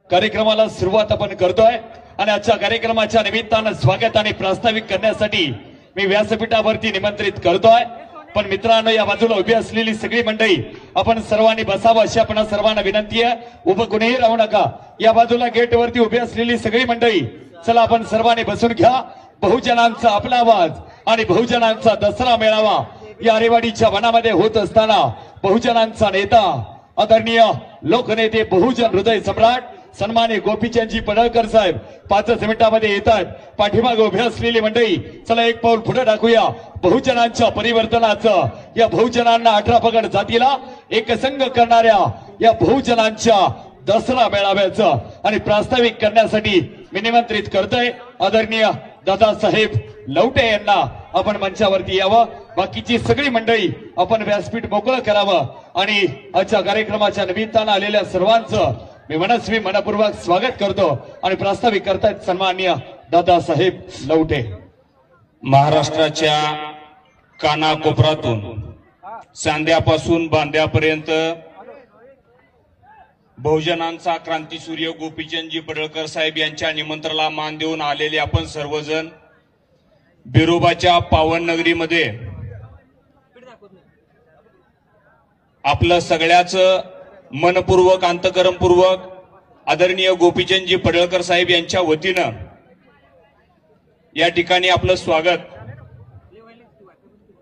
कार्यक्रमाला सुरुवात आपण करतोय आणि आजच्या कार्यक्रमाच्या निमित्तानं स्वागत आणि प्रास्ताविक करण्यासाठी मी व्यासपीठावरती निमंत्रित करतोय। पण मित्रांनो, या बाजूला उभी असलेली सगळी मंडळी आपण सर्वांनी बसावं अशी आपण सर्वांना विनंती आहे। उभं कुणीही राहू नका। या बाजूला गेटवरती उभी असलेली सगळी मंडळी चला आपण सर्वांनी बसून घ्या। बहुजनांचा आपला आवाज आणि बहुजनांचा दसरा मेळावा या आरेवाडीच्या वनामध्ये होत असताना बहुजनांचा नेता आदरणीय लोकनेते बहुजन हृदय सम्राट सन्मान्य गोपीचंदजी पडळकर साहेब 5 मिनिटांमध्ये येतात। पाठीमागे उभे असलेली मंडळी चला एक पाऊल पुढे टाकूया। बहुजनांच्या परिवर्तनाचं, या बहुजनांना 18 पगड जातीला एकसंघ करणाऱ्या या बहुजनांच्या दसरा मेळाव्याचं आणि प्रास्ताविक करण्यासाठी मी निमंत्रित करतोय आदरणीय दादासाहेब लवटे यांना। आपण मंचावरती यावं। बाकीची सगळी मंडळी आपण व्यासपीठ मोकळं करावं आणि आजच्या कार्यक्रमाच्या निमित्तानं आलेल्या सर्वांचं मी मनस्वी मनपूर्वक स्वागत करतो आणि प्रास्ताविक करतायत सन्माननीय दादासाहेब लवटे। महाराष्ट्राच्या कानाकोपऱ्यातून सांध्यापासून बांध्यापर्यंत बहुजनांचा क्रांतीसूर्य गोपीचंदजी पडळकर साहेब यांच्या निमंत्रणाला मान देऊन आलेले आपण सर्वजण बिरोबाच्या पावन नगरीमध्ये आपलं सगळ्याचं मनपूर्वक अंतकरणपूर्वक आदरणीय गोपीचंदजी पडळकर साहेब यांच्या वतीनं या ठिकाणी आपलं स्वागत।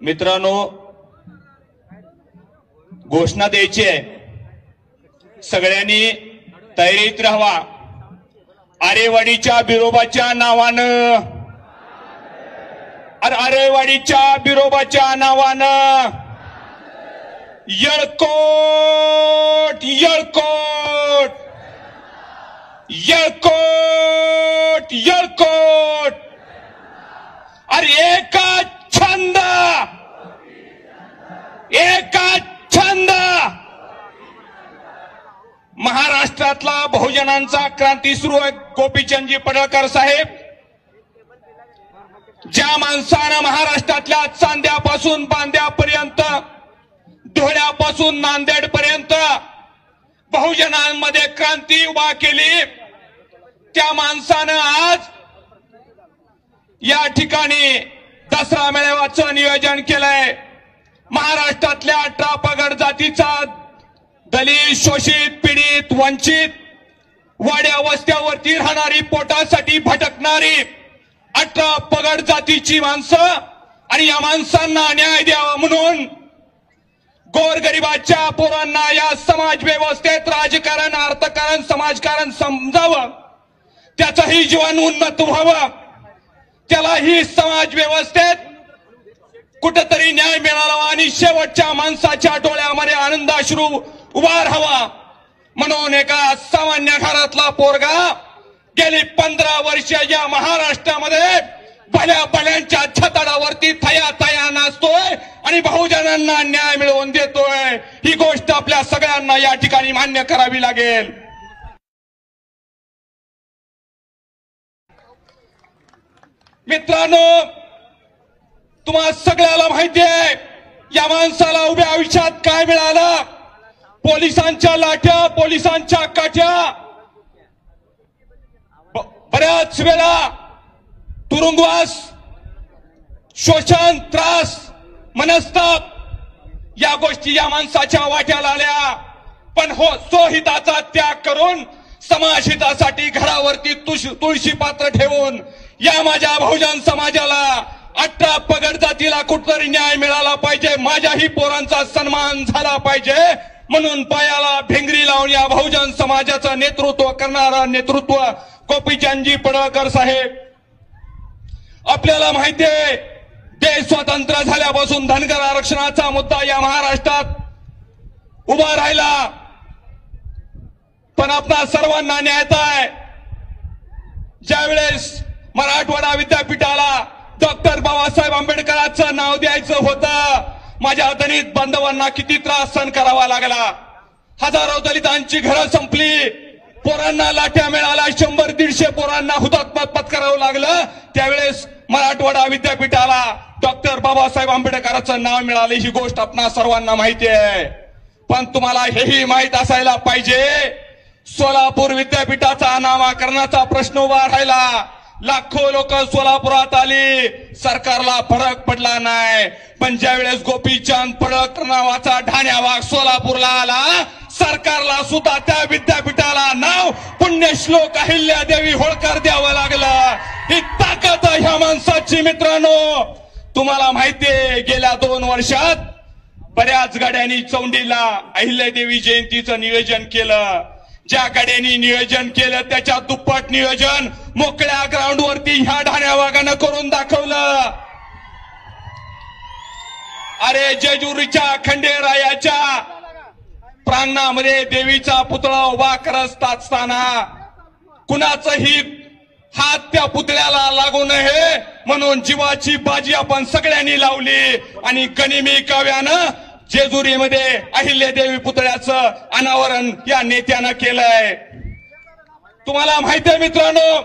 मित्रांनो, घोषणा द्यायची आहे, सगळ्यांनी तयारीत राहावा। आरेवाडीच्या बिरोबाच्या नावानं, आरेवाडीच्या बिरोबाच्या नावानं येळकोट येळकोट येळकोट येळकोट। अरे एका छंद महाराष्ट्रातला बहुजनांचा क्रांतीसूर्य गोपीचंदजी पडळकर साहेब, ज्या माणसानं महाराष्ट्रातल्या चांद्यापासून बांद्यापर्यंत, धुळ्यापासून नांदेड पर्यंत बहुजनांमध्ये क्रांती उभा केली, त्या माणसानं आज या ठिकाणी दसरा मेळाव्याचं नियोजन केलंय। महाराष्ट्रातल्या 18 पगड जातीचा दलित, शोषित, पीडित, वंचित, वाड्या वस्त्यावरती राहणारी, पोटासाठी भटकणारी 18 पगड जातीची माणसं आणि या माणसांना न्याय द्यावा म्हणून गोरगरिबाच्या पोरांना या समाज व्यवस्थेत राजकारण, अर्थकारण, समाजकारण समजावं, त्याचंही जीवन उन्नत व्हावं, त्यालाही समाज व्यवस्थेत कुठेतरी न्याय मिळावा आणि शेवटच्या माणसाच्या डोळ्यामध्ये आनंदाश्रू उभा राहावा म्हणून एका सामान्य घरातला पोरगा गेली 15 वर्ष या महाराष्ट्रामध्ये भल्या भल्यांच्या छताडावरती थया थया नाचतोय आणि बहुजनांना न्याय मिळवून देतोय। ही गोष्ट आपल्या सगळ्यांना या ठिकाणी मान्य करावी लागेल। मित्रांनो, तुम्हा सगळ्याला माहिती आहे या माणसाला उभ्या आयुष्यात काय मिळालं। पोलिसांच्या लाठ्या, पोलिसांच्या काठ्या, बऱ्याच वेळा तुरुंगवास, शोषण, त्रास, मनस्ताप या गोष्टी या माणसाच्या वाट्याला आल्या। पण हो, स्वहिताचा त्याग करून समाजहितासाठी घरावरती तुळशी पात्र ठेवून या माझ्या बहुजन समाजाला 18 पगड जातीला कुठतरी न्याय मिळाला पाहिजे, माझ्याही पोरांचा सन्मान झाला पाहिजे म्हणून पायाला भिंगरी लावून या बहुजन समाजाचं नेतृत्व करणारा नेतृत्व गोपीचंदजी पडळकर साहेब। आपल्याला माहिती आहे, देश स्वतंत्र झाल्यापासून धनगर आरक्षणाचा मुद्दा या महाराष्ट्रात उभा राहिला, पण आपणा सर्वांना न्यायता आहे। ज्यावेळेस मराठवाडा विद्यापीठाला डॉक्टर बाबासाहेब आंबेडकरांचं नाव द्यायचं होतं, माझ्या दलित बांधवांना किती त्रास सहन करावा लागला। हजारो दलितांची घरं संपली, पोरांना लाठ्या मिळाल्या, 100-150 पोरांना हुतात्मा पत्करावं लागलं। त्यावेळेस मराठवाडा विद्यापीठाला डॉक्टर बाबासाहेब आंबेडकरांचं नाव मिळाले, ही गोष्ट आपणा सर्वांना माहिती आहे। पण तुम्हाला हेही माहित असायला पाहिजे, सोलापूर विद्यापीठाचा नामाकरणाचा प्रश्न उभा राहिला. लाखो लोक सोलापुरात आली, सरकारला फरक पडला नाही. पण ज्यावेळेस गोपीचंद पडळकर नावाचा ढाण्या वाघ सोलापूरला आला, सरकारला सुद्धा त्या विद्यापीठाला नाव पुण्यश्लोक अहिल्यादेवी होळकर द्यावं लागलं. ही ताकद आहे ह्या माणसाची. मित्रांनो, तुम्हाला माहितीये गेल्या 2 वर्षात बऱ्याच गाड्यांनी चौंडीला अहिल्यादेवी जयंतीचं नियोजन केलं. ज्या गाड्यांनी नियोजन केलं त्याच्या दुप्पट नियोजन मोकळ्या ग्राउंडवरती ह्या ढाण्या वाघानं करून दाखवलं. अरे जेजुरीच्या खंडेरायाच्या प्रांगणामध्ये देवीचा पुतळा उभा करत असताना कुणाचंही हात त्या पुतळ्याला लागू नये म्हणून जीवाची बाजी आपण सगळ्यांनी लावली आणि गनिमी काव्यानं जेजुरीमध्ये अहिल्यादेवी पुतळ्याचं अनावरण या नेत्यानं केलंय. तुम्हाला माहिती आहे मित्रांनो,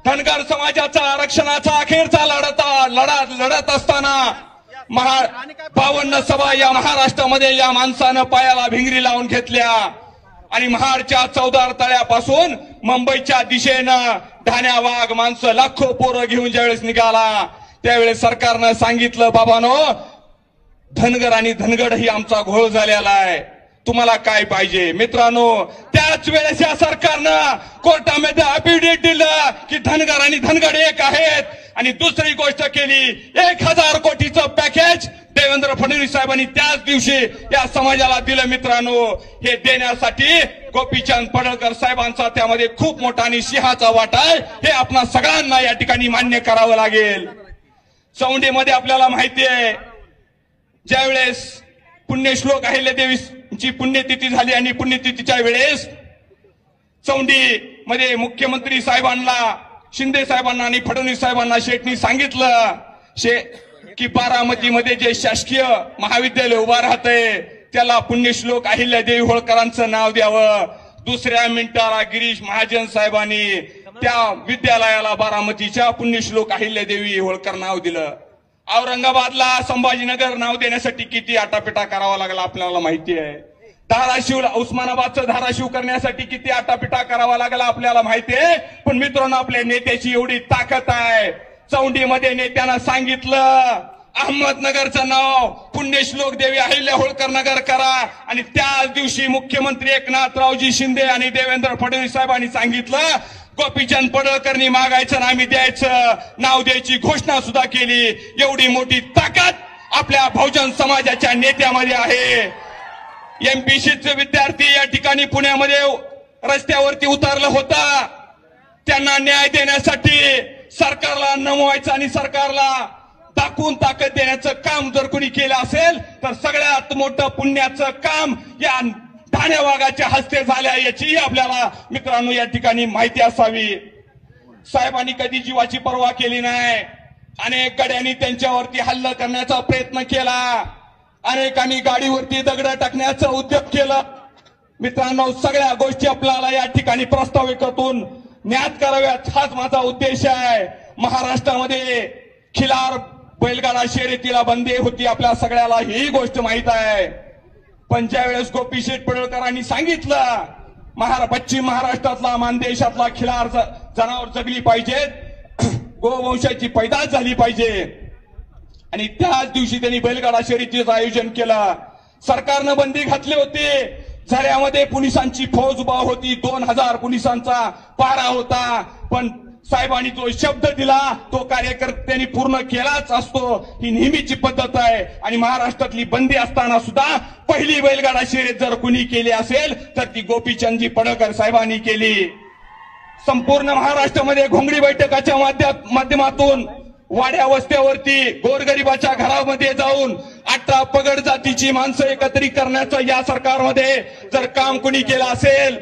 धनगर समाजाचा आरक्षणाचा अखेरचा लढत असताना 52 सभा या महाराष्ट्रामध्ये या माणसानं पायाला भिंगरी लावून घेतल्या आणि महाडच्या 14 तळ्यापासून मुंबईच्या दिशेनं ढाण्या वाघ माणसं लाखो पोरं घेऊन ज्यावेळेस निघाला त्यावेळेस सरकारनं सांगितलं, बाबांनो धनगर आणि धनगड ही आमचा घोळ झालेला आहे, तुम्हाला काय पाहिजे. मित्रांनो, त्याच वेळेस या सरकारनं कोर्टामध्ये अफिडेव्हिट दिलं की धनगर आणि धनगड एक आहेत. आणि दुसरी गोष्ट केली, 1000 कोटीचं पॅकेज देवेंद्र फडणवीस साहेबांनी त्याच दिवशी या समाजाला दिलं. मित्रांनो, हे देण्यासाठी गोपीचंद पडळकर साहेबांचा त्यामध्ये खूप मोठा आणि सिंहाचा वाटा आहे, हे आपणा सगळ्यांना या ठिकाणी मान्य करावं लागेल. चौंडीमध्ये आपल्याला माहिती आहे, ज्यावेळेस पुण्यश्लोक अहिल्यादेवीची पुण्यतिथी झाली आणि पुण्यतिथीच्या वेळेस चौंडी मध्ये मुख्यमंत्री साहेबांना, शिंदे साहेबांना आणि फडणवीस साहेबांना शेटनी सांगितलं की बारामतीमध्ये जे शासकीय महाविद्यालय उभा राहतंय त्याला पुण्यश्लोक अहिल्यादेवी होळकरांचं नाव द्यावं. दुसऱ्या मिनिटाला गिरीश महाजन साहेबांनी त्या विद्यालयाला बारामतीच्या पुण्यश्लोक अहिल्यादेवी होळकर नाव दिलं. औरंगाबादला संभाजीनगर नाव देण्यासाठी किती आटापिटा करावा लागला आपल्याला माहिती आहे. धाराशिवला उस्मानाबादचं धाराशिव करण्यासाठी किती आटापिटा करावा लागला आपल्याला माहिती आहे. पण मित्रांनो, आपल्या नेत्याची एवढी ताकद आहे, चौंडीमध्ये नेत्यानं सांगितलं अहमदनगरचं नाव पुण्यश्लोक देवी अहिल्या होळकर नगर करा आणि त्याच दिवशी मुख्यमंत्री एकनाथरावजी शिंदे आणि देवेंद्र फडणवीस साहेबांनी सांगितलं गोपीचंद पडळकरनी मागायचं आणि आम्ही द्यायचं, नाव द्यायची घोषणा सुद्धा केली. एवढी मोठी ताकद आपल्या बहुजन समाजाच्या नेत्यामध्ये आहे. एमपीसीचे विद्यार्थी या ठिकाणी पुण्यामध्ये रस्त्यावरती उतरलं होता, त्यांना न्याय देण्यासाठी सरकारला नमवायचं आणि सरकारला दाखवून ताकद देण्याचं काम जर कोणी केलं असेल तर सगळ्यात मोठं पुण्याचं काम या ढाण्या वाघाच्या हस्ते झाल्या याची आपल्याला मित्रांनो या ठिकाणी माहिती असावी. साहेबांनी कधी जीवाची पर्वा केली नाही. अनेक गड्यांनी त्यांच्यावरती हल्ला करण्याचा प्रयत्न केला, अनेकांनी गाडीवरती दगड टाकण्याचा उद्योग केला. मित्रांनो, सगळ्या गोष्टी आपल्याला या ठिकाणी प्रस्ताविकातून ज्ञात कराव्यात हाच माझा उद्देश आहे. महाराष्ट्रामध्ये खिलार बैलगाडा शर्यतीला बंदी होती, आपल्या सगळ्याला ही गोष्ट माहित आहे. पण ज्यावेळेस गोपीशेठ पडळकरांनी सांगितलं पश्चिम महाराष्ट्रातला मानदेशातला खिलार जनावर जगली पाहिजेत, गोवंशाची पैदास झाली पाहिजे आणि त्याच दिवशी त्यांनी बैलगाडा शर्यतीचं आयोजन केलं. सरकारनं बंदी घातली होती. झऱ्यामध्ये पोलिसांची फौज उभा होती, 2000 पोलिसांचा पारा होता. पण साहेबांनी जो शब्द दिला तो कार्यकर्त्यांनी पूर्ण केलाच असतो, ही नेहमीची पद्धत आहे. आणि महाराष्ट्रातली बंदी असताना सुद्धा पहिली बैलगाडा शर्यत जर कुणी केली असेल तर ती गोपीचंदजी पडळकर साहेबांनी केली. संपूर्ण महाराष्ट्रामध्ये घोंगडी बैठकाच्या माध्यमातून वाड्या वस्त्यावरती गोरगरिबाच्या घरामध्ये जाऊन 18 पगड जातीची माणसं एकत्रित करण्याचं या सरकारमध्ये जर काम कुणी केलं असेल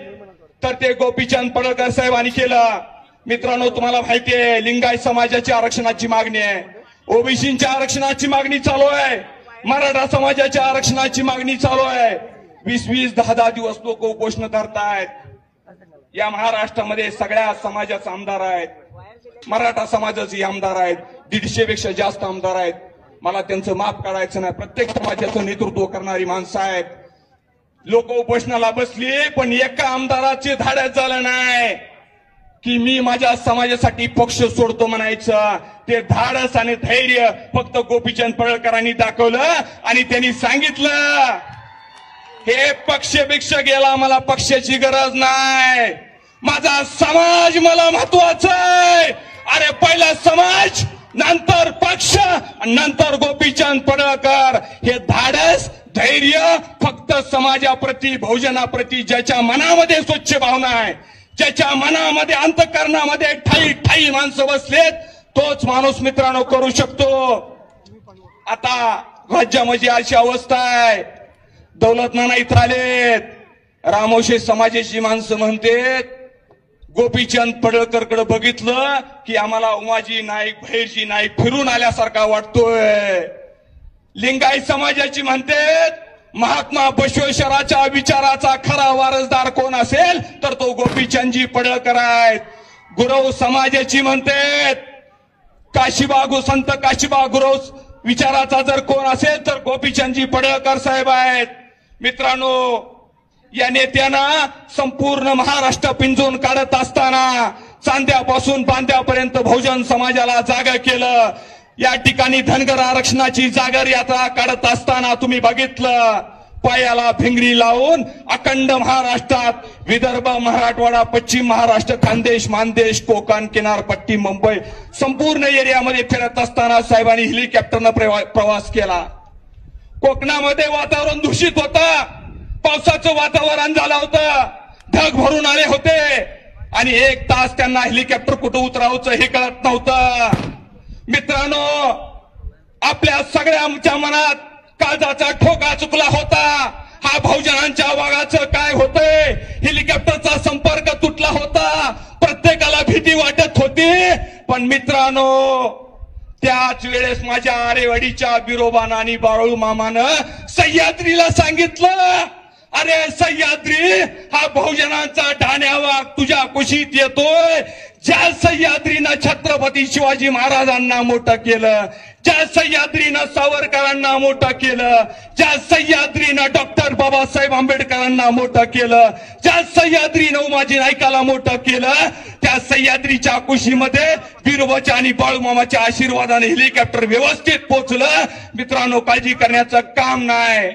तर ते गोपीचंद पडळकर साहेबांनी केलं. मित्रांनो, तुम्हाला माहिती आहे लिंगायत समाजाची आरक्षणाची मागणी आहे, ओबीसीच्या आरक्षणाची मागणी चालू आहे, मराठा समाजाच्या आरक्षणाची मागणी चालू आहे. 20-20, 10-10 दिवस लोक उपोषण करतायत. या महाराष्ट्रामध्ये सगळ्या समाजाचे आमदार आहेत, मराठा समाजाचे आमदार आहेत, 150 पेक्षा जास्त आमदार आहेत. मला त्यांचं माफ काढायचं नाही. प्रत्येक समाजाचं नेतृत्व करणारी माणसं आहेत. लोक उपोषणाला बसली, पण एका आमदाराचे धाडस झालं नाही की मी माझ्या समाजासाठी पक्ष सोडतो म्हणायचं. ते धाडस आणि धैर्य फक्त गोपीचंद पडळकरांनी दाखवलं आणि त्यांनी सांगितलं हे पक्ष गेला, मला पक्षाची गरज नाही, माझा समाज मला महत्वाचा आहे. अरे पहिला समाज, नंतर पक्ष, नंतर गोपीचंद पडळकर. हे धाडस धैर्य फक्त समाजाप्रती, बहुजनाप्रती ज्याच्या मनामध्ये स्वच्छ भावना आहे, ज्याच्या मनामध्ये अंतःकरणामध्ये ठाई ठाई माणसं बसलेत, तोच माणूस मित्रांनो करू शकतो. आता राज्यामध्ये अशी अवस्था आहे, दौलत नाना इथं आलेत, रामोशी समाजाची माणसं म्हणतेत गोपीचंद पडळकरकडे बघितलं की आम्हाला उमाजी नाईक, भैरजी नाईक फिरून आल्यासारखा वाटतोय. लिंगायत समाजाची म्हणतेत महात्मा बसवेश्वराच्या विचाराचा खरा वारसदार कोण असेल तर तो गोपीचंदजी पडळकर आहेत. गुरव समाजाची म्हणतेत संत काशीबा गुरव विचाराचा जर कोण असेल तर गोपीचंदजी पडळकर साहेब आहेत. मित्रांनो, या नेत्यानं संपूर्ण महाराष्ट्र पिंजून काढत असताना चांद्यापासून बांद्यापर्यंत बहुजन समाजाला जागा केलं. या ठिकाणी धनगर आरक्षणाची जागर यात्रा काढत असताना तुम्ही बघितलं, पायाला भिंगरी लावून अखंड महाराष्ट्रात विदर्भ, मराठवाडा, पश्चिम महाराष्ट्र, खानदेश, मानदेश, कोकण, किनारपट्टी, मुंबई संपूर्ण एरियामध्ये फिरत असताना साहेबांनी हेलिकॉप्टरनं प्रवास केला. कोकणामध्ये वातावरण दूषित होतं, पावसाचं वातावरण झालं होतं, ढग भरून आले होते आणि 1 तास त्यांना हेलिकॉप्टर कुठं उतरावचं हे कळत नव्हतं. मित्रांनो, आपल्या सगळ्यांच्या मनात काळजाचा ठोका चुकला होता. हा बहुजनांच्या वाघाचं काय होतंय, हेलिकॉप्टरचा संपर्क तुटला होता, प्रत्येकाला भीती वाटत होती. पण मित्रांनो, त्याच वेळेस माझ्या आरेवाडीच्या बिरोबानं आणि बाळू मामानं सह्याद्रीला सांगितलं, अरे सह्याद्री, हा बहुजनांचा ढाण्यावाग तुझ्या कुशीत येतोय. ज्या सह्याद्रीनं छत्रपती शिवाजी महाराजांना मोठं केलं, ज्या सह्याद्रीनं सावरकरांना मोठं केलं, ज्या सह्याद्रीनं डॉक्टर बाबासाहेब आंबेडकरांना मोठं केलं, ज्या सह्याद्रीनं उमाजी नाईकाला मोठं केलं, त्या सह्याद्रीच्या कुशीमध्ये बिरोबाच्या आणि बाळूमामाच्या आशीर्वादाने हेलिकॉप्टर व्यवस्थित पोहोचलं. मित्रांनो, काळजी करण्याचं काम नाही.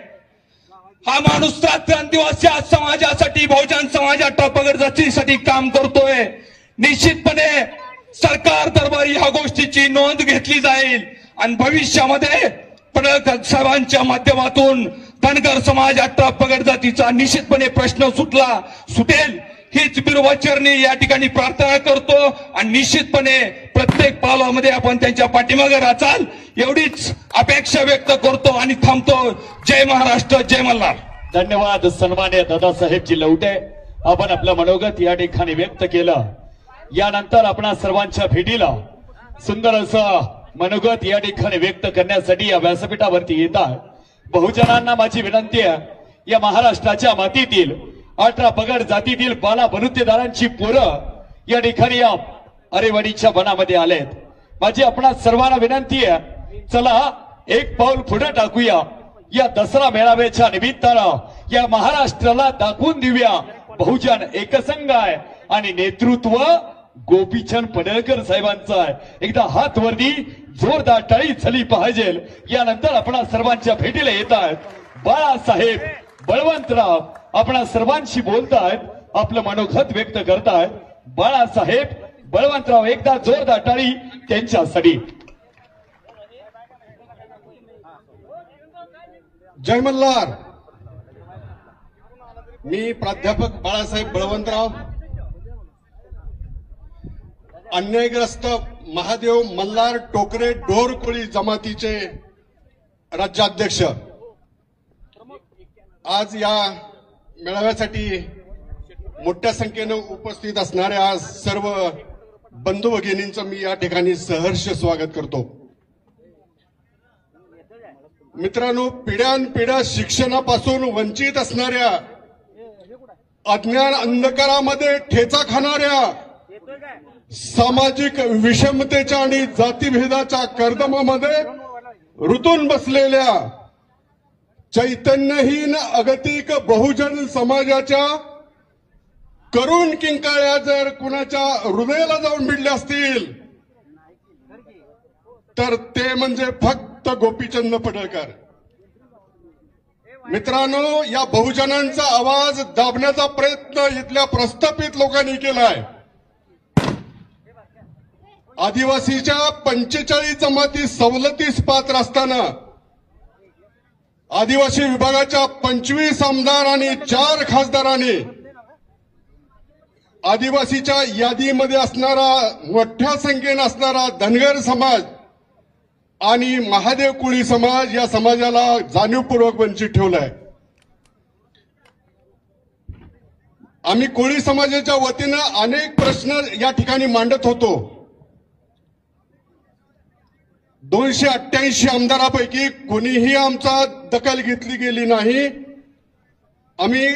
हा माणूस रात्रंदिवस या समाजासाठी, बहुजन समाजाच्या प्रगतीसाठी काम करतोय. निश्चितपणे सरकार दरबारी ह्या गोष्टीची नोंद घेतली जाईल आणि भविष्यामध्ये पडळकर साहेबांच्या माध्यमातून धनगर समाजाच्या प्रगत जातीचा निश्चितपणे प्रश्न सुटेल हीच बिरोबाचरणी या ठिकाणी प्रार्थना करतो आणि निश्चितपणे प्रत्येक पावलामध्ये आपण त्यांच्या पाठीमागे राहाल एवढीच अपेक्षा व्यक्त करतो आणि थांबतो. जय महाराष्ट्र, जय मल्हार. धन्यवाद सन्मान्य दादासाहेबजी लवटे. आपण आपलं मनोगत या ठिकाणी व्यक्त केलं. यानंतर आपणा सर्वांच्या भेटीला सुंदर असं मनोगत या ठिकाणी व्यक्त करण्यासाठी या व्यासपीठावरती येतात. बहुजनांना माझी विनंती आहे, या महाराष्ट्राच्या मातीतील 18 पगड जातीतील बाला बलुतेदारांची पोरं या ठिकाणी या आरेवाडीच्या वनामध्ये आलेत. माझी आपणा सर्वांना विनंती आहे, चला एक पाऊल पुढे टाकूया. या दसरा मेळाव्याच्या निमित्तानं या महाराष्ट्राला दाखवून देऊया बहुजन एकसंघ आहे आणि नेतृत्व गोपीचंद पडळकर साहेबांचं आहे. एकदा हात वरती जोरदार टाळी झाली पाहिजे. यानंतर आपणा सर्वांच्या भेटीला येत आहेत बाळासाहेब बळवंतराव. आपणा सर्वांशी बोलतायत, आपलं मनोगत व्यक्त करतायत बाळासाहेब बळवंतराव. एकदा जोरदार टाळी त्यांच्यासाठी. जय मल्हार. मी प्राध्यापक बाळासाहेब बळवंतराव, अन्यायग्रस्त महादेव मल्हार टोकरे ढोरकोळी जमातीचे राज्याध्यक्ष. आज या मेळाव्यासाठी मोठ्या संख्येने उपस्थित असणाऱ्या सर्व बंधू भगिनींचं मी या ठिकाणी सहर्ष स्वागत करतो. मित्रांनो, पिढ्यानपिढ्या शिक्षणापासून वंचित असणाऱ्या, अज्ञान अंधकारामध्ये ठेचा खाणाऱ्या, सामाजिक विषमतेच्या आणि जातीभेदाच्या कर्दमामध्ये रुतून बसलेल्या चैतन्यहीन अगतिक बहुजन समाजाच्या करुण किंकाळ्या जर कुणाच्या हृदयाला जाऊन भिडल्या असतील तर ते म्हणजे फक्त गोपीचंद पडळकर. मित्रांनो, या बहुजनांचा आवाज दाबण्याचा प्रयत्न इथल्या प्रस्थापित लोकांनी केलाय. आदिवासीच्या 45 जमाती सवलतीस पात्र असताना आदिवासी विभागाच्या 25 आमदार आणि 4 खासदारांनी आदिवासीच्या यादीमध्ये असणारा मोठ्या संख्येने असणारा धनगर समाज आणि महादेव कुळी समाज या समाजाला जाणीवपूर्वक वंचित ठेवलाय. आम्ही कोळी समाजाच्या वतीनं अनेक प्रश्न या ठिकाणी मांडत होतो. 288 आमदारापैकी कोणीही आमचा दखल घेतली गेली नाही. आम्ही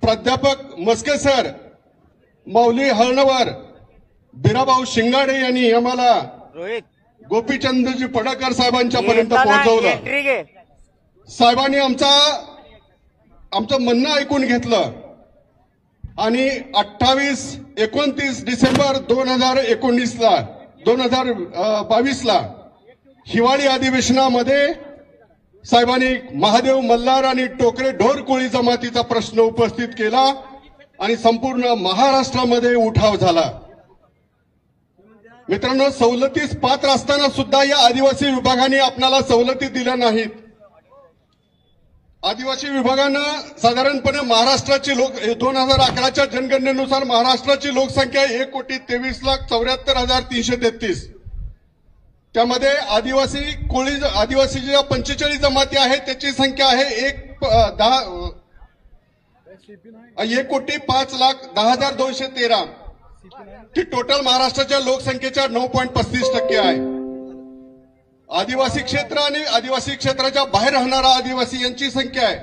प्राध्यापक मस्के सर, माऊली हळणवर, बिराभाऊ शिंगाडे यांनी आम्हाला गोपीचंदजी पडळकर साहेबांच्या पर्यंत पोहोचवलं. साहेबांनी आमचं म्हणणं ऐकून घेतलं आणि 28-29 डिसेंबर 2022ला हिवाळी अधिवेशनामध्ये साहेबांनी महादेव मल्हार आणि टोकरे ढोर कोळी जमातीचा प्रश्न उपस्थित केला आणि संपूर्ण महाराष्ट्रामध्ये उठाव झाला. मित्रांनो, सवलतीस पात्र असताना सुद्धा या आदिवासी विभागाने आपल्याला सवलती दिल्या नाहीत. आदिवासी विभागानं साधारणपणे महाराष्ट्राची 2011च्या जनगणनेनुसार महाराष्ट्राची लोकसंख्या 1,23,74,333. त्यामध्ये आदिवासी ज्या 45 जमाती आहेत त्याची संख्या आहे 1,05,10,213. ती टोटल महाराष्ट्राच्या लोकसंख्येच्या 9.35% आहे. आदिवासी क्षेत्र आणि आदिवासी क्षेत्राच्या बाहेर राहणारा आदिवासी यांची संख्या आहे.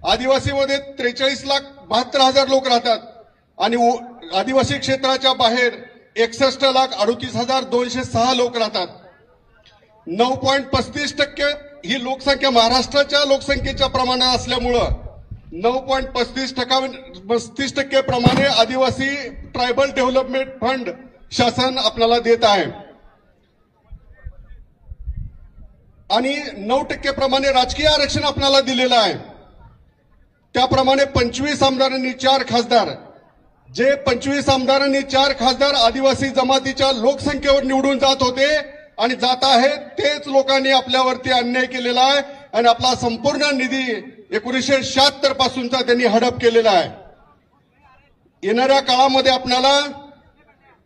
आदिवासीमध्ये 43,72,000 लोक राहतात आणि आदिवासी क्षेत्राच्या बाहेर 61,38,206 लोक राहतात. 9.35% ही लोकसंख्या महाराष्ट्राच्या लोकसंख्येच्या प्रमाणात असल्यामुळं 9.35% प्रमाणे आदिवासी ट्रायबल डेव्हलपमेंट फंड शासन आपल्याला देत आहे आणि 9% प्रमाणे राजकीय आरक्षण आपल्याला दिलेलं आहे. त्याप्रमाणे 25 आमदारांनी 4 खासदार, जे 25 आमदारांनी 4 खासदार आदिवासी जमातीच्या लोकसंख्येवर निवडून जात होते आणि जात आहेत, तेच लोकांनी आपल्यावरती अन्याय केलेला आहे आणि आपला संपूर्ण निधी 1976 पासूनचा त्यांनी हडप केलेला आहे. येणाऱ्या काळामध्ये आपल्याला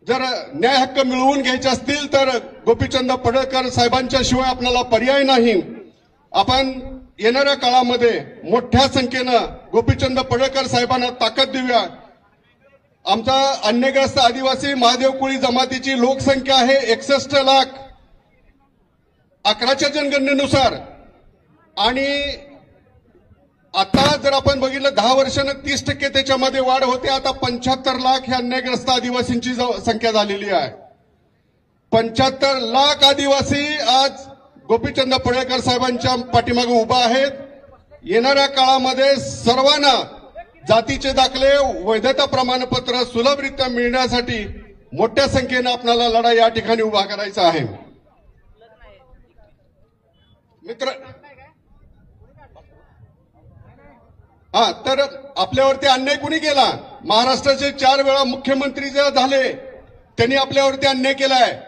जर न्याय हक्क मिळवून घ्यायचे असतील तर गोपीचंद पडळकर साहेबांच्या शिवाय आपल्याला पर्याय नाही. आपण येणाऱ्या काळामध्ये मोठ्या संख्येनं गोपीचंद पडळकर साहेबांना ताकद देऊया. आमचा अन्यग्रस्त आदिवासी महादेव कुळी जमातीची लोकसंख्या आहे 61 लाख 11च्या जनगणनेनुसार आणि आता जर आपण बघितलं 10 वर्षानं 30% त्याच्यामध्ये वाढ होते. आता 75 लाख ह्या अन्यग्रस्त आदिवासींची संख्या झालेली आहे. 75 लाख आदिवासी आज गोपीचंद पडळकर साहेबांच्या पाठीमागे उभा आहेत. येणाऱ्या काळामध्ये सर्वांना जातीचे दाखले, वैधता प्रमाणपत्र सुलभरित्या मिळण्यासाठी मोठ्या संख्येनं आपल्याला लढा या ठिकाणी उभा करायचा आहे. मित्र तर आपल्यावरती अन्याय कुणी केला? महाराष्ट्राचे 4 वेळा मुख्यमंत्री जे झाले त्यांनी आपल्यावरती अन्याय केलाय.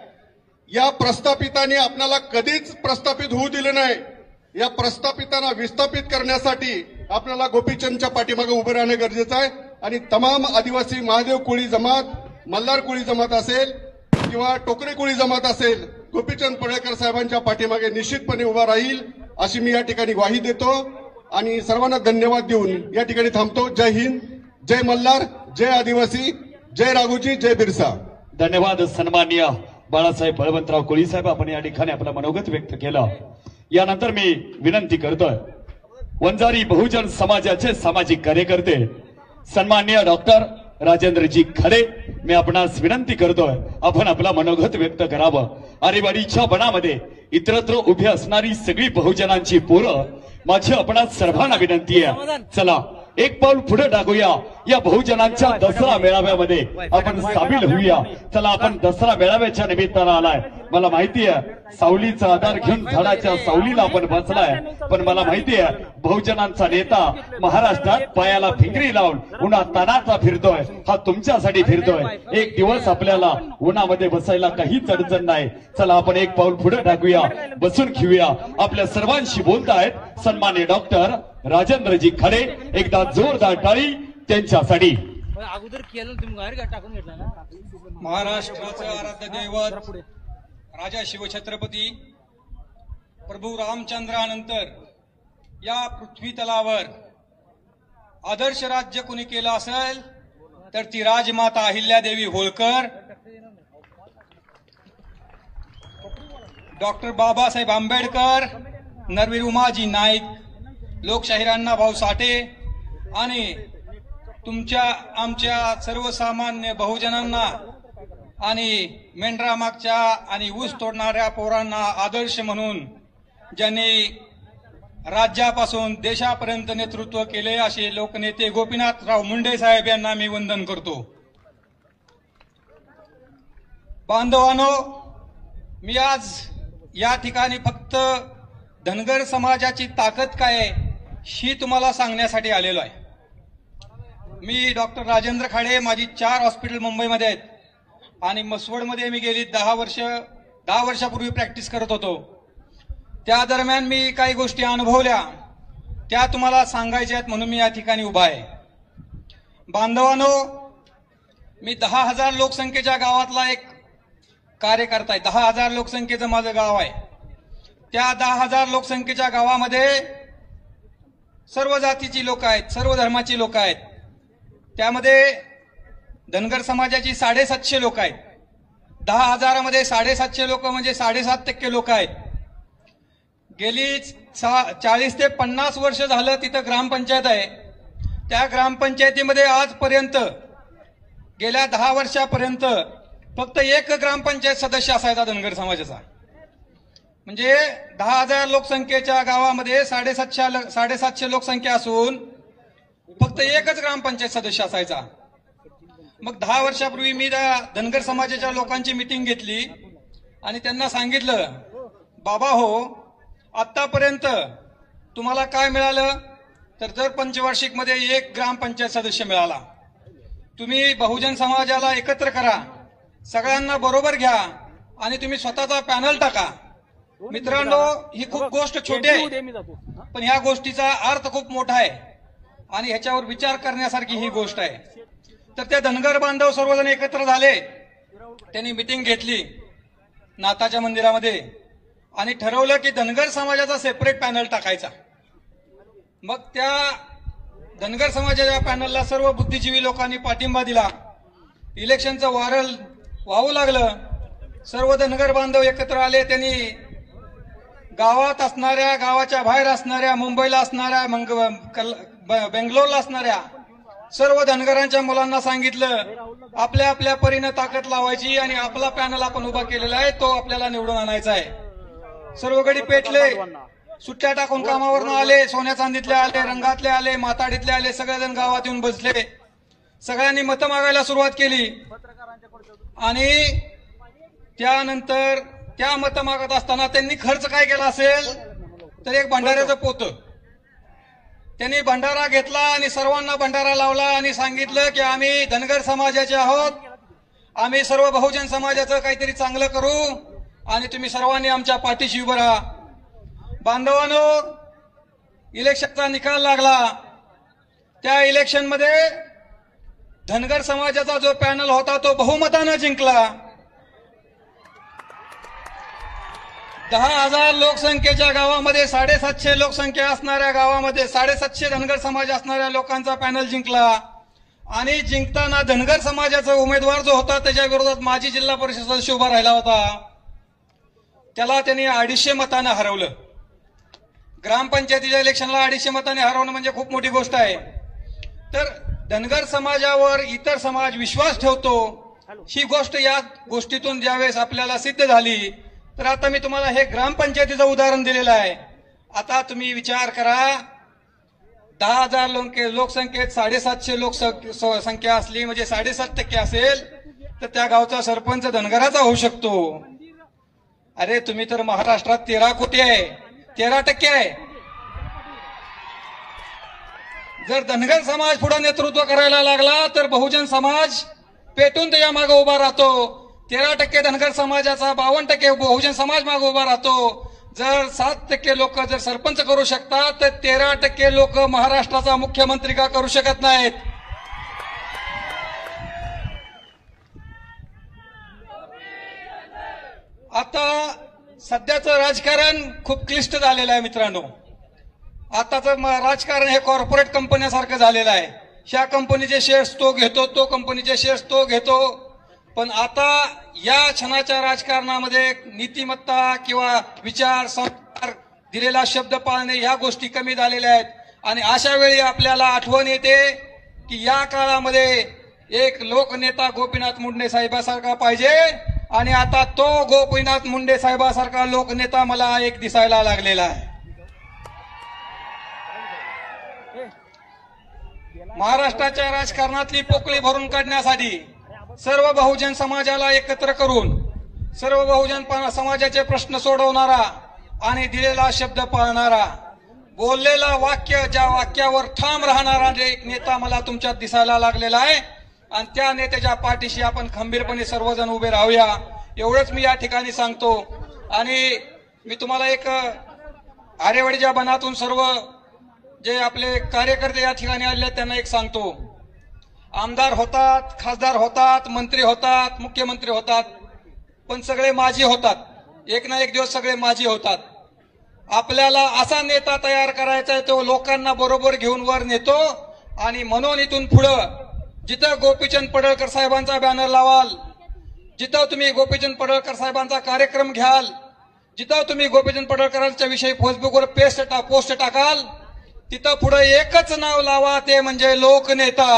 या प्रस्थापितांनी आपल्याला कधीच प्रस्थापित होऊ दिले नाही. या प्रस्थापितांना विस्थापित करण्यासाठी आपल्याला गोपीचंदच्या पाठीमागे उभं राहणं गरजेचं आहे आणि तमाम आदिवासी महादेव कोळी जमात, मल्हार कोळी जमात असेल किंवा टोकरे कोळी जमात असेल, गोपीचंद पडळकर साहेबांच्या पाठीमागे निश्चितपणे उभा राहील अशी मी या ठिकाणी ग्वाही देतो आणि सर्वांना धन्यवाद देऊन या ठिकाणी थांबतो. जय हिंद, जय मल्हार, जय आदिवासी, जय राघोजी, जय बिरसा. धन्यवाद सन्माननीय बाळासाहेब बळवंतराव कोळी साहेब, आपण या ठिकाणी आपलं मनोगत व्यक्त केलं. यानंतर मी विनंती करतोय वंजारी बहुजन समाजाचे सामाजिक कार्यकर्ते सन्माननीय डॉक्टर राजेंद्रजी खडे, मी आपणास विनंती करतोय आपण आपला मनोगत व्यक्त करावं. आरेवाडीच्या बनामध्ये इतरत्र उभी असणारी सगळी बहुजनांची पोरं माझी आपणा सर्वांना विनंती आहे, चला एक पाऊल पुढे टाकूया. या बहुजनांच्या दसरा मेळाव्यामध्ये आपण सामील होऊया. चला, आपण दसरा मेळाव्याच्या निमित्तानं आलाय. मला माहिती आहे सावलीचा आधार घेऊन झाडाच्या सावलीला आपण बसलाय, पण मला माहिती आहे बहुजनांचा नेता महाराष्ट्रात पायाला फिंगरी लावून उन्हा तानाचा फिरतोय, हा तुमच्यासाठी फिरतोय. एक दिवस आपल्याला उन्हामध्ये बसायला काहीच अडचण नाही. चला, आपण एक पाऊल पुढे टाकूया, बसून घेऊया. आपल्या सर्वांशी बोलतायत सन्माननीय डॉक्टर राजेंद्रजी खडे. एकदा जोरदार टाळी त्यांच्यासाठी. अगोदर केलं तुम्ही बाहेर का टाकून घेतला ना. महाराष्ट्राचं आराध्य दैवत राजा शिवछत्रपती प्रभू रामचंद्रानंतर या पृथ्वी तलावर आदर्श राज्य कुणी केलं असेल तर ती राजमाता अहिल्यादेवी होळकर, डॉक्टर बाबासाहेब आंबेडकर, नरवीर उमाजी नाईक, लोकशाहीर अण्णाभाऊ साठे आणि तुमच्या आमच्या सर्वसामान्य बहुजनांना आणि मेंढरा मागच्या आणि ऊस तोडणाऱ्या पोरांना आदर्श म्हणून ज्यांनी राज्यापासून देशापर्यंत नेतृत्व केले असे लोकनेते गोपीनाथराव मुंडे साहेब यांना मी वंदन करतो. बांधवांनो, मी आज या ठिकाणी फक्त धनगर समाजाची ताकद काय आहे ही तुम्हाला सांगण्यासाठी आलेलो आहे. मी डॉक्टर राजेंद्र खाडे, माझी 4 हॉस्पिटल मुंबईमध्ये आहेत आणि मसवडमध्ये मी गेली 10 वर्षापूर्वी प्रॅक्टिस करत होतो. त्या दरम्यान मी काही गोष्टी अनुभवल्या, त्या तुम्हाला सांगायच्या आहेत म्हणून मी या ठिकाणी उभा आहे. बांधवांनो, मी 10,000 लोकसंख्येच्या गावातला एक कार्यकर्ता आहे. 10,000 लोकसंख्येचं माझं गाव आहे. त्या 10,000 लोकसंख्येच्या गावामध्ये सर्व जातीची लोक आहेत, सर्व धर्माची लोक आहेत. त्यामध्ये धनगर समाजाची 750 लोक आहेत. 10,000 750 लोक म्हणजे 7.5% लोक आहेत. गेली 40 ते 50 वर्ष झालं तिथं ग्रामपंचायत आहे. त्या ग्रामपंचायतीमध्ये आजपर्यंत गेल्या 10 वर्षापर्यंत फक्त एक ग्रामपंचायत सदस्य असायचा धनगर समाजाचा. म्हणजे 10,000 लोकसंख्येच्या गावामध्ये 750 लोकसंख्या असून फक्त एकच ग्रामपंचायत सदस्य असायचा. मग 10 वर्षापूर्वी मी त्या धनगर समाजाच्या लोकांची मीटिंग घेतली आणि त्यांना सांगितलं, बाबा हो, आतापर्यंत तुम्हाला काय मिळालं तर दर पंचवार्षिक मध्ये एक ग्रामपंचायत सदस्य मिळाला. तुम्ही बहुजन समाजाला एकत्र करा, सगळ्यांना बरोबर घ्या आणि तुम्ही स्वतःचा पॅनल टाका. मित्रांनो, ही खूप गोष्ट छोटी आहे, पण ह्या गोष्टीचा अर्थ खूप मोठा आहे आणि ह्याच्यावर विचार करण्यासारखी ही गोष्ट आहे. तर त्या धनगर बांधव सर्वजण एकत्र झाले. त्यांनी मीटिंग घेतली नाथाच्या मंदिरामध्ये आणि ठरवलं की धनगर समाजाचा सेपरेट पॅनल टाकायचा. मग त्या धनगर समाजाच्या पॅनलला सर्व बुद्धिजीवी लोकांनी पाठिंबा दिला. इलेक्शनचं वारं वाहू लागलं. सर्व धनगर बांधव एकत्र आले. त्यांनी गावात असणाऱ्या, गावाच्या बाहेर असणाऱ्या, मुंबईला असणाऱ्या, बेंगलोरला असणाऱ्या सर्व धनगरांच्या मुलांना सांगितलं, आपल्या आपल्या परीनं ताकद लावायची आणि आपला पॅनल आपण उभा केलेला आहे, तो आपल्याला निवडून आणायचा आहे. सर्व गडी पेटले, सुट्ट्या टाकून कामावरनं आले, सोन्या चांदीतले आले, रंगातले आले, माताडीतले आले, सगळेजण गावात येऊन बसले. सगळ्यांनी मतं मागायला सुरुवात केली आणि त्यानंतर त्या मतं मागत असताना त्यांनी खर्च काय केला असेल तर एक भंडाऱ्याचं पोतं. त्यांनी भंडारा घेतला आणि सर्वांना भंडारा लावला आणि सांगितलं की आम्ही धनगर समाजाचे आहोत, आम्ही सर्व बहुजन समाजाचं काहीतरी चांगलं करू आणि तुम्ही सर्वांनी आमच्या पाठीशी उभं राहा. बांधवांनो, इलेक्शनचा निकाल लागला. त्या इलेक्शनमध्ये धनगर समाजाचा जो पॅनल होता तो बहुमतानं जिंकला. 10,000 लोकसंख्येच्या गावामध्ये 750 लोकसंख्या असणाऱ्या गावामध्ये 750 धनगर समाज असणाऱ्या लोकांचा पॅनल जिंकला आणि जिंकताना धनगर समाजाचा उमेदवार जो होता त्याच्या विरोधात माजी जिल्हा परिषद सदस्य उभा राहिला होता, त्याला त्यांनी 250 मतानं हरवलं. ग्रामपंचायतीच्या इलेक्शनला 250 मताने हरवणं म्हणजे खूप मोठी गोष्ट आहे. तर धनगर समाजावर इतर समाज विश्वास ठेवतो ही गोष्ट या गोष्टीतून ज्यावेळेस आपल्याला सिद्ध झाली, तर आता मी तुम्हाला हे ग्रामपंचायतीचं उदाहरण दिलेलं आहे. आता तुम्ही विचार करा, 10,000 लोकसंख्येत 750 संख्या असली म्हणजे 7.5% असेल तर त्या गावचा सरपंच धनगराचा होऊ शकतो. अरे तुम्ही तर महाराष्ट्रात 13 कोटी आहे, 13% आहे. जर धनगर समाज पुढे नेतृत्व करायला लागला तर बहुजन समाज पेटून त्याच्या मागे उभा राहतो. 13% धनगर समाजाचा 52% बहुजन समाज मागे उभा राहतो. जर 7% लोक जर सरपंच करू शकतात तर 13% लोक महाराष्ट्राचा मुख्यमंत्री का करू शकत नाहीत? आता सध्याचं राजकारण खूप क्लिष्ट झालेलं आहे मित्रांनो. आताचं राजकारण हे कॉर्पोरेट कंपन्यासारखं झालेलं आहे. ह्या कंपनीचे शेअर्स तो घेतो, तो कंपनीचे शेअर्स तो घेतो. पण आता या क्षणाच्या राजकारणामध्ये नीतिमत्ता किंवा विचार, संस्कार, दिलेला शब्द पाळणे ह्या गोष्टी कमी झालेल्या आहेत. आणि अशा वेळी आपल्याला आठवण येते की या काळामध्ये एक लोकनेता गोपीनाथ मुंडे साहेबासारखा पाहिजे. आणि आता तो गोपीनाथ मुंडे साहेबासारखा लोकनेता मला एक दिसायला लागलेला आहे. महाराष्ट्राच्या राजकारणातली पोकळी भरून काढण्यासाठी सर्व बहुजन समाजाला एकत्र करून सर्व बहुजन समाजाचे प्रश्न सोडवणारा आणि दिलेला शब्द पाळणारा, बोललेला वाक्य ज्या वाक्यावर ठाम राहणारा एक नेता मला तुमच्यात दिसायला लागलेला आहे. आणि त्या नेत्याच्या पाठीशी आपण खंबीरपणे सर्वजण उभे राहूया एवढंच मी या ठिकाणी सांगतो. आणि मी तुम्हाला एक आरेवाडीच्या बनातून सर्व जे आपले कार्यकर्ते या ठिकाणी आले त्यांना एक सांगतो. आमदार होतात, खासदार होतात, मंत्री होतात, मुख्यमंत्री होतात, पण सगळे माजी होतात. एक ना एक दिवस सगळे माजी होतात. आपल्याला असा नेता तयार करायचा आहे तो लोकांना बरोबर घेऊन वर नेतो. आणि म्हणून इथून पुढं जिथं गोपीचंद पडळकर साहेबांचा बॅनर लावाल, जिथं तुम्ही गोपीचंद पडळकर साहेबांचा कार्यक्रम घ्याल, जिथं तुम्ही गोपीचंद पडळकरांच्या विषयी फेसबुकवर पोस्ट टाकाल, तिथं पुढे एकच नाव लावा, ते म्हणजे लोकनेता.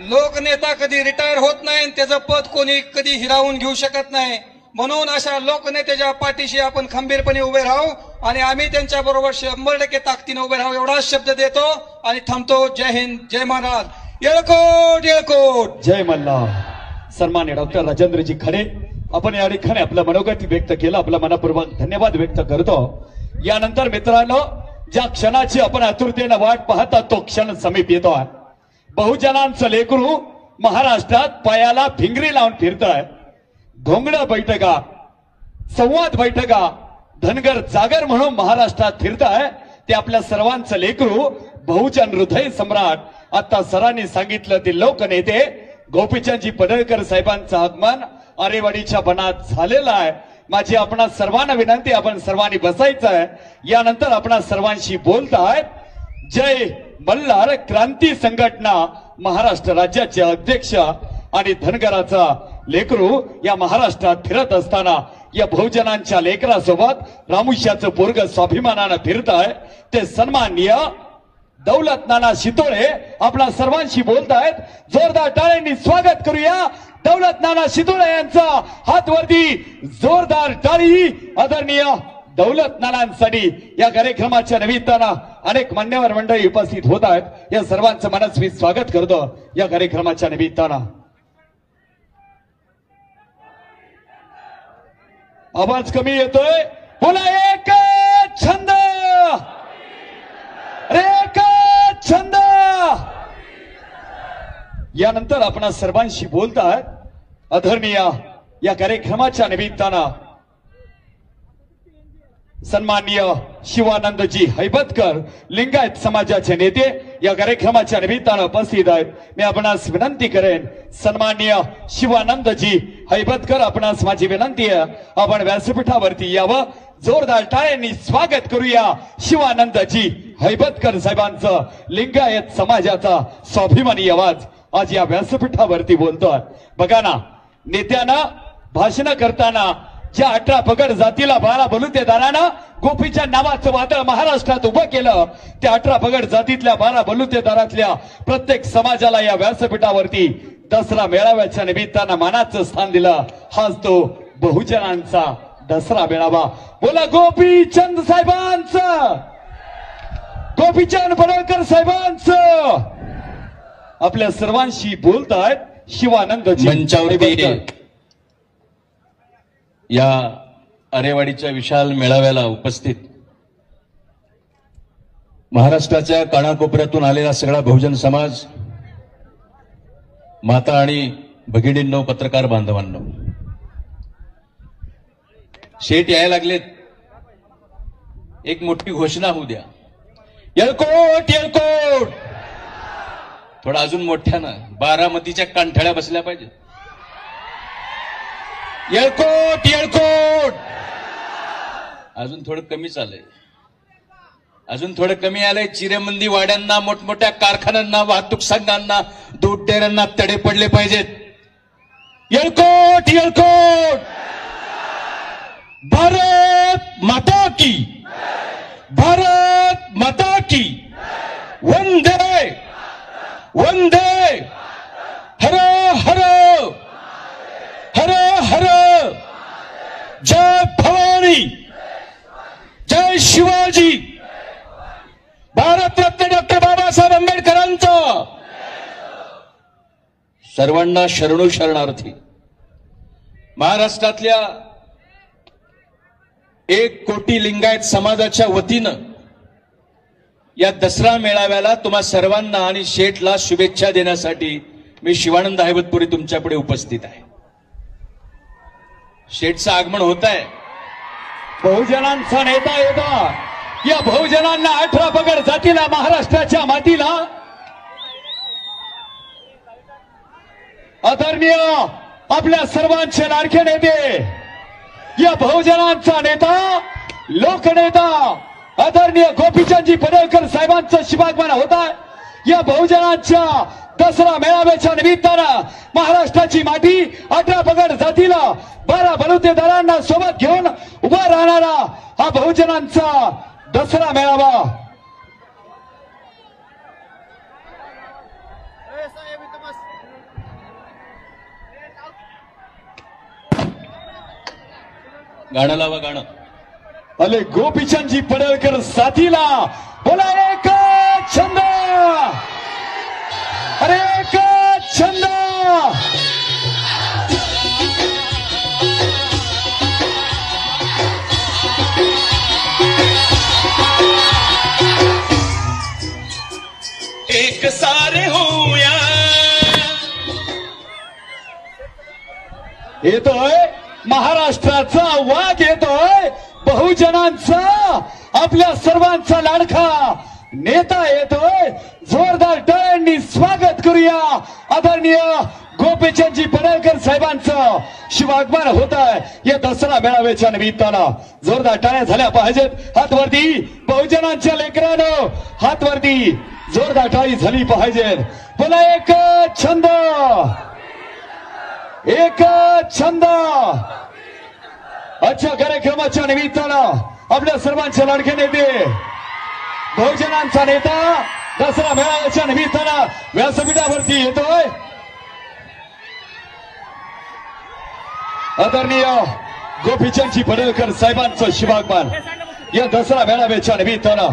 लोकनेता कधी रिटायर होत नाही, त्याचं पद कोणी कधी हिरावून घेऊ शकत नाही. म्हणून अशा लोकनेत्याच्या पाठीशी आपण खंबीरपणे उभे राहू आणि आम्ही त्यांच्या बरोबर 100% ताकदीने उभे राहू एवढाच शब्द देतो आणि थांबतो. जय हिंद, जय महाराज, येळकोट येळकोट. जय मल्हार. सन्मान्य डॉक्टर राजेंद्रजी खडे, आपण या ठिकाणी आपलं मनोगत व्यक्त केलं, आपला मनपूर्वक धन्यवाद व्यक्त करतो. यानंतर मित्रांनो, ज्या क्षणाची आपण आतुरतेने वाट पाहता तो क्षण समीप येतो आहे. बहुजनांचं लेकरू महाराष्ट्रात पायाला भिंगरी लावून फिरतंय. घोंगड बैठका, संवाद बैठका, धनगर जागर म्हणून महाराष्ट्रात फिरताय. ते आपल्या सर्वांचं लेकरू, बहुजन हृदय सम्राट, आता सरांनी सांगितलं ते लोकनेते गोपीचंदजी पडळकर साहेबांचं आगमन आरेवाडीच्या बनात झालेलं आहे. माझी आपणा सर्वांना विनंती, आपण सर्वांनी बसायचं आहे. यानंतर आपणा सर्वांशी बोलतायत जय मल्हार क्रांती संघटना महाराष्ट्र राज्याचे अध्यक्ष आणि धनगराचा लेकरू या महाराष्ट्रात फिरत असताना या बहुजनांच्या लेकरासोबत रामुष्याचं पोरग स्वाभिमानानं फिरत आहे. ते सन्माननीय दौलत नाना शितोळे आपल्या सर्वांशी बोलतायत. जोरदार टाळ्यांनी स्वागत करूया दौलत नाना शितोळे यांचा. हातवरती जोरदार टाळी आदरणीय दौलत नानांसाठी. या कार्यक्रमाच्या निमित्तानं अनेक मान्यवर मंडळी उपस्थित होत आहेत. या सर्वांचं मनस्वी स्वागत करतो या कार्यक्रमाच्या निमित्तानं. आवाज कमी येतोय, बोला एक छंद, एक छंद. यानंतर आपण सर्वांशी बोलतात आदरणीय या कार्यक्रमाच्या निमित्तानं सन्माननीय शिवानंदजी हैबतकर लिंगायत समाजाचे नेते या कार्यक्रमाच्या निमित्तानं उपस्थित आहेत. मी आपणास विनंती करेन सन्माननीय शिवानंदजी हैबतकर, आपणास माझी विनंती आहे आपण व्यासपीठावरती यावं. जोरदार टाळ्यांनी स्वागत करूया शिवानंदजी हैबतकर साहेबांचं. लिंगायत समाजाचा स्वाभिमानी आवाज आज या व्यासपीठावरती बोलतोय. बघा ना, नेत्यानं भाषण करताना ज्या 18 पगड जातीला 12 बलुतेदारानं गोपीच्या नावाचं वादळ महाराष्ट्रात उभं केलं, त्या 18 पगड जातीतल्या 12 बलुतेदारातल्या प्रत्येक समाजाला या व्यासपीठावरती दसरा मेळाव्याच्या निमित्तानं मानाचं स्थान दिलं. हाच तो बहुजनांचा दसरा मेळावा. बोला गोपीचंद साहेबांचं, गोपीचंद पडळकर साहेबांचं. आपल्या सर्वांशी बोलतायत शिवानंदजी. मंचावरती या अरेवाडीच्या विशाल मेळाव्याला उपस्थित महाराष्ट्राच्या कानाकोपऱ्यातून आलेला सगळा बहुजन समाज, माता आणि भगिनींनो, पत्रकार बांधवांनो, शेठ यायला लागलेत. एक मोठी घोषणा होऊ द्या. येळकोट येळकोट. थोडं अजून मोठ्यानं. बारामतीच्या कांठळ्या बसल्या पाहिजे. येळकोट येळकोट. अजून थोडं कमी चाललंय. अजून थोडं कमी आलंय. चिरेमंदी वाड्यांना, मोठमोठ्या कारखान्यांना, वाहतूक संघांना, दूध डेऱ्यांना तडे पडले पाहिजेत. येळकोट येळकोट. भारत माता की, भारत माता की. वंदे वंदे. हर हर हर हर. जय भवानी, जय शिवाजी. भारतरत्न डॉक्टर बाबासाहेब आंबेडकरांचं सर्वांना शरणू शरणार्थी. महाराष्ट्रातल्या 1 कोटी लिंगायत समाजाच्या वतीनं या दसरा मेळाव्याला तुम्हा सर्वांना आणि शेठला शुभेच्छा देण्यासाठी मी शिवानंद हैबतपुरी तुमच्यापुढे उपस्थित आहे. शेठचं आगमन होत आहे. बहुजनांचा नेता येतो. या बहुजनांना 18 पगड जातीला, महाराष्ट्राच्या मातीला आदरणीय आपल्या सर्वांचे लाडके नेते, या बहुजनांचा नेता, लोकनेता आदरणीय गोपीचंदजी पडळकर साहेबांचं शुभागमन होत आहे. या बहुजनांच्या दसरा मेळाव्याच्या निमित्तानं महाराष्ट्राची माती 18 पगड जातीला, 12 बलुतेदारांना सोबत घेऊन उभा राहणारा हा बहुजनांचा दसरा मेळावा. गाणं लावा, गाणं. अले गोपीचंदजी पडळकर साथीला. बोला एक छंद, अरे एक छंद. एक सारे होऊया. येतोय महाराष्ट्राचा वाघ, येतोय बहुजनांचा, आपल्या सर्वांचा लाडका नेता येतोय. जोरदार टाळ्यांनी स्वागत करूया आदरणीय गोपीचंदजी पडळकर साहेबांचं शुभागमन होत आहे. या दसरा मेळाव्याच्या निमित्तानं जोरदार टाळ्या झाल्या पाहिजेत. हातवरती बहुजनांच्या लेकरानं, हातवरती जोरदार टाळी झाली पाहिजेत. बोला एक छंद, एक छंद. आजच्या कार्यक्रमाच्या निमित्तानं आपल्या सर्वांचे लाडके नेते, बहुजनांचा नेता दसरा मेळाव्याच्या निमित्तानं व्यासपीठावरती येतोय. आदरणीय गोपीचंदजी पडळकर साहेबांचं शुभागमन या दसरा मेळाव्याच्या निमित्तानं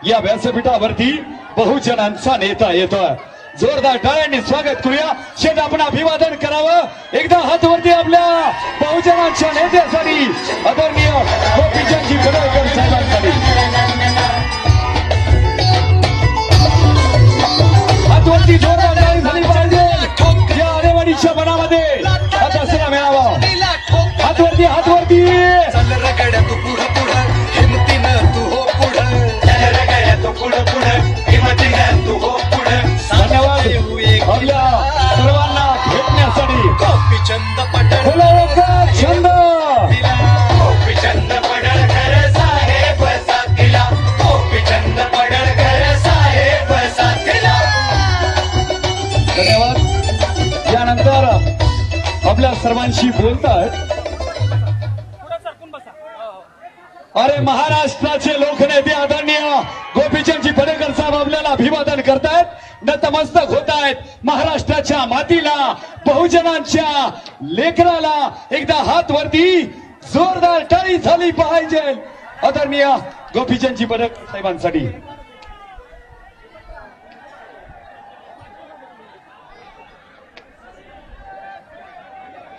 या व्यासपीठावरती बहुजनांचा नेता येतोय. जोरदार टाळ्यांनी स्वागत करूया. शेठ आपण अभिवादन करावं. एकदा हातवरती आपल्या बहुजनांच्या नेत्यासाठी, आदरणीय गोपीचंदजी पडळकर साहेबांसाठी हातवरती जोरदार टाळी झाली पाहिजे. या आरेवाडीच्या मनामध्ये हा दसरा मेळावा. हातवरती, हातवरती. धन्यवाद आपल्या सर्वांना भेटण्यासाठी. गोपीचंद पडळकर, बोला एक छंद. गोपीचंद पडळकर साहेब साथीला, गोपीचंद पडळकर साहेब साथीला. धन्यवाद. यानंतर आपल्या सर्वांशी बोलतात. अरे महाराष्ट्राचे लोकनेते आदरणीय गोपीचंदजी पडळकर साहेब आपल्याला अभिवादन करतायत, नतमस्तक होत आहेत. महाराष्ट्राच्या मातीला, बहुजनांच्या लेकराला एकदा हात वरती जोरदार टाळी झाली पाहिजे आदरणीय गोपीचंदजी पडळकर साहेबांसाठी.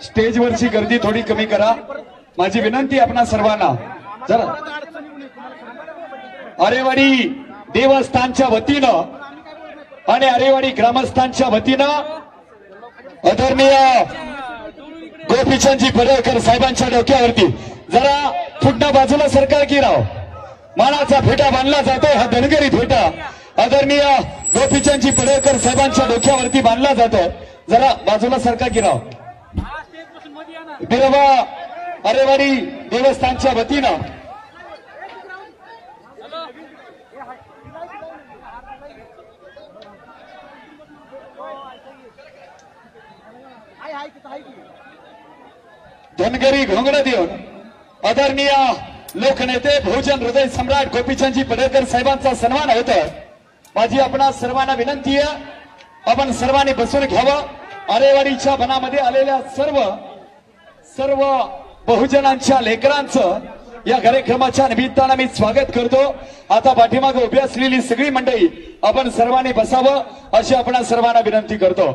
स्टेजवरची गर्दी थोडी कमी करा माझी विनंती आपणा सर्वांना. जरा आरेवाडी देवस्थानच्या वतीनं आणि आरेवाडी ग्रामस्थांच्या वतीनं आदरणीय गोपीचंदजी पडळकर साहेबांच्या डोक्यावरती जरा पुढच्या बाजूला सरकार की राव मानाचा फेटा बांधला जातोय. हा धनगरी फेटा आदरणीय गोपीचंदजी पडळकर साहेबांच्या डोक्यावरती बांधला जातोय. जरा बाजूला सरकार की राव. बिरोबा आरेवाडी देवस्थानच्या वतीनं धनगरी घोंगडं देऊन आदरणीय लोकनेते बहुजन हृदय सम्राट गोपीचंदजी पडळकर साहेबांचा सन्मान होत. माझी आपणा सर्वांना विनंती आहे आपण सर्वांनी बसून घ्यावं. आरेवाडीच्या वनामध्ये आलेल्या सर्व बहुजनांच्या लेकरांचं या कार्यक्रमाच्या निमित्तानं मी स्वागत करतो. आता पाठीमागे उभी असलेली सगळी मंडळी आपण सर्वांनी बसावं अशी आपण सर्वांना विनंती करतो.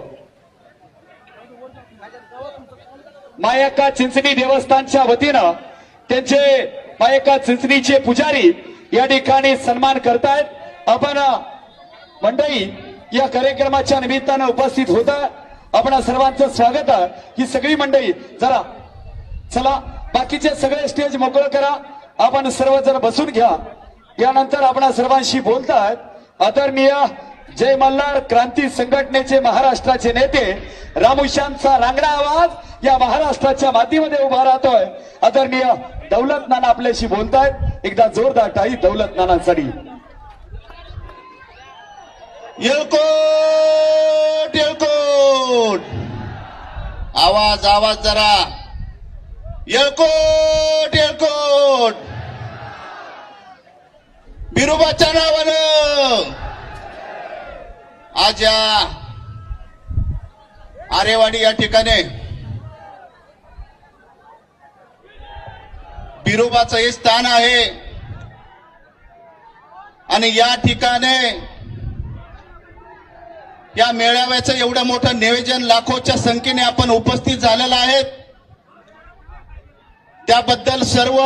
मायक्का चिंचणी देवस्थानच्या वतीनं त्यांचे मायक्का चिंचणीचे पुजारी या ठिकाणी सन्मान करतायत. आपण मंडळी या कार्यक्रमाच्या निमित्तानं उपस्थित होता आपण सर्वांचं स्वागत आहे. ही सगळी मंडळी जरा चला बाकीचे सगळे स्टेज मोकळं करा. आपण सर्वजण बसून घ्या. यानंतर आपण सर्वांशी बोलतायत आदरणीय जय मल्हार क्रांती संघटनेचे महाराष्ट्राचे नेते रामुश्यामचा रांगडा आवाज या महाराष्ट्राच्या मातीमध्ये उभा राहतोय. आदरणीय दौलत नाना आपल्याशी बोलतायत. एकदा जोरदार टाळी दौलत नानांसाठी. येळकोट येळकोट आवाज आवाज जरा. येळकोट येळकोट बिरोबाच्या नावानं आज या आरेवाडी या ठिकाणी बिरोबाचं हे स्थान आहे आणि या ठिकाणी या मेळाव्याचं एवढं मोठं नियोजन लाखोच्या संख्येने आपण उपस्थित झालेलं आहेत. त्याबद्दल सर्व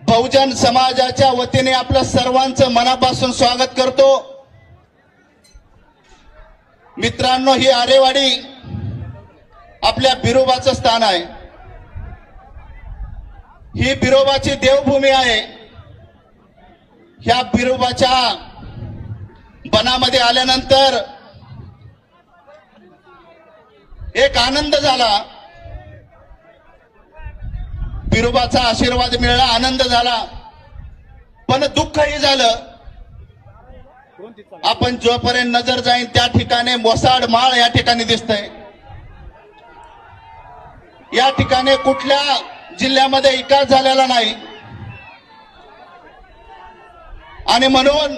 बहुजन समाजाच्या वतीने आपल्या सर्वांचं मनापासून स्वागत करतो. मित्रांनो, ही आरेवाडी आपल्या बिरोबाचं स्थान आहे. ही बिरोबाची देवभूमी आहे. ह्या बिरोबाच्या वनामध्ये आल्यानंतर एक आनंद झाला. बिरोबाचा आशीर्वाद मिळाला, आनंद झाला, पण दुःखही झालं. आपण जोपर्यंत नजर जाईन त्या ठिकाणी मोसाड माळ या ठिकाणी दिसतंय. या ठिकाणी कुठल्या जिल्ह्यामध्ये विकास झालेला नाही आणि म्हणून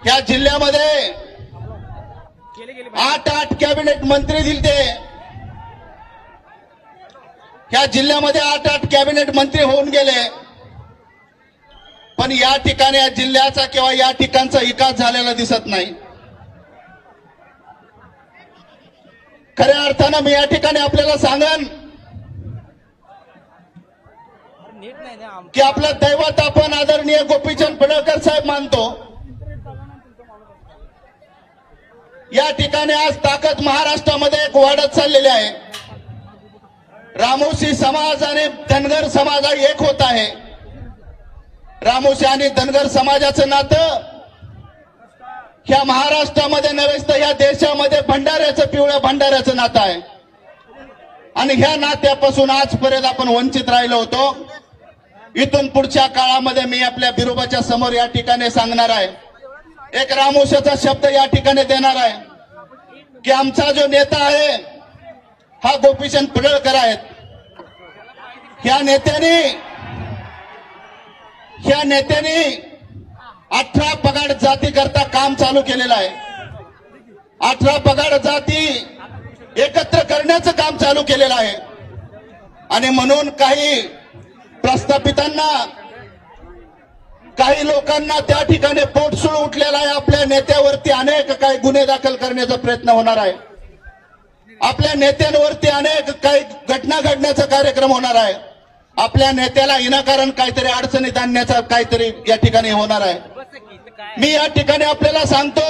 या जिल्ह्यामध्ये 8 कॅबिनेट मंत्री दिलते. ह्या जिल्ह्यामध्ये 8 कॅबिनेट मंत्री होऊन गेले, पण या ठिकाणी या जिल्ह्याचा किंवा या ठिकाणचा विकास झालेला दिसत नाही. खऱ्या अर्थानं मी या ठिकाणी आपल्याला सांगन की आपलं दैवत आपण आदरणीय गोपीचंद पडळकर साहेब मानतो. या ठिकाणी आज ताकद महाराष्ट्रामध्ये एक वाढत चाललेली आहे. रामोशी समाज आणि धनगर समाज एक होत आहे. रामोशी आणि धनगर समाजाचं नातं ह्या महाराष्ट्रामध्ये नव्हेच तर ह्या देशामध्ये भंडाऱ्याचं, पिवळ्या भंडाऱ्याचं नातं आहे आणि ह्या नात्यापासून आजपर्यंत आपण वंचित राहिलो होतो. इथून पुढच्या काळामध्ये मी आपल्या बिरोबाच्या समोर या ठिकाणी सांगणार आहे, एक रामोशाचा शब्द या ठिकाणी देणार आहे की आमचा जो नेता आहे हा गोपीचंद पडळकर आहेत. ह्या नेत्याने 18 पगार जाती करता काम चालू केलेलं आहे. 18 पगार जाती एकत्र करण्याचं काम चालू केलेलं आहे आणि म्हणून काही प्रस्थापितांना, काही लोकांना त्या ठिकाणी पोटसूळ उठलेला आहे. आपल्या नेत्यावरती अनेक काही गुन्हे दाखल करण्याचा प्रयत्न होणार आहे. आपल्या नेत्यांवरती अनेक काही घटना घडण्याचा कार्यक्रम होणार आहे. आपल्या नेत्याला विनाकारण काहीतरी अडचणीत आणण्याचा काहीतरी या ठिकाणी होणार आहे. मी या ठिकाणी आपल्याला सांगतो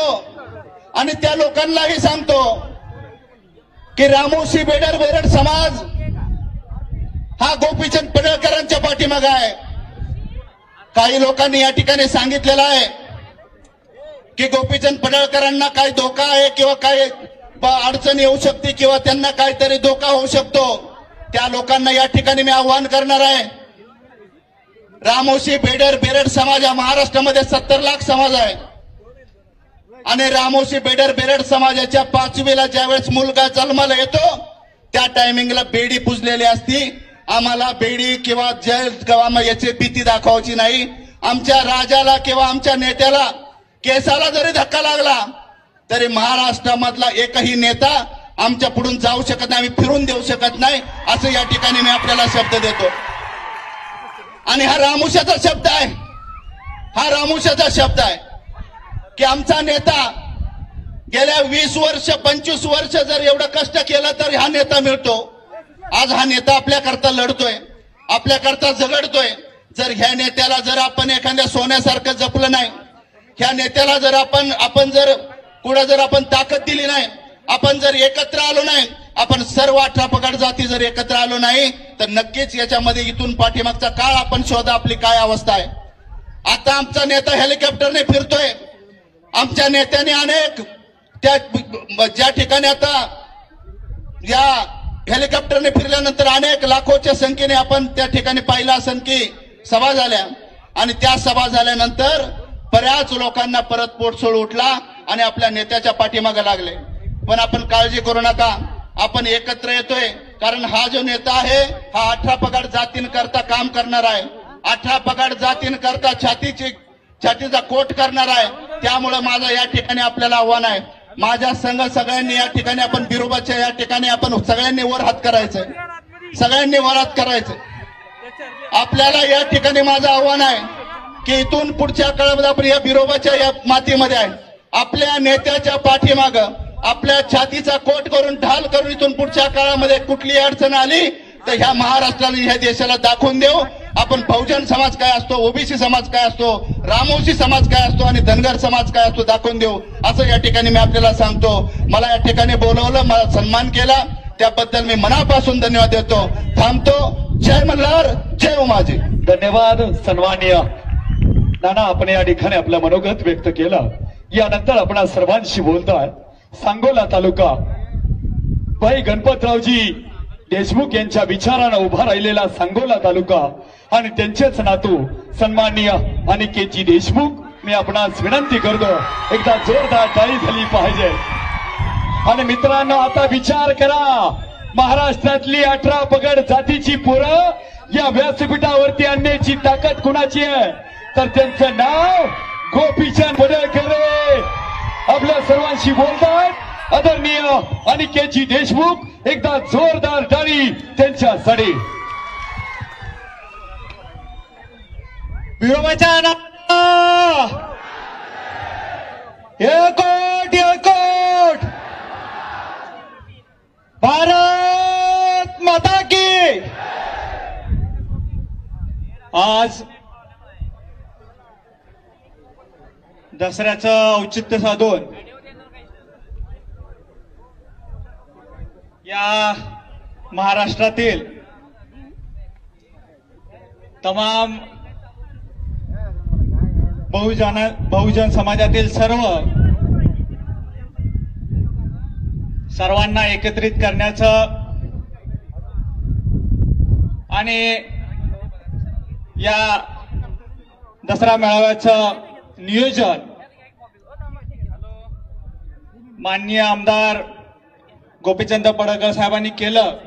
आणि त्या लोकांनाही सांगतो की रामोशी बेडर समाज हा गोपीचंद पडळकरांच्या पाठीमागे आहे. काही लोकांनी या ठिकाणी सांगितलेलं आहे की गोपीचंद पडळकरांना काही धोका आहे किंवा काही अडचण येऊ शकते किंवा त्यांना काहीतरी धोका होऊ शकतो. त्या लोकांना या ठिकाणी मी आव्हान करणार आहे. रामोशी बेडर समाज हा महाराष्ट्रामध्ये 70 लाख समाज आहे आणि रामोशी बेडर समाजाच्या 5वीला ज्यावेळेस मुलगा जन्माला येतो त्या टायमिंगला बेडी पुजलेली असती. आम्हाला बेडी किंवा याची भीती दाखवायची नाही. आमच्या राजाला किंवा आमच्या नेत्याला केसाला जरी धक्का लागला तरी महाराष्ट्रामधला एकही नेता आमच्या पुढून जाऊ शकत नाही, आम्ही फिरून देऊ शकत नाही, असं या ठिकाणी मी आपल्याला शब्द देतो. आणि हा रामोशाचा शब्द आहे, हा रामोशाचा शब्द आहे की आमचा नेता गेल्या 20 वर्ष 25 वर्ष जर एवढं कष्ट केलं तर हा नेता मिळतो. आज हा नेता आपल्याकरता लढतोय, आपल्याकरता झगडतोय. जर ह्या नेत्याला जर आपण एखाद्या सोन्यासारखं जपलं नाही, ह्या नेत्याला जर आपण जर कुठं जर आपण ताकद दिली नाही, आपण जर एकत्र आलो नाही, आपण सर्व 18 पगड जाती जर एकत्र आलो नाही तर नक्कीच याच्यामध्ये इथून पाठीमागचा काळ आपण शोधा आपली काय अवस्था आहे. आता आमचा नेता हेलिकॉप्टरने फिरतोय. आमच्या नेत्याने अनेक ज्या ठिकाणी आता या हेलिकॉप्टरने फिरल्यानंतर अनेक लाखोच्या संख्येने आपण त्या ठिकाणी पाहिलं असेल की सभा झाल्या आणि त्या सभा झाल्यानंतर बऱ्याच लोकांना परत पोटसोळ उठला आणि आपल्या नेत्याच्या पाठीमागे लागले. पण आपण काळजी करू नका, आपण एकत्र येतोय कारण हा जो नेता आहे हा 18 पगड जातींकरता काम करणार आहे. 18 पगड जातींकरता छातीचा कोट करणार आहे. त्यामुळे माझं या ठिकाणी आपल्याला आव्हान आहे. माझ्या संघ सगळ्यांनी या ठिकाणी आपण बिरोबाच्या या ठिकाणी आपण सगळ्यांनी वर हात करायचंय, सगळ्यांनी वर हात करायचंय. आपल्याला या ठिकाणी माझं आव्हान आहे की इथून पुढच्या काळामध्ये आपण या बिरोबाच्या या मातीमध्ये आहे, आपल्या नेत्याच्या पाठीमाग आपल्या छातीचा कोट करून ढाल करून इथून पुढच्या काळामध्ये कुठली अडचण आली तर ह्या महाराष्ट्राने ह्या देशाला दाखवून देऊ आपण बहुजन समाज काय असतो, ओबीसी समाज काय असतो, रामोशी समाज काय असतो आणि धनगर समाज काय असतो दाखवून देऊ, असं या ठिकाणी मी आपल्याला सांगतो. मला या ठिकाणी बोलवलं, मला सन्मान केला, त्याबद्दल मी मनापासून धन्यवाद देतो. थांबतो. जय मल्हार, जय उमाजी. धन्यवाद. सन्माननीय नाना, आपण या ठिकाणी आपलं मनोगत व्यक्त केलं. यानंतर आपण सर्वांशी बोलतोय सांगोला तालुका भाई गणपतरावजी देशमुख यांच्या विचारानं उभा राहिलेला सांगोला तालुका आणि त्यांचेच नातू सन्माननीय अनिकेतजी देशमुख. मी आपणास विनंती करतो एकदा जोरदार टाळी झाली पाहिजे. आणि मित्रांनो, आता विचार करा, महाराष्ट्रातली 18 पगड जातीची पोरं या व्यासपीठावरती आणण्याची ताकद कुणाची आहे तर त्यांचं नाव गोपीचंद पडळकर. आपल्या सर्वांशी बोलतात आदरणीय अनिकेतजी देशमुख. एकदा जोरदार टाळी त्यांच्यासाठी. बिरोबाच्या नावानं एकवट एकवट. भारत माता की. आज दसऱ्याचं औचित्य साधून या महाराष्ट्रातील तमाम बहुजन समाजातील सर्वांना एकत्रित करण्याचं आणि या दसरा मेळाव्याचं नियोजन माननीय आमदार गोपीचंद पडळकर साहेबांनी केलं.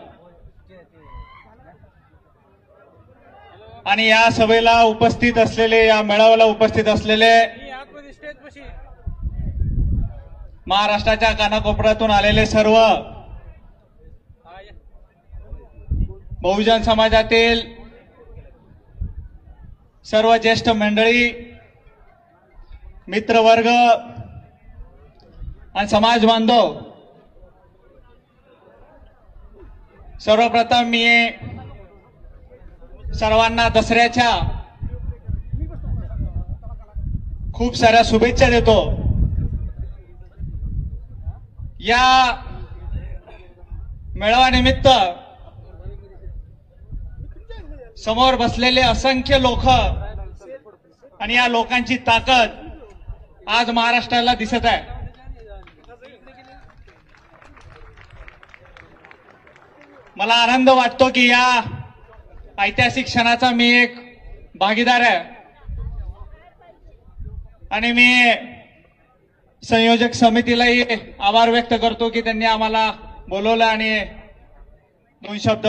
आणि या सभेला उपस्थित असलेले, या मेळाव्याला उपस्थित असलेले महाराष्ट्राच्या कानाकोपऱ्यातून आलेले सर्व बहुजन समाजातील सर्व ज्येष्ठ मंडळी, मित्रवर्ग आणि समाज बांधव, सर्वप्रथम मी सर्वांना दसऱ्याच्या खूप साऱ्या शुभेच्छा देतो. या मेळाव्यानिमित्त समोर बसलेले असंख्य लोक आणि या लोकांची ताकद आज महाराष्ट्राला दिसत आहे. मला आनंद वाटतो की या ऐतिहासिक क्षणाचा मी एक भागीदार आहे आणि मी संयोजक समितीलाही आभार व्यक्त करतो की त्यांनी आम्हाला बोलवलं आणि 2 शब्द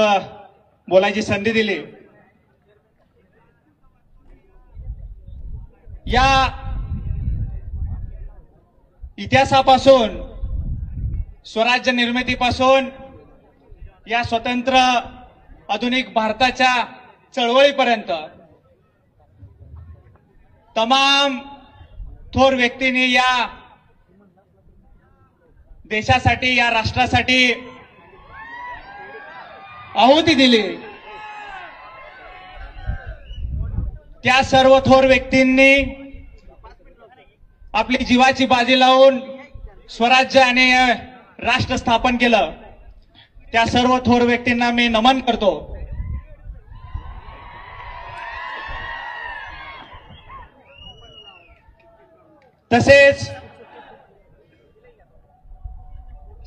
बोलायची संधी दिली. या इतिहासापासून, स्वराज्य निर्मितीपासून या स्वतंत्र आधुनिक भारताच्या चळवळीपर्यंत तमाम थोर व्यक्तींनी या देशासाठी, या राष्ट्रासाठी आहुती दिली. त्या सर्व थोर व्यक्तींनी आपली जीवाची बाजी लावून स्वराज्य आणि राष्ट्र स्थापन केलं. त्या सर्व थोर व्यक्तींना मी नमन करतो. तसेच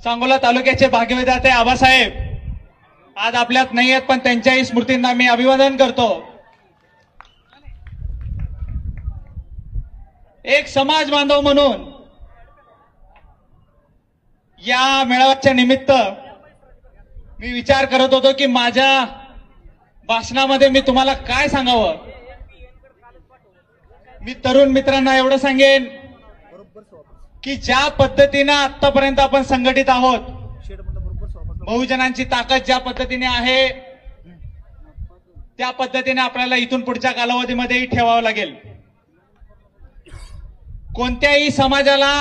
सांगोला तालुक्याचे भाग्यविधाते आबासाहेब आज आपल्यात नाही आहेत, पण त्यांच्याही स्मृतींना मी अभिवादन करतो. एक समाज बांधव म्हणून या मेळाव्याच्या निमित्त मी विचार करत होतो की माझ्या भाषणामध्ये मी तुम्हाला काय सांगावं. मी तरुण मित्रांना एवढं सांगेन की ज्या पद्धतीनं आतापर्यंत आपण संघटित आहोत, बहुजनांची ताकद ज्या पद्धतीने आहे त्या पद्धतीने आपल्याला इथून पुढच्या कालावधीमध्येही ठेवावं लागेल. कोणत्याही समाजाला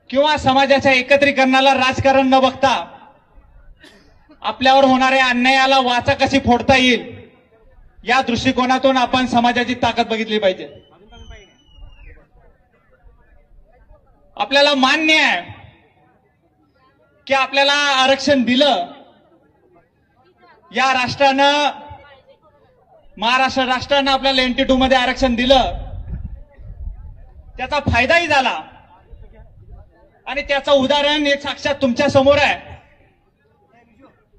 किंवा समाजाच्या एकत्रीकरणाला राजकारण न बघता आपल्यावर होणाऱ्या अन्यायाला वाचा कशी फोडता येईल या दृष्टिकोनातून आपण समाजाची ताकद बघितली पाहिजे. आपल्याला मान्य आहे की आपल्याला आरक्षण दिलं, या राष्ट्रानं, महाराष्ट्र राष्ट्रानं आपल्याला NT2 मध्ये आरक्षण दिलं, त्याचा फायदाही झाला आणि त्याचं उदाहरण एक साक्षात तुमच्या समोर आहे.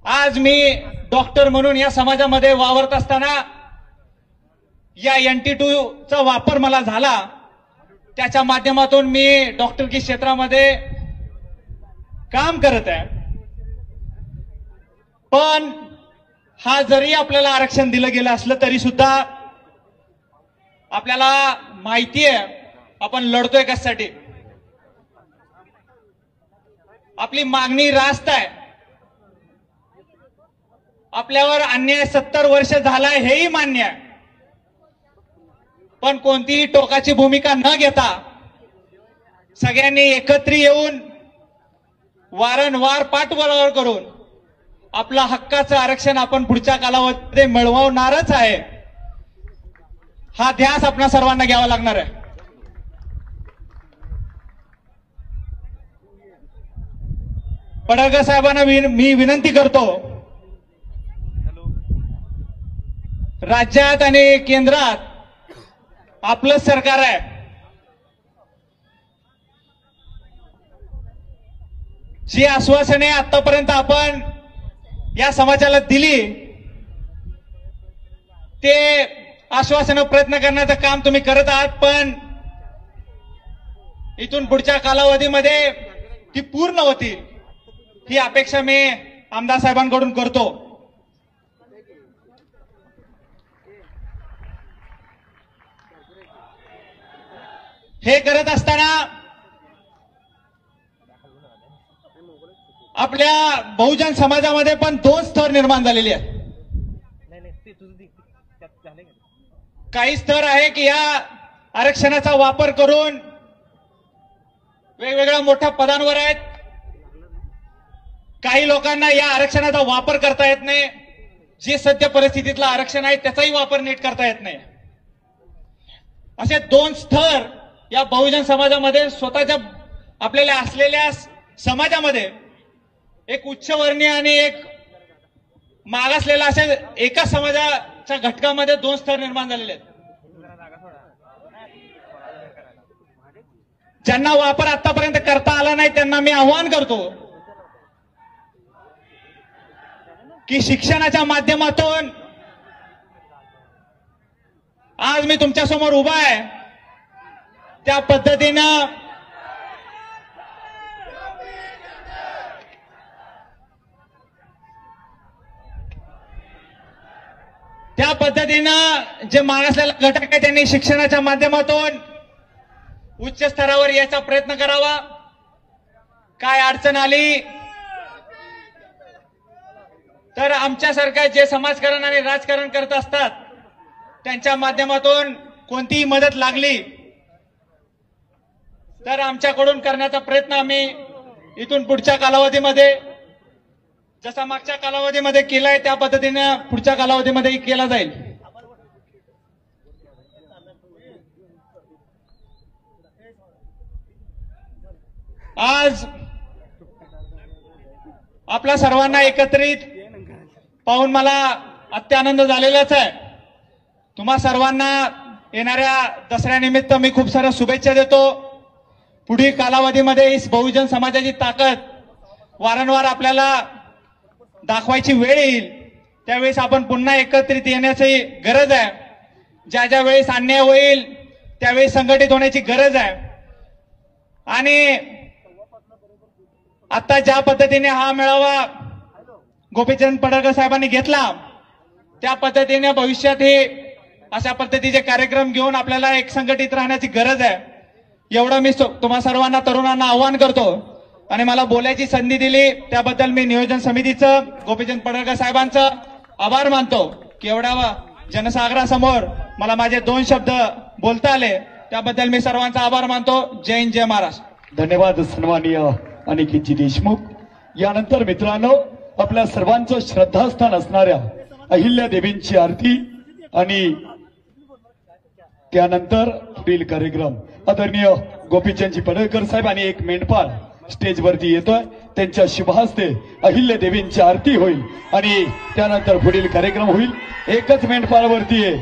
आज मी डॉक्टर म्हणून या समाजामध्ये वावरत असताना या NT2 चा वापर मला झाला. त्याच्या माध्यमातून मी डॉक्टरकी क्षेत्रामध्ये काम करत आहे. पण हा जरी आपल्याला आरक्षण दिलं गेलं असलं तरी सुद्धा आपल्याला माहिती आहे आपण लढतोय कशासाठी. आपली मागणी रास्त आहे. आपल्यावर अन्याय 70 वर्ष झालाय हेही मान्य आहे. पण कोणतीही टोकाची भूमिका न घेता सगळ्यांनी एकत्र येऊन वारंवार पाठबळ करून आपला हक्काचं आरक्षण आपण पुढच्या कालावधीमध्ये मिळवणारच आहे. हा ध्यास आपल्या सर्वांना घ्यावा लागणार आहे. पडळकर साहेबांना मी विनंती करतो, राज्यात आणि केंद्रात आपलं सरकार आहे. जी आश्वासने आतापर्यंत आपण या समाजाला दिली ते आश्वासनं प्रयत्न करण्याचं काम तुम्ही करत आहात, पण इथून पुढच्या कालावधीमध्ये ती पूर्ण होतील ही अपेक्षा मी आमदार साहेबांकडून करतो. हे करत असताना आपल्या आपल्या बहुजन समाजामध्ये पण 2 स्तर निर्माण झालेले आहेत. काही स्तर आहे की या आरक्षणाचा वापर करून वेगवेगळ्या मोठ्या पदांवर आहेत. काही लोकांना या आरक्षणाचा वापर करता येत नाही. जे सध्या परिस्थितीतलं आरक्षण आहे त्याचाही वापर नीट करता येत नाही. असे 2 स्तर या बहुजन समाजामध्ये स्वतःच्या आपल्याला असलेल्या समाजामध्ये एक उच्चवर्णीय आणि एक मागासलेला अशा एका समाजाच्या घटकामध्ये 2 स्तर निर्माण झालेले आहेत. ज्यांना वापर आतापर्यंत करता आला नाही त्यांना मी आव्हान करतो की शिक्षणाच्या माध्यमातून आज मी तुमच्या समोर उभा आहे त्या पद्धतीनं जे मागासलेला घटक आहे त्यांनी शिक्षणाच्या माध्यमातून उच्च स्तरावर याचा प्रयत्न करावा. काय अडचण आली तर आमच्यासारखं जे समाजकारण आणि राजकारण करत असतात त्यांच्या माध्यमातून कोणतीही मदत लागली तर आमच्याकडून करण्याचा प्रयत्न आम्ही इथून पुढच्या कालावधीमध्ये जसा मागच्या कालावधीमध्ये केलाय त्या पद्धतीने पुढच्या कालावधीमध्येही केला जाईल. आज आपल्या सर्वांना एकत्रित पाहून मला अत्यानंद झालेलाच आहे. तुम्हा सर्वांना येणाऱ्या दसऱ्यानिमित्त मी खूप साऱ्या शुभेच्छा देतो. पुढील कालावधीमध्ये इस बहुजन समाजाची ताकद वारंवार आपल्याला दाखवायची वेळ येईल त्यावेळेस आपण पुन्हा एकत्रित येण्याची गरज आहे. ज्या ज्या वेळेस अन्याय होईल त्यावेळेस संघटित होण्याची गरज आहे. आणि आता ज्या पद्धतीने हा मेळावा गोपीचंद पडळकर साहेबांनी घेतला त्या पद्धतीने भविष्यातही अशा पद्धतीचे कार्यक्रम घेऊन आपल्याला एक संघटित राहण्याची गरज आहे. एवढं मी तुम्हा सर्वांना तरुणांना आवाहन करतो आणि मला बोलायची संधी दिली त्याबद्दल मी नियोजन समितीचं गोपीचंद पडळकर साहेबांचं आभार मानतो की एवढ्या जनसागरासमोर मला माझे 2 शब्द बोलता आले त्याबद्दल मी सर्वांचा आभार मानतो. जय हिंद, जय महाराष्ट्र. धन्यवाद सन्माननीय अनिकेतजी देशमुख. यानंतर मित्रांनो आपल्या सर्वांचं श्रद्धास्थान असणाऱ्या अहिल्या देवींची आरती आणि त्यानंतर पुढील कार्यक्रम आदरणीय गोपीचंदजी पडळकर साहेब आणि एक मेंढपाळ स्टेजवरती येतोय. त्यांच्या शुभहस्ते अहिल्या देवींची आरती होईल आणि त्यानंतर पुढील कार्यक्रम होईल. एकच मेंढपाळवरती आहे,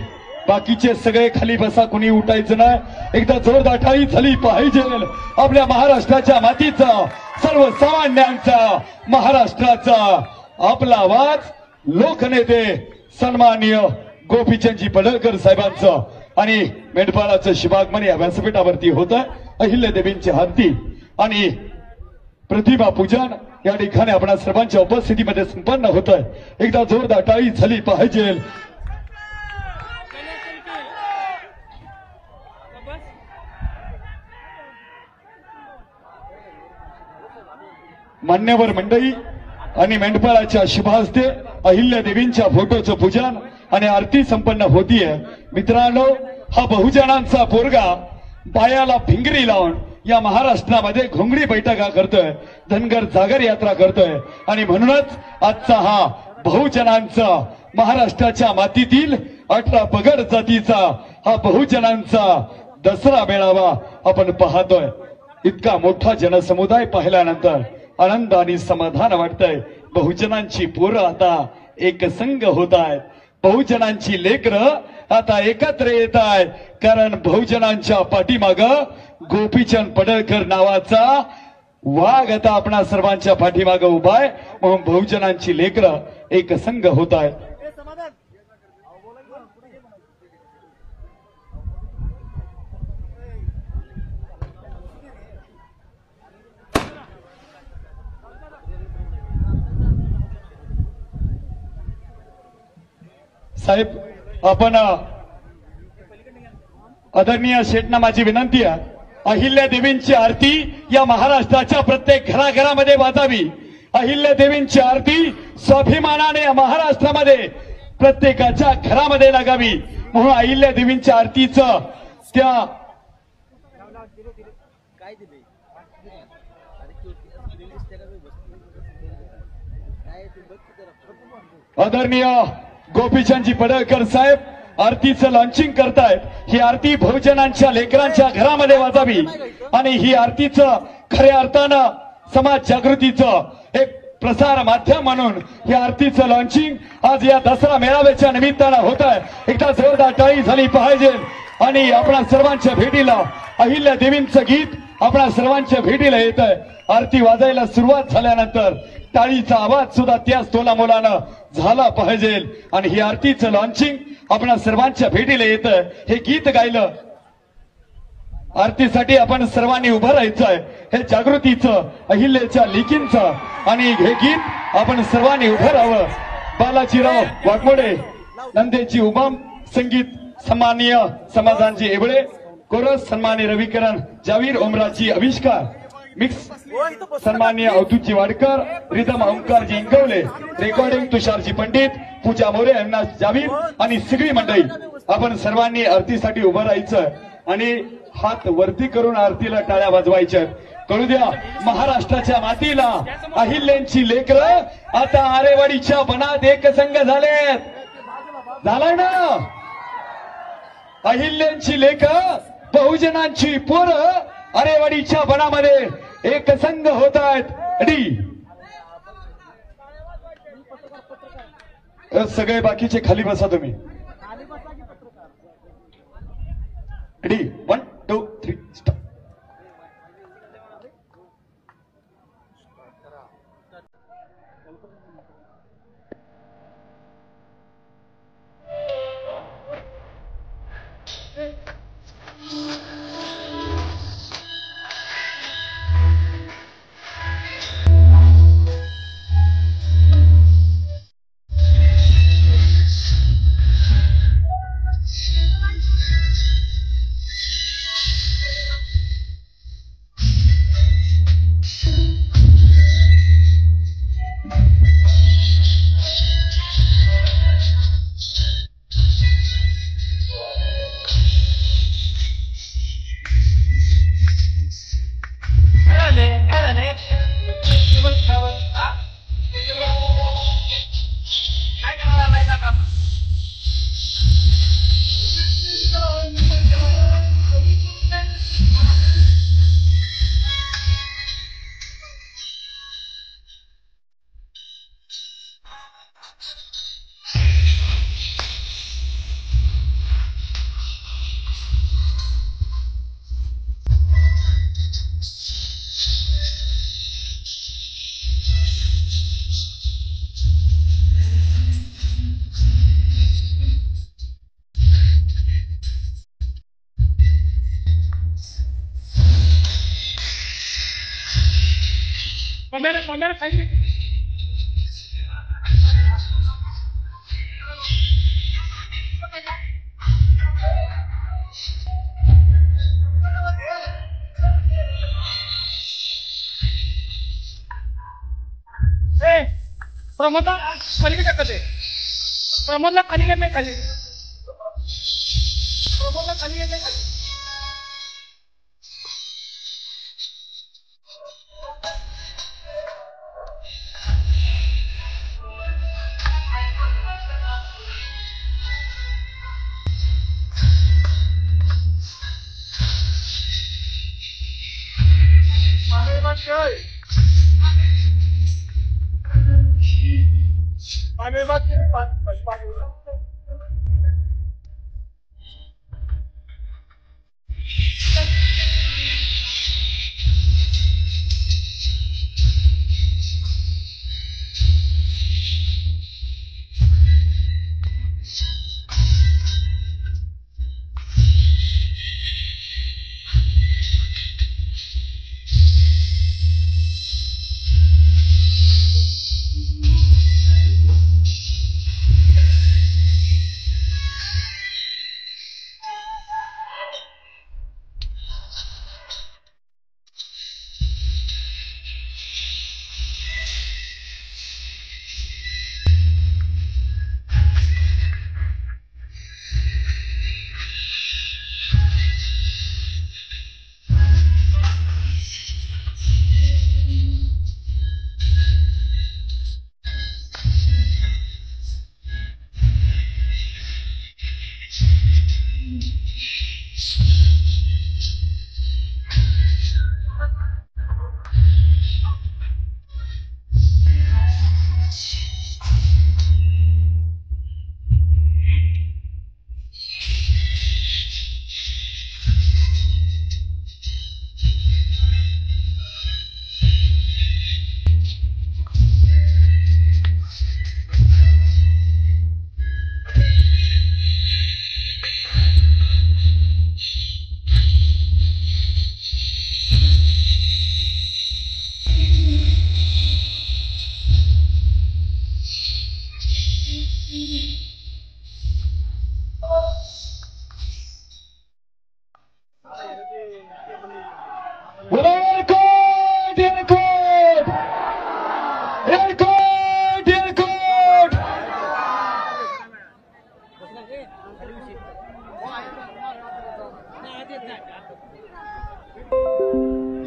बाकीचे सगळे खाली बसा, कुणी उठायचं नाही. एकदा जोरदार टाळी झाली पाहिजे आपल्या महाराष्ट्राच्या मातीचा, सर्वसामान्यांचा, महाराष्ट्राचा आपला आवाज लोकनेते सन्माननीय गोपीचंदजी पडळकर साहेबांचं आणि मेंढपाळाचं शुभागमन या व्यासपीठावरती होत आहे. अहिल्या देवींची आरती आणि प्रतिमा पूजन या ठिकाणी आपल्या सर्वांच्या उपस्थितीमध्ये संपन्न होत आहे. एकदा जोरदार टाळी झाली पाहिजे. मान्यवर मंडळी आणि मेंढपाळाच्या शुभहस्ते अहिल्या देवींच्या फोटोचं पूजन आणि आरती संपन्न होतीये. मित्रांनो, हा बहुजनांचा पोरगा पायाला भिंगरी लावून या महाराष्ट्रामध्ये घोंगडी बैठका करतोय, धनगर जागर यात्रा करतोय आणि म्हणूनच आजचा हा बहुजनांचा महाराष्ट्राच्या मातीतील 18 पगड जातीचा हा बहुजनांचा दसरा मेळावा आपण पाहतोय. इतका मोठा जनसमुदाय पाहिल्यानंतर आनंद आणि समाधान वाटतंय. बहुजनांची पोरं आता एकसंघ होत आहेत, बहुजनांची लेकरं आता एकत्र येत आहेत, कारण बहुजनांच्या पाठीमाग गोपीचंद पडळकर नावाचा वाघ आता आपणा सर्वांच्या पाठीमाग उभा आहे. म्हणून बहुजनांची लेकरं एकसंघ होत आहेत. साहेब, आपण आदरणीय शेठना माझी विनंती आहे, अहिल्या देवींची आरती या महाराष्ट्राच्या प्रत्येक घराघरामध्ये वाजावी अहिल्यादेवींची आरती स्वाभिमानाने महाराष्ट्रामध्ये प्रत्येकाच्या घरामध्ये लागावी म्हणून अहिल्यादेवींच्या आरतीचं त्या आदरणीय गोपीचंदजी पडळकर साहेब आरतीचं लॉन्चिंग करतायत. ही आरती बहुजनांच्या लेकरांच्या घरामध्ये वाजावी आणि ही आरतीचं खऱ्या अर्थानं समाज जागृतीचं एक प्रसार माध्यम म्हणून ही आरतीचं लॉन्चिंग आज या दसरा मेळाव्याच्या निमित्तानं होत आहे. एकदा जोरदार टाळी झाली पाहिजे आणि आपणा सर्वांच्या भेटीला अहिल्या देवींचं गीत आपणा सर्वांच्या भेटीला येत आहे. आरती वाजायला सुरुवात झाल्यानंतर टाळीचा आवाज सुद्धा त्याच तोलामोलानं झाला पाहिजे आणि ही आरतीचं लॉन्चिंग आपणा सर्वांच्या भेटीला येत आहे. हे गीत गायलं आरतीसाठी आपण सर्वांनी उभं राहायचं आहे. हे जागृतीचं अहिल्याच्या लेकींचं आणि हे गीत आपण सर्वांनी उभं राहावं. बालाजीराव वाघमोडे नंदेची उमाम संगीत सन्माननीय समाधानजी एवळे कोरस सन्माननीय रविकरण जावीर ओमराजी आविष्कार मिक्स सन्माननीय अवधूतजी वाडकर रिदम ओंकारजी इंगवले रेकॉर्डिंग तुषारजी पंडित पूजा मोरे यांना जावीर आणि सगळी मंडळी आपण सर्वांनी आरतीसाठी उभं राहायचं आणि हात वरती करून आरतीला टाळ्या वाजवायच्या. कळू द्या महाराष्ट्राच्या मातीला अहिल्यांची लेकरं आता आरेवाडीच्या बनात एकसंघ झालेत. झालाय ना अहिल्यांची लेकरं बहुजनांची पोरं आरेवाडीच्या बनामध्ये एकसंघ होत आहेत. सगळे बाकीचे खाली बसा तुम्ही. Ready 1 2 3 start. प्रमोदला खाली काय टाकते? प्रमोदला खाली काय खाली? प्रमोदला खाली काय खाली?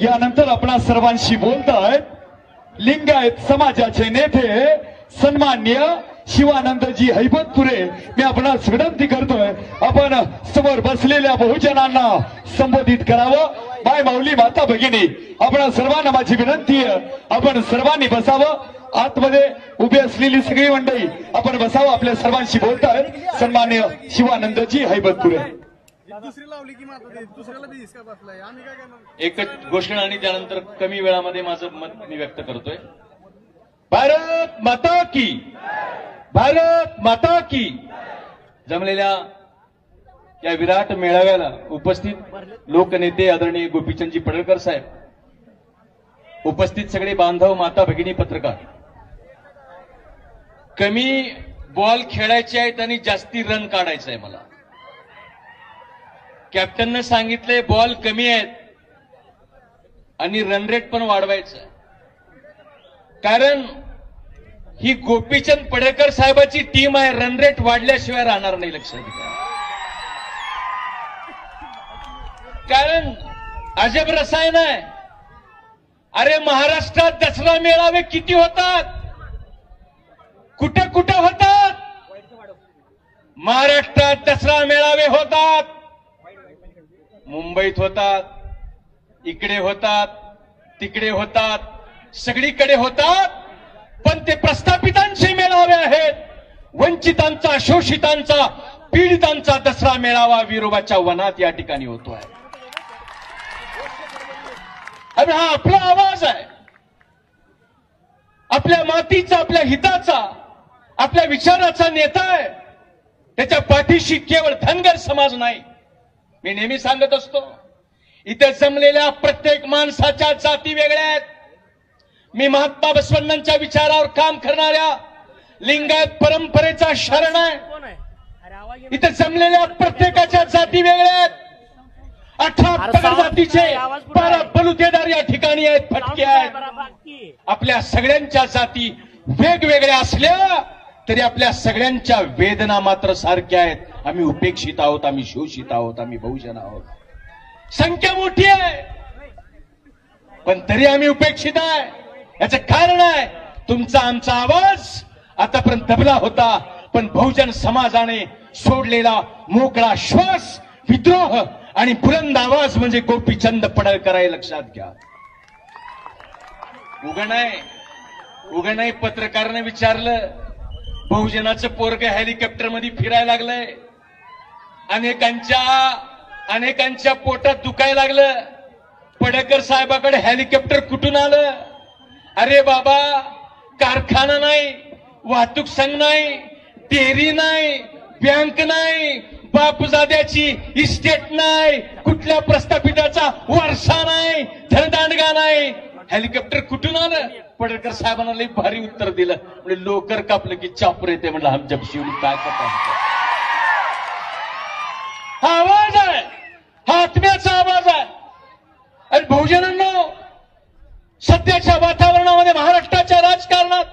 यानंतर आपणा सर्वांशी बोलतायत लिंगायत समाजाचे नेते सन्मान्य शिवानंदजी हैबतपुरे. मी आपणास विनंती करतोय आपण समोर बसलेल्या बहुजनांना संबोधित करावं. माय माऊली माता भगिनी, आपण सर्वांना माझी विनंती आहे आपण सर्वांनी बसावं. आतमध्ये उभी असलेली सगळी मंडळी आपण बसावं. आपल्या सर्वांशी बोलतायत सन्मान्य शिवानंदजी हैबतपुरे. एकच घोषणा आणि त्यानंतर कमी वेळामध्ये माझं मत मी व्यक्त करतोय. भारत माता की, भारत माता की. जमलेल्या या विराट मेळाव्याला उपस्थित लोकनेते आदरणीय गोपीचंदजी पडळकर साहेब, उपस्थित सगळे बांधव, माता भगिनी, पत्रकार. कमी बॉल खेळायचे आहेत आणि जास्ती रन काढायचं आहे. मला कॅप्टननं सांगितलंय बॉल कमी आहेत आणि रन रेट पण वाढवायचं आहे. कारण ही गोपीचंद पडळकर साहेबाची टीम आहे. रन रेट वाढल्याशिवाय राहणार नाही, लक्षात घ्या. कारण अजब रसायन आहे. अरे महाराष्ट्रात दसरा मेळावे किती होतात, कुठे कुठे होतात. महाराष्ट्रात दसरा मेळावे होतात, मुंबईत होतात, इकडे होतात, तिकडे होतात, सगळीकडे होतात. पण ते प्रस्थापितांचे मेळावे आहेत. वंचितांचा, शोषितांचा, पीडितांचा दसरा मेळावा विरोबाच्या वनात या ठिकाणी होतोय. अरे हा आपला आवाज आहे, आपल्या मातीचा, आपल्या हिताचा, आपल्या विचाराचा नेता आहे. त्याच्या पाठीशी केवळ धनगर समाज नाही. मी नेहमी सांगत असतो, इथे जमलेल्या प्रत्येक माणसाच्या जाती वेगळ्या आहेत. मी महात्मा बसवण्णांच्या विचारावर काम करणाऱ्या लिंगायत परंपरेचा शरण आहे. इथे जमलेल्या प्रत्येकाच्या जाती वेगळ्या आहेत. 18 पगड जातीचे 12 बलुतेदार या ठिकाणी आहेत, फटके आहेत. आपल्या सगळ्यांच्या जाती वेगवेगळ्या असल्या तरी आपल्या सगळ्यांच्या वेदना मात्र सारख्या आहेत. आम्ही उपेक्षित आहोत, आम्ही शोषित आहोत, आम्ही बहुजन आहोत. संख्या मोठी आहे पण तरी आम्ही उपेक्षित आहे. याचं कारण आहे तुमचा आमचा आवाज आतापर्यंत दबला होता, पण बहुजन समाजाने सोडलेला मोकळा श्वास, विद्रोह आणि बुलंद आवाज म्हणजे गोपीचंद पडळकर आहे, लक्षात घ्या. उगा नाही पत्रकाराने विचारलं, बहुजनाचं पोरग हेलिकॉप्टर मध्ये फिरायला लागलंय, अनेकांच्या पोटात दुखायला लागलं, पडळकर साहेबाकडे हेलिकॉप्टर कुठून आलं? अरे बाबा, कारखाना नाही, वाहतूक संघ नाही, डेअरी नाही, बँक नाही, बापजाद्याची इस्टेट नाही, कुठल्या प्रस्थापिताचा वारसा नाही, धनदांडगा नाही, हेलिकॉप्टर कुठून आलं? पडळकर साहेबांना लई भारी उत्तर दिलं. म्हणजे लोकर कापलं की चापर येते. म्हणलं हम जब शिवली काय करता. हा आवाज आहे, हा आत्म्याचा आवाज आहे. आणि बहुजनांनो, सध्याच्या वातावरणामध्ये महाराष्ट्राच्या राजकारणात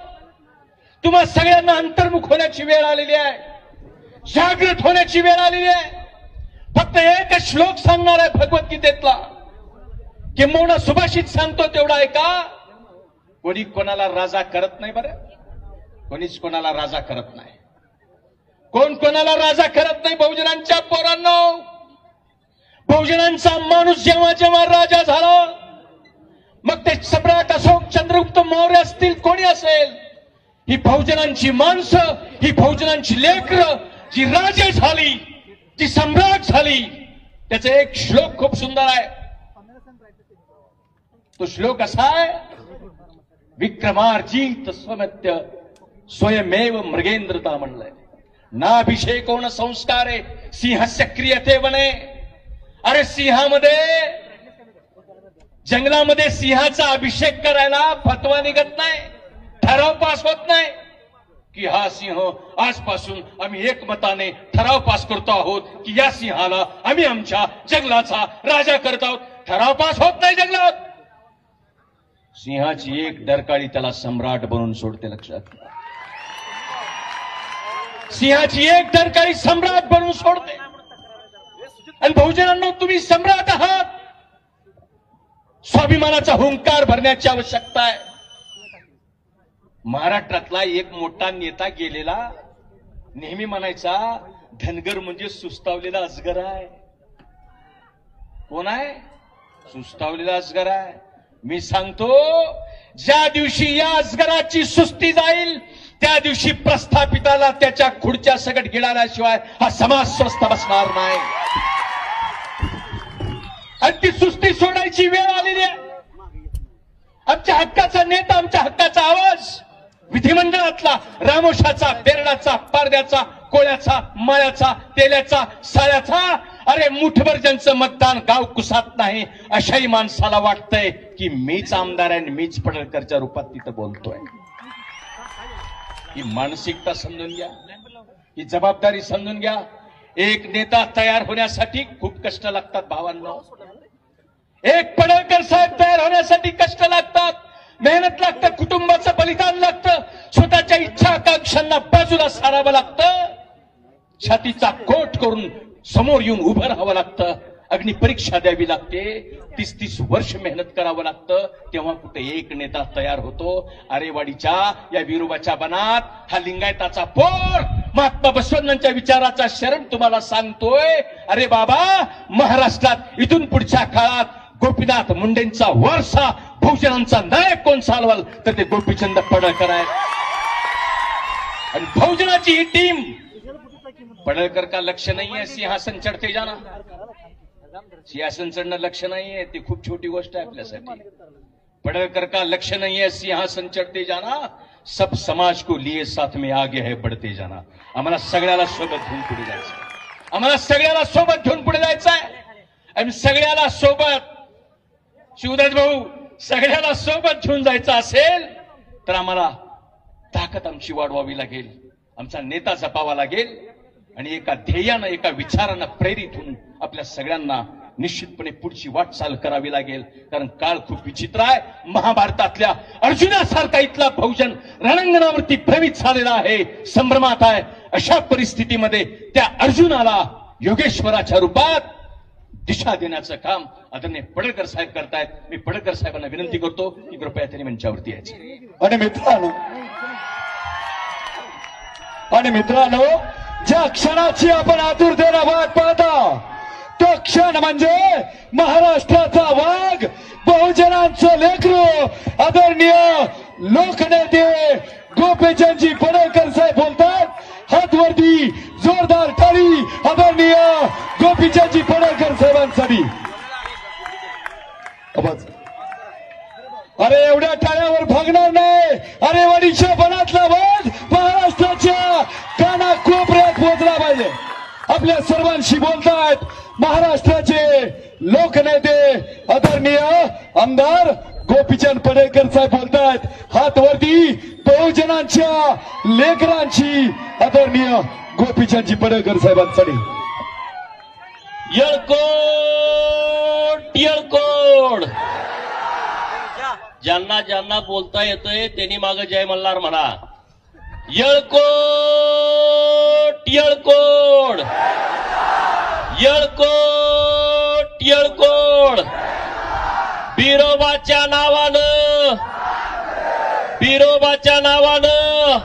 तुम्हा सगळ्यांना अंतर्मुख होण्याची वेळ आलेली आहे, जागृत होण्याची वेळ आलेली आहे. फक्त एकच श्लोक सांगणार आहे भगवद्गीतेतला, किंबहुना सुभाषित सांगतो तेवढा आहे का? कोणी कोणाला राजा करत नाही. बरं, कोणीच कोणाला राजा करत नाही. कोण कोणाला राजा करत नाही. बहुजनांच्या पोरांनो, बहुजनांचा माणूस जेव्हा जेव्हा राजा झाला, मग ते सम्राट अशोक चंद्रगुप्त मौर्य असतील, कोणी असेल, ही बहुजनांची माणसं, ही बहुजनांची लेकरं जी राजे झाली, जी सम्राट झाली. त्याचा एक श्लोक खूप सुंदर आहे. तो श्लोक असा आहे, विक्रमार्जित स्वमत्य स्वयमेव मृगेंद्रता म्हणलंय. नाभिषेको न संस्कारे सिंहस्य क्रियते वने. अरे सिंहामध्ये, जंगलामध्ये सिंहाचा अभिषेक करायला फतवा निघत नाही, ठराव पास होत नाही की हा सिंह आजपासून आम्ही एकमताने ठराव पास करतो आहोत की या सिंहाला आम्ही आमच्या जंगलाचा राजा करत आहोत. ठराव पास होत नाही जंगलात. सिंहाची एक डरकाळी त्याला सम्राट बनवून सोडते, लक्षात घ्या. सिंहाची एक डरकाळी सम्राट बनवून सोडते. आणि बहुजनांनो तुम्ही सम्राट आहात. स्वाभिमानाचा हुंकार भरण्याची आवश्यकता आहे. महाराष्ट्रातला एक मोठा नेता गेलेला नेहमी म्हणायचा धनगर म्हणजे सुस्तावलेला अजगर आहे. कोण आहे? सुस्तावलेला अजगर आहे. मी सांगतो ज्या दिवशी या अजगराची सुस्ती जाईल त्या दिवशी प्रस्थापिताला त्याच्या खुर्च्या सकट गिळाल्याशिवाय हा समाज स्वस्थ बसणार नाही. आणि ती सुस्ती सोडायची वेळ आलेली आहे. आमच्या हक्काचा नेता, आमच्या हक्काचा आवाज विधिमंडळातला रामोशाचा, बेरडाचा, पारद्याचा, कोळ्याचा, माळ्याचा, तेल्याचा, साळ्याचा, अरे मुठभर ज्यांचं मतदान गाव कुसात नाही अशाही माणसाला वाटतंय की मीच आमदार आहे आणि मीच पडळकरच्या रूपात तिथं बोलतोय. ही मानसिकता समजून घ्या, ही जबाबदारी समजून घ्या. एक नेता तयार होण्यासाठी खूप कष्ट लागतात भावांनो. एक पडळकर साहेब तयार होण्यासाठी कष्ट लागतात, मेहनत लागतं, कुटुंबाचं बलिदान लागतं, स्वतःच्या इच्छा आकांक्षांना बाजूला सारावं लागतं, छातीचा कोट करून समोर येऊन उभं राहावं लागतं, अग्निपरीक्षा द्यावी लागते, 30-30 वर्ष मेहनत करावं लागतं. तेव्हा कुठे एक नेता तयार होतो. आरेवाडीच्या या विरोबाच्या बनात हा लिंगायताचा पोर महात्मा बसवण्णांच्या विचाराचा शरण तुम्हाला सांगतोय. अरे बाबा, महाराष्ट्रात इथून पुढच्या काळात गोपीनाथ मुंडेंचा वारसा बहुजनांचा नायक कोण चालवाल तर ते गोपीचंद पडळकर आहे. आणि बहुजनाची ही टीम, पडळकर का लक्ष्य नाहीये सिंहासन चढते जाना. सिंहासन चढणं लक्ष्य नाहीये, ती खूप छोटी गोष्ट आहे आपल्यासाठी. पडळकर का लक्ष्य नाहीये सिंहासन चढते जाना, सब समाज को लिए साथ में आगे है बढ़ते जाना. आम्हाला सगळ्याला सोबत घेऊन पुढे जायचं, आम्हाला सगळ्याला सोबत घेऊन पुढे जायचं आहे. आणि सगळ्याला सोबत, शिवदास भाऊ, सगळ्याला सोबत घेऊन जायचं असेल तर आम्हाला ताकद आमची वाढवावी लागेल, आमचा नेता जपावा लागेल आणि एका ध्येयानं, एका विचारानं प्रेरित होऊन आपल्या सगळ्यांना निश्चितपणे पुढची वाटचाल करावी लागेल. कारण काळ खूप विचित्र आहे. महाभारतातल्या अर्जुनासारखा इथला बहुजन रणांगणावरती भ्रमित झालेला आहे, संभ्रमात आहे. अशा परिस्थितीमध्ये त्या अर्जुनाला योगेश्वराच्या रूपात दिशा देण्याचं काम आदरणीय पडळकर साहेब करतायत. मी पडळकर साहेबांना विनंती करतो की कृपया त्यांनी मंचावरती यायचं. आणि मित्रांनो, ज्या क्षणाची आपण आतुरतेने वाट पाहता तो क्षण म्हणजे महाराष्ट्राचा वाघ, बहुजनांचं लेकरू, आदरणीय लोकनेते गोपीचंदजी पडळकर साहेब बोलतात. हातवरती जोरदार टाळी आदरणीय गोपीचंदजी पडळकर साहेबांसाठी. अरे एवढ्या टाळ्यावर भागणार नाही. अरे वडीच्या बनातला वाद महाराष्ट्राच्या कानाकोपऱ्यात पोहोचला पाहिजे. आपल्या सर्वांशी बोलतायत महाराष्ट्राचे लोकनेते आदरणीय आमदार गोपीचंद पडळकर साहेब बोलतायत. हात वरती बहुजनांच्या लेकरांची आदरणीय गोपीचंदजी पडळकर साहेबांसाठी. येळकोट येळकोट. ज्यांना ज्यांना बोलता येतंय त्यांनी मागे जय मल्हार म्हणा. येळकोट येळकोट येळकोट येळकोट. बिरोबाच्या नावानं, बिरोबाच्या नावानं,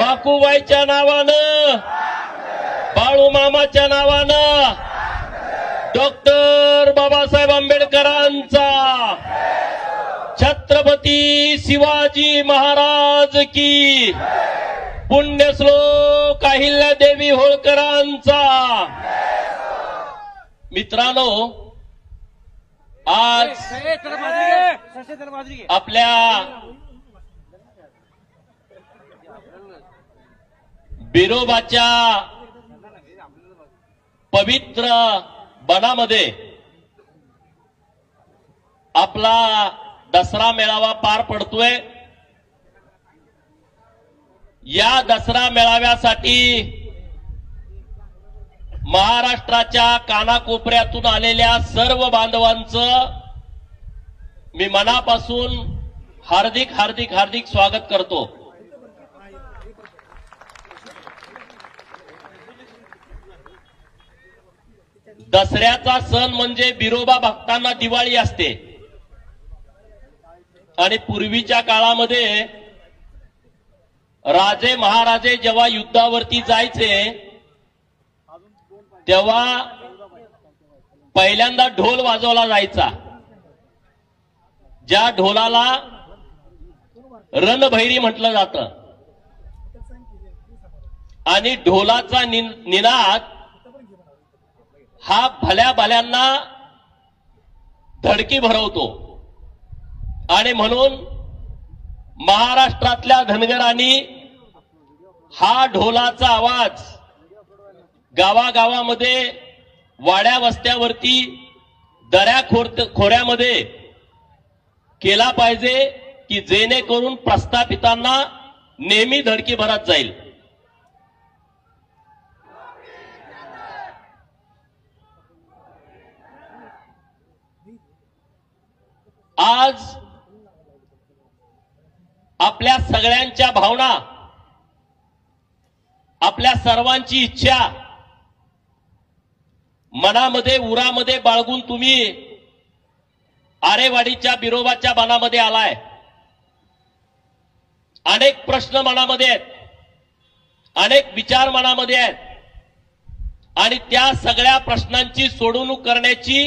माकूबाईच्या नावानं, बाळूमामाच्या नावानं, डॉक्टर बाबासाहेब आंबेडकरांचा, छत्रपती शिवाजी महाराज की, पुण्यश्लोक अहिल्यादेवी होळकरांचा. मित्रांनो, आज आपल्या बिरोबाच्या पवित्र बनामध्ये आपला दसरा मेळावा पार पडतोय. या दसरा मेळाव्यासाठी महाराष्ट्राच्या कानाकोपऱ्यातून आलेल्या सर्व बांधवांचं मी मनापासून हार्दिक हार्दिक हार्दिक स्वागत करतो. दसऱ्याचा सण म्हणजे बिरोबा भक्तांना दिवाळी असते आणि पूर्वीच्या काळामध्ये राजे महाराजे जेव्हा युद्धावरती जायचे तेव्हा पहिल्यांदा ढोल वाजवला जायचा, ज्या ढोलाला रणभैरी म्हटलं जातं आणि ढोलाचा निनाद हा भल्या भल्यांना धडकी भरवतो आणि म्हणून महाराष्ट्रातल्या धनगरांनी हा ढोलाचा आवाज गावागावामध्ये वाड्या वस्त्यावरती दऱ्या खोऱ्यामध्ये केला पाहिजे की जेणेकरून प्रस्थापितांना नेहमी धडकी भरत जाईल। आज आपल्या सगळ्यांच्या भावना, आपल्या सर्वांची इच्छा मनामध्ये उरामध्ये बाळगून तुम्ही आरेवाडीच्या बिरोबाच्या बनामध्ये आलाय। अनेक प्रश्न मनामध्ये आहेत, अनेक विचार मनामध्ये आहेत आणि त्या सगळ्या प्रश्नांची सोडवणूक करण्याची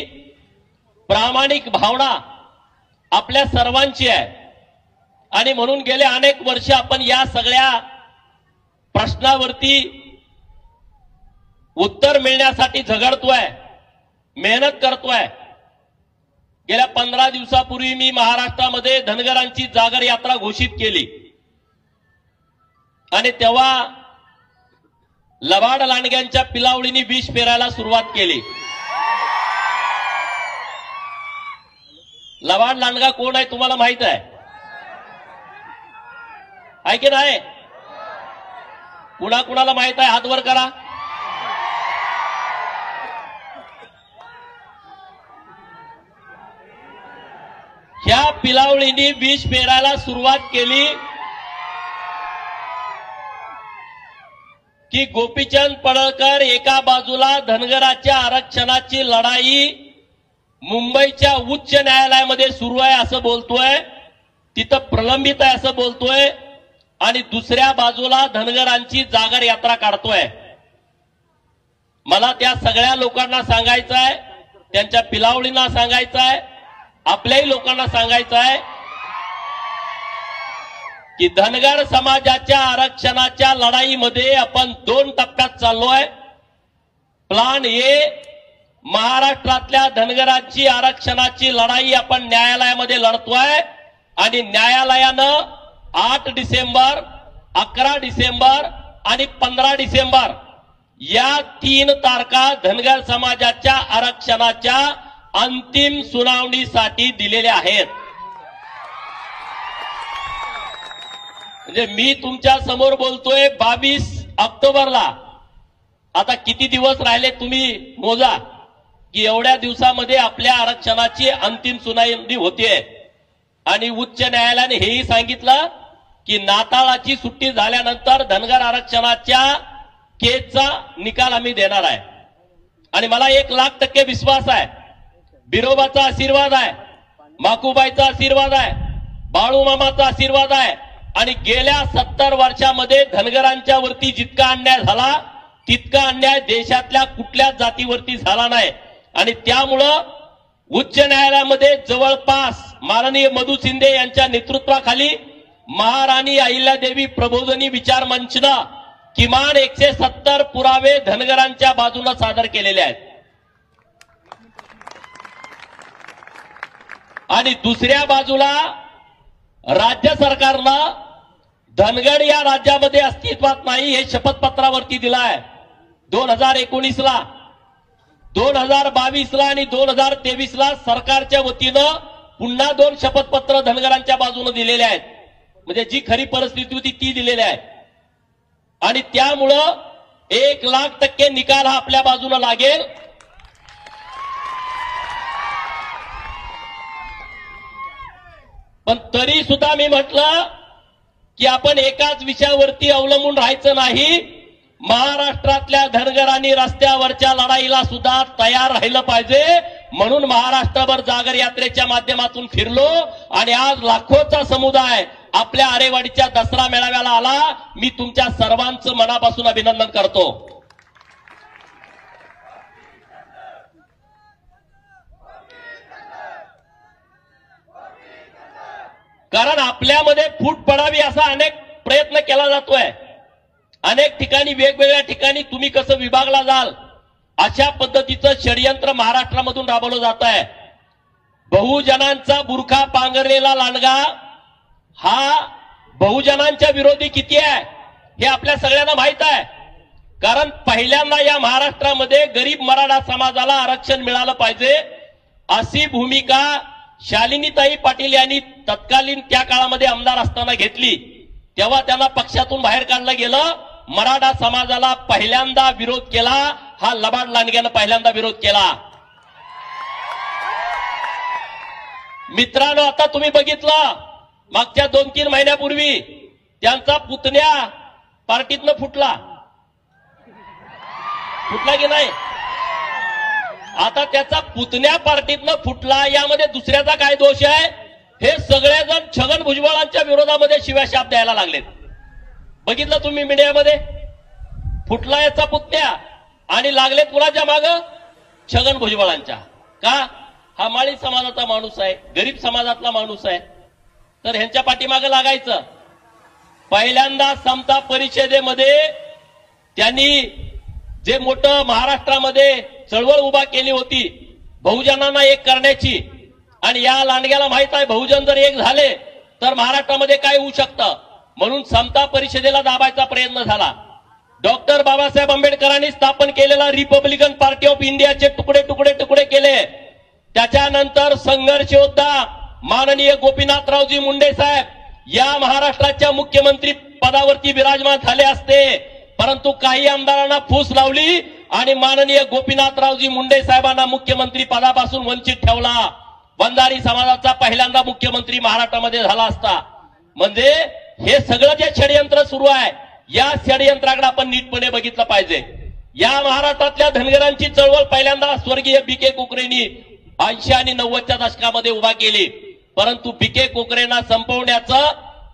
प्रामाणिक भावना आपल्या सर्वांची आहे आणि म्हणून गेले अनेक वर्ष आपण या सगळ्या प्रश्नावरती उत्तर मिळण्यासाठी झगडतोय, मेहनत करतोय। गेल्या 15 दिवसापूर्वी मी महाराष्ट्रामध्ये धनगरांची जागर यात्रा घोषित केली आणि तेव्हा लबाड लांडग्यांच्या पिलावळीने विष पेरायला सुरुवात केली। लबाड लांडगा कोण आहे तुम्हाला माहित आहे की नाही? कुणाकुणाला माहित आहे हात वर करा। ह्या पिलावळीने विष पेरायला सुरुवात केली की गोपीचंद पडळकर एका बाजूला धनगराच्या आरक्षणाची लढाई मुंबईच्या उच्च न्यायालयामध्ये सुरू आहे असं बोलतोय, तिथं प्रलंबित आहे असं बोलतोय आणि दुसऱ्या बाजूला धनगरांची जागर यात्रा काढतोय। मला त्या सगळ्या लोकांना सांगायचं आहे, त्यांच्या पिलावळींना सांगायचं आहे, आपल्याही लोकांना सांगायचं आहे की धनगर समाजाच्या आरक्षणाच्या लढाईमध्ये आपण 2 टप्प्यात चाललोय। प्लान ए, महाराष्ट्रातल्या धनगरांची आरक्षणाची लढाई आपण न्यायालयामध्ये लढतोय आणि न्यायालयानं 8 डिसेंबर, 11 डिसेंबर आणि 15 डिसेंबर या 3 तारखा धनगर समाजाच्या आरक्षणाच्या अंतिम सुनावणीसाठी दिलेल्या आहेत। म्हणजे मी तुमच्या समोर बोलतोय 22 ऑक्टोबरला, आता किती दिवस राहिले तुम्ही मोजा की एवढ्या दिवसामध्ये आपल्या आरक्षणाची अंतिम सुनावणी होतीये आणि उच्च न्यायालयाने हेही सांगितलं की नाताळाची सुट्टी झाल्यानंतर धनगर आरक्षणाच्या केसचा निकाल आम्ही देणार आहे आणि मला 1,00,000% विश्वास आहे, बिरोबाचा आशीर्वाद आहे, माकूबाईचा आशीर्वाद आहे, बाळूमामाचा आशीर्वाद आहे आणि गेल्या 70 वर्षामध्ये धनगरांच्या वरती जितका अन्याय झाला तितका अन्याय देशातल्या कुठल्याच जातीवरती झाला नाही आणि त्यामुळं उच्च न्यायालयामध्ये जवळपास माननीय मधु शिंदे यांच्या नेतृत्वाखाली महाराणी अहिल्यादेवी प्रबोधिनी विचार मंचनं किमान 170 पुरावे धनगरांच्या बाजूने सादर केलेले आहेत आणि दुसऱ्या बाजूला राज्य सरकारनं धनगर या राज्यामध्ये अस्तित्वात नाही हे शपथपत्रावरती दिलं आहे 2019ला, 2022ला आणि 2023ला सरकारच्या वतीनं पुन्हा 2 शपथपत्र धनगरांच्या बाजूने दिलेले आहेत। म्हणजे जी खरी परिस्थिती होती ती दिलेली आहे आणि त्यामुळं 1,00,000% निकाल हा आपल्या बाजूने लागेल। पण तरी सुद्धा मी म्हटलं की आपण एकाच विषयावरती अवलंबून राहायचं नाही, महाराष्ट्रातल्या धनगरांनी रस्त्यावरच्या लढाईला सुद्धा तयार राहिलं पाहिजे, म्हणून महाराष्ट्रभर जागर यात्रेच्या माध्यमातून फिरलो आणि आज लाखोचा समुदाय आपल्या आरेवाडीच्या दसरा मेळाव्याला आला. मी तुमच्या सर्वांचं मनापासून अभिनंदन करतो. कारण आपल्यामध्ये फूट पडावी असा अनेक प्रयत्न केला जातोय. अनेक ठिकाणी वेगवेगळ्या ठिकाणी तुम्ही कसं विभागला जाल अशा पद्धतीचं षडयंत्र महाराष्ट्रामधून राबवलं जात आहे. बहुजनांचा बुरखा पांघरलेला लांडगा हा बहुजनांच्या विरोधी किती आहे हे आपल्या सगळ्यांना माहित आहे. कारण पहिल्यांदा या महाराष्ट्रामध्ये गरीब मराठा समाजाला आरक्षण मिळालं पाहिजे अशी भूमिका शालिनीताई पाटील यांनी तत्कालीन त्या काळामध्ये आमदार असताना घेतली. तेव्हा त्यांना पक्षातून बाहेर काढलं गेलं. मराठा समाजाला पहिल्यांदा विरोध केला हा लबाड लांडग्यानं पहिल्यांदा विरोध केला. मित्रांनो, आता तुम्ही बघितलं मागच्या 2-3 महिन्यापूर्वी त्यांचा पुतण्या पार्टीतनं फुटला की नाही? आता त्याचा पुतण्या पार्टीतनं फुटला, यामध्ये दुसऱ्याचा काय दोष आहे? हे सगळेजण छगन भुजबळांच्या विरोधामध्ये शिव्याशाप द्यायला लागलेत. बघितलं तुम्ही मीडियामध्ये? फुटला याचा पुतण्या आणि लागले कुणाच्या माग? छगन भुजबळांच्या. का? हा माळी समाजाचा माणूस आहे, गरीब समाजातला माणूस आहे, तर ह्यांच्या पाठीमागं लागायचं. पहिल्यांदा समता परिषदेमध्ये त्यांनी जे मोठं महाराष्ट्रामध्ये चळवळ उभा केली होती बहुजनांना एक करण्याची, आणि या लांडग्याला माहित आहे बहुजन जर एक झाले तर महाराष्ट्रामध्ये काय होऊ शकतं, म्हणून समता परिषदेला दाबायचा प्रयत्न झाला. डॉक्टर बाबासाहेब आंबेडकरांनी स्थापन केलेला रिपब्लिकन पार्टी ऑफ इंडियाचे तुकडे तुकडे तुकडे केले. त्याच्यानंतर संघर्ष योद्धा माननीय गोपीनाथरावजी मुंडे साहेब या महाराष्ट्राच्या मुख्यमंत्री पदावरती विराजमान झाले असते, परंतु काही आमदारांना फूस लावली आणि माननीय गोपीनाथरावजी मुंडे साहेबांना मुख्यमंत्री पदापासून वंचित ठेवला. बंजारी समाजाचा पहिल्यांदा मुख्यमंत्री महाराष्ट्रामध्ये झाला असता. म्हणजे हे सगळं जे षडयंत्र सुरू आहे या षडयंत्राकडे आपण नीटपणे बघितलं पाहिजे. या महाराष्ट्रातल्या धनगरांची चळवळ पहिल्यांदा स्वर्गीय बी.के. कोकरेंनी 80 आणि 90च्या दशकामध्ये उभा केली, परंतु बी.के. कोकरेंना संपवण्याचं,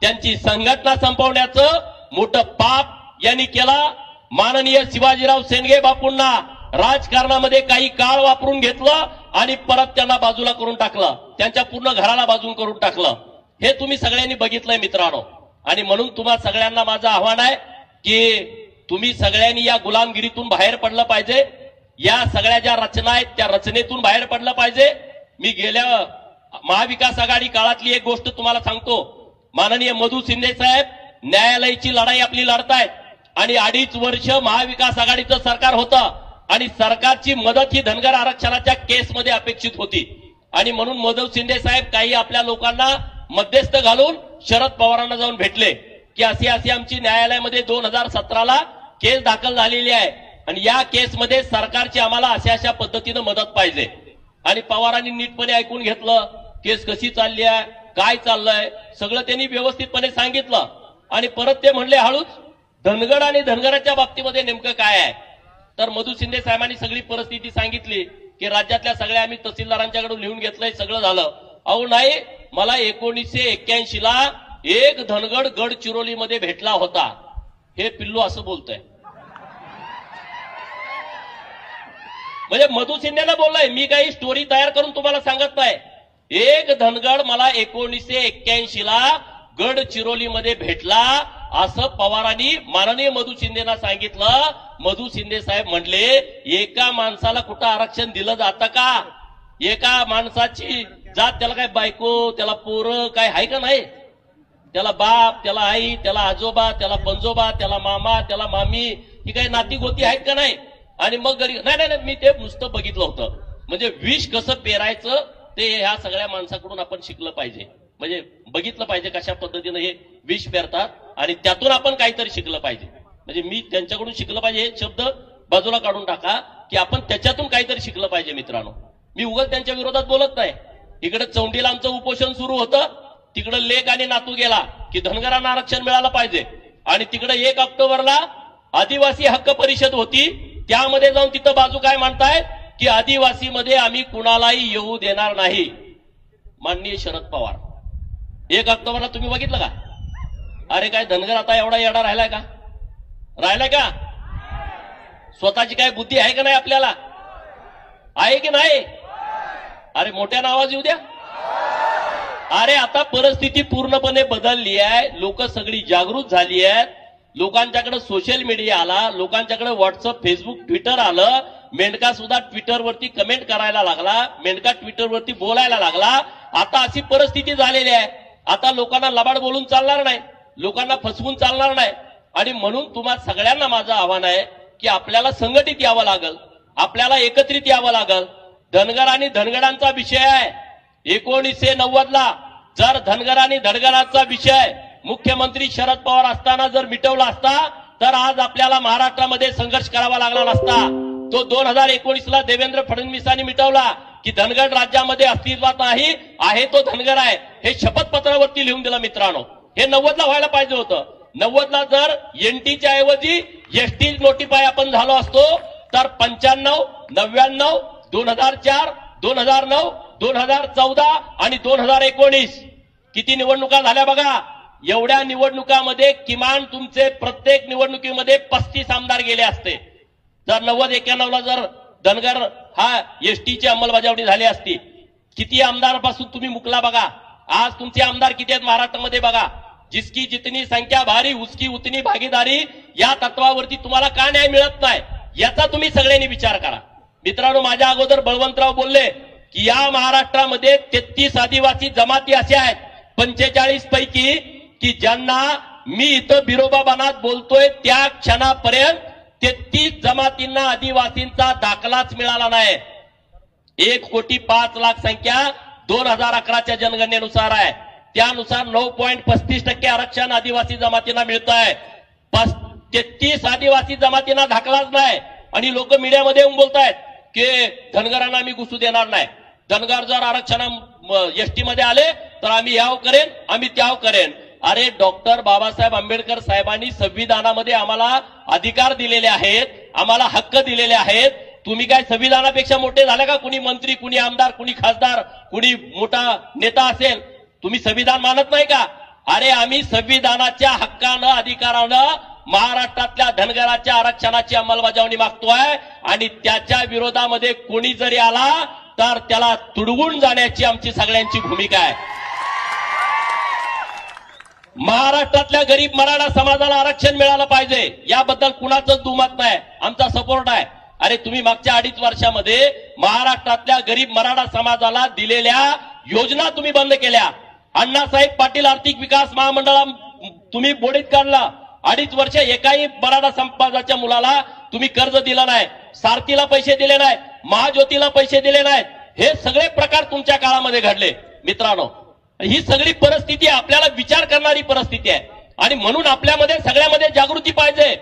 त्यांची संघटना संपवण्याचं मोठं पाप यांनी केला. माननीय शिवाजीराव सेंडगे बापूंना राजकारणामध्ये काही काळ वापरून घेतलं आणि परत त्यांना बाजूला करून टाकलं, त्यांच्या पूर्ण घराला बाजून करून टाकलं. हे तुम्ही सगळ्यांनी बघितलंय मित्रांनो. आणि म्हणून तुम्हा सगळ्यांना माझं आव्हान आहे की तुम्ही सगळ्यांनी या गुलामगिरीतून बाहेर पडलं पाहिजे. या सगळ्या ज्या रचना आहेत त्या रचनेतून बाहेर पडलं पाहिजे. मी गेल्या महाविकास आघाडी काळातली एक गोष्ट तुम्हाला सांगतो. माननीय मधू शिंदे साहेब न्यायालयाची लढाई आपली लढतायत आणि 2.5 वर्ष महाविकास आघाडीचं सरकार होतं आणि सरकारची मदत ही धनगर आरक्षणाच्या केसमध्ये अपेक्षित होती. आणि म्हणून मधू शिंदे साहेब काही आपल्या लोकांना मध्यस्थ घालून शरद पवारांना जाऊन भेटले की अशी अशी आमची न्यायालयामध्ये 2017ला केस दाखल झालेली आहे आणि या केसमध्ये सरकारची आम्हाला अशा पद्धतीनं मदत पाहिजे. आणि पवारांनी नीटपणे ऐकून घेतलं, केस कशी चालली आहे, काय चाललंय, सगळं त्यांनी व्यवस्थितपणे सांगितलं. आणि परत ते म्हणले हळूच धनगड आणि धनगराच्या बाबतीमध्ये नेमकं काय आहे. तर मधू शिंदे साहेबांनी सगळी परिस्थिती सांगितली की राज्यातल्या सगळ्या आम्ही तहसीलदारांच्याकडून लिहून घेतलंय, सगळं झालं. अहो नाही, मला 1981ला एक धनगड गडचिरोलीमध्ये भेटला होता. हे पिल्लू असं बोलतोय. म्हणजे मधू शिंदेला बोललोय, मी काही स्टोरी तयार करून तुम्हाला सांगत नाही. एक धनगड मला 1981ला गडचिरोलीमध्ये भेटला असं पवारांनी माननीय मधू शिंदेना सांगितलं. मधू शिंदे साहेब म्हणले एका माणसाला कुठं आरक्षण दिलं जातं का? एका माणसाची जात, त्याला काय बायको, त्याला पोरं काय आहे का नाही? त्याला बाप, त्याला आई, त्याला आजोबा, त्याला पंजोबा, त्याला मामा, त्याला मामी, ही काही नाती गोती आहेत का नाही? आणि मग नाही, मी ते नुसतं बघितलं होतं. म्हणजे विष कसं पेरायचं ते ह्या सगळ्या माणसाकडून आपण शिकलं पाहिजे. म्हणजे बघितलं पाहिजे कशा पद्धतीनं हे विष पेरतात आणि त्यातून आपण काहीतरी शिकलं पाहिजे. म्हणजे मी त्यांच्याकडून शिकलं पाहिजे हे शब्द बाजूला काढून टाका की आपण त्याच्यातून काहीतरी शिकलं पाहिजे. मित्रांनो, मी उगाच त्यांच्या विरोधात बोलत नाही. इकडे चौंडीला आमचं उपोषण सुरू होतं, तिकडे लेक आणि नातू गेला की धनगरांना आरक्षण मिळालं पाहिजे, आणि तिकडे 1 ऑक्टोबरला आदिवासी हक्क परिषद होती, त्यामध्ये जाऊन तिथं बाजू काय मांडताय की आदिवासीमध्ये आम्ही कुणालाही येऊ देणार नाही. माननीय शरद पवार, 1 ऑक्टोबरला तुम्ही बघितलं का? अरे काय धनगर आता एवढा येडा राहिलाय का? राहिलाय का? स्वतःची काय बुद्धी आहे का नाही आपल्याला? आहे की नाही? अरे मोठ्यानं आवाज येऊ द्या. अरे आता परिस्थिती पूर्णपणे बदलली आहे. लोक सगळी जागृत झाली आहेत. लोकांच्याकडे सोशल मीडिया आला, लोकांच्याकडे व्हॉट्सअप, फेसबुक, ट्विटर आलं. मेंढका सुद्धा ट्विटरवरती कमेंट करायला लागला, मेंढका ट्विटरवरती बोलायला लागला. आता अशी परिस्थिती झालेली आहे. आता लोकांना लबाड बोलून चालणार नाही, लोकांना फसवून चालणार नाही. आणि म्हणून तुम्हा सगळ्यांना माझं आव्हान आहे की आपल्याला संघटित यावं लागल, आपल्याला एकत्रित यावं लागल. धनगर आणि धनगरांचा विषय आहे. 1990ला जर धनगर आणि धनगरांचा विषय मुख्यमंत्री शरद पवार असताना जर मिटवला असता तर आज आपल्याला महाराष्ट्रामध्ये संघर्ष करावा लागला नसता. तो 2019ला देवेंद्र फडणवीसांनी मिटवला की धनगर राज्यामध्ये अस्तित्वात नाही, आहे तो धनगर आहे, हे शपथपत्रावरती लिहून दिलं. मित्रांनो, हे 90ला व्हायला पाहिजे होतं. 90ला जर एनटीच्या ऐवजी एसटी नोटिफाय आपण झालो असतो तर 95, 99, 2004, 2009, 2014 आणि 2019 किती निवडणुका झाल्या बघा. एवढ्या निवडणुकामध्ये किमान तुमचे प्रत्येक निवडणुकीमध्ये 35 आमदार गेले असते. जर 90-91ला जर धनगर हा एसटीची अंमलबजावणी झाली असती. किती आमदारापासून तुम्ही मुकला बघा. आज तुमचे आमदार किती आहेत महाराष्ट्रामध्ये बघा. जिसकी जितनी संख्या भारी उसकी उतनी भागीदारी, या तत्वावरती तुम्हाला का न्याय मिळत नाही याचा तुम्ही सगळ्यांनी विचार करा. मित्रांनो, माझ्या अगोदर बळवंतराव बोलले की या महाराष्ट्रामध्ये 33 आदिवासी जमाती अशा आहेत 45 पैकी की ज्यांना मी इथं बिरोबा बनात बोलतोय त्या क्षणापर्यंत 33 जमातींना आदिवासींचा दाखलाच मिळाला नाही. 1,05,00,000 संख्या 2011च्या जनगणनेनुसार आहे. त्यानुसार 9.35% आरक्षण आदिवासी जमातींना मिळत आहे. 33 आदिवासी जमातींना दाखलाच नाही. आणि लोक मीडियामध्ये येऊन बोलतायत की धनगरांना आम्ही घुसू देणार नाही. धनगर जर आरक्षण एसटी मध्ये आले तर आम्ही याव करेन, आम्ही त्याव करेन. अरे डॉक्टर बाबासाहेब आंबेडकर साहेबांनी संविधानामध्ये आम्हाला अधिकार दिलेले आहेत, आम्हाला हक्क दिलेले आहेत. तुम्ही काय संविधानापेक्षा मोठे झाले का? कुणी मंत्री, कुणी आमदार, कुणी खासदार, कुणी मोठा नेता असेल, तुम्ही संविधान मानत नाही का? अरे आम्ही संविधानाच्या हक्कानं, अधिकारानं महाराष्ट्रातल्या धनगराच्या आरक्षणाची अंमलबजावणी मागतोय. आणि त्याच्या विरोधामध्ये कोणी जरी आला तर त्याला तुडवून जाण्याची आमची सगळ्यांची भूमिका आहे. महाराष्ट्रातल्या गरीब मराठा समाजाला आरक्षण मिळालं पाहिजे, याबद्दल कुणाचंच दुमत नाही, आमचा सपोर्ट आहे. अरे तुम्ही मागच्या 2.5 वर्षामध्ये महाराष्ट्रातल्या गरीब मराठा समाजाला दिलेल्या योजना तुम्ही बंद केल्या. अण्णासाहेब पाटील आर्थिक विकास महामंडळा तुम्ही बोडीत काढला. 2.5 वर्ष एकाही मराठा समाजाच्या मुलाला तुम्ही कर्ज दिलं नाही, सारथीला पैसे दिले नाहीत, महाज्योतीला पैसे दिले नाहीत. हे सगळे प्रकार तुमच्या काळामध्ये घडले. मित्रांनो, ही सगळी परिस्थिती आपल्याला विचार करणारी परिस्थिती आहे. आणि म्हणून आपल्यामध्ये सगळ्यामध्ये जागृती पाहिजे.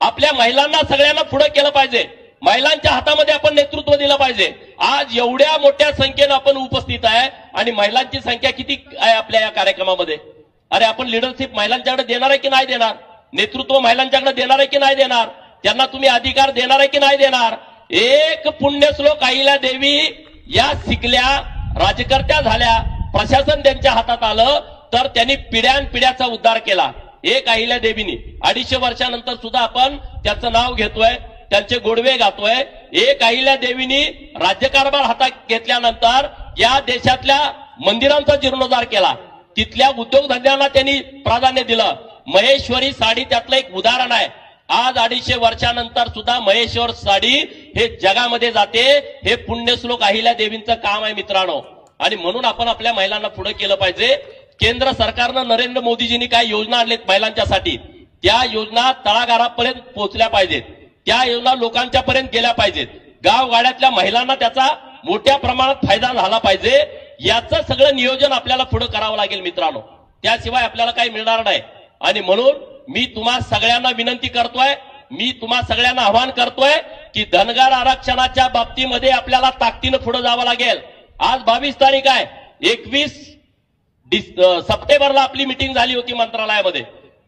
आपल्या महिलांना सगळ्यांना पुढे केलं पाहिजे. महिलांच्या हातामध्ये आपण नेतृत्व दिलं पाहिजे. आज एवढ्या मोठ्या संख्येनं आपण उपस्थित आहे आणि महिलांची संख्या किती आहे आपल्या या कार्यक्रमामध्ये? अरे आपण लिडरशिप महिलांच्याकडे देणार आहे की नाही देणार? नेतृत्व महिलांच्याकडे देणार आहे की नाही देणार? त्यांना तुम्ही अधिकार देणार आहे की नाही देणार? एक पुण्यश्लोक अहिल्यादेवी या शिकल्या, राजकर्त्या झाल्या, प्रशासन त्यांच्या हातात आलं तर त्यांनी पिढ्यानपिढ्याचा उद्धार केला. एक अहिल्यादेवीनी 250 वर्षानंतर सुद्धा आपण त्याचं नाव घेतोय, त्यांचे गोडवे गातोय. एक अहिल्यादेवीनी राज्यकारभार हातात घेतल्यानंतर या देशातल्या मंदिरांचा जीर्णोद्धार केला, तिथल्या उद्योगधंद्यांना त्यांनी प्राधान्य दिलं. महेश्वरी साडी त्यातलं एक उदाहरण आहे. आज 250 वर्षानंतर सुद्धा महेश्वर साडी हे जगामध्ये जाते. हे पुण्यश्लोक अहिल्यादेवींचं काम आहे मित्रांनो. आणि म्हणून आपण आपल्या महिलांना पुढे केलं पाहिजे. केंद्र सरकारनं नरेंद्र मोदीजींनी काय योजना आणल्यात महिलांच्यासाठी, त्या योजना तळागाळापर्यंत पोहोचल्या पाहिजेत. त्या योजना लोकांच्या पर्यंत गेल्या पाहिजेत. गावगाड्यातल्या महिलांना त्याचा मोठ्या प्रमाणात फायदा झाला पाहिजे. याचं सगळं नियोजन आपल्याला पुढे करावं लागेल मित्रांनो. त्याशिवाय आपल्याला काही मिळणार नाही. आणि म्हणून मी तुम्हा सगळ्यांना विनंती करतोय, मी तुम्हा सगळ्यांना आवाहन करतोय की धनगर आरक्षणाच्या बाबतीमध्ये आपल्याला ताकदीनं पुढे जावं लागेल. आज 22 तारीख आहे. 21 सप्टेंबरला आपली मिटिंग झाली होती मंत्रालयामध्ये.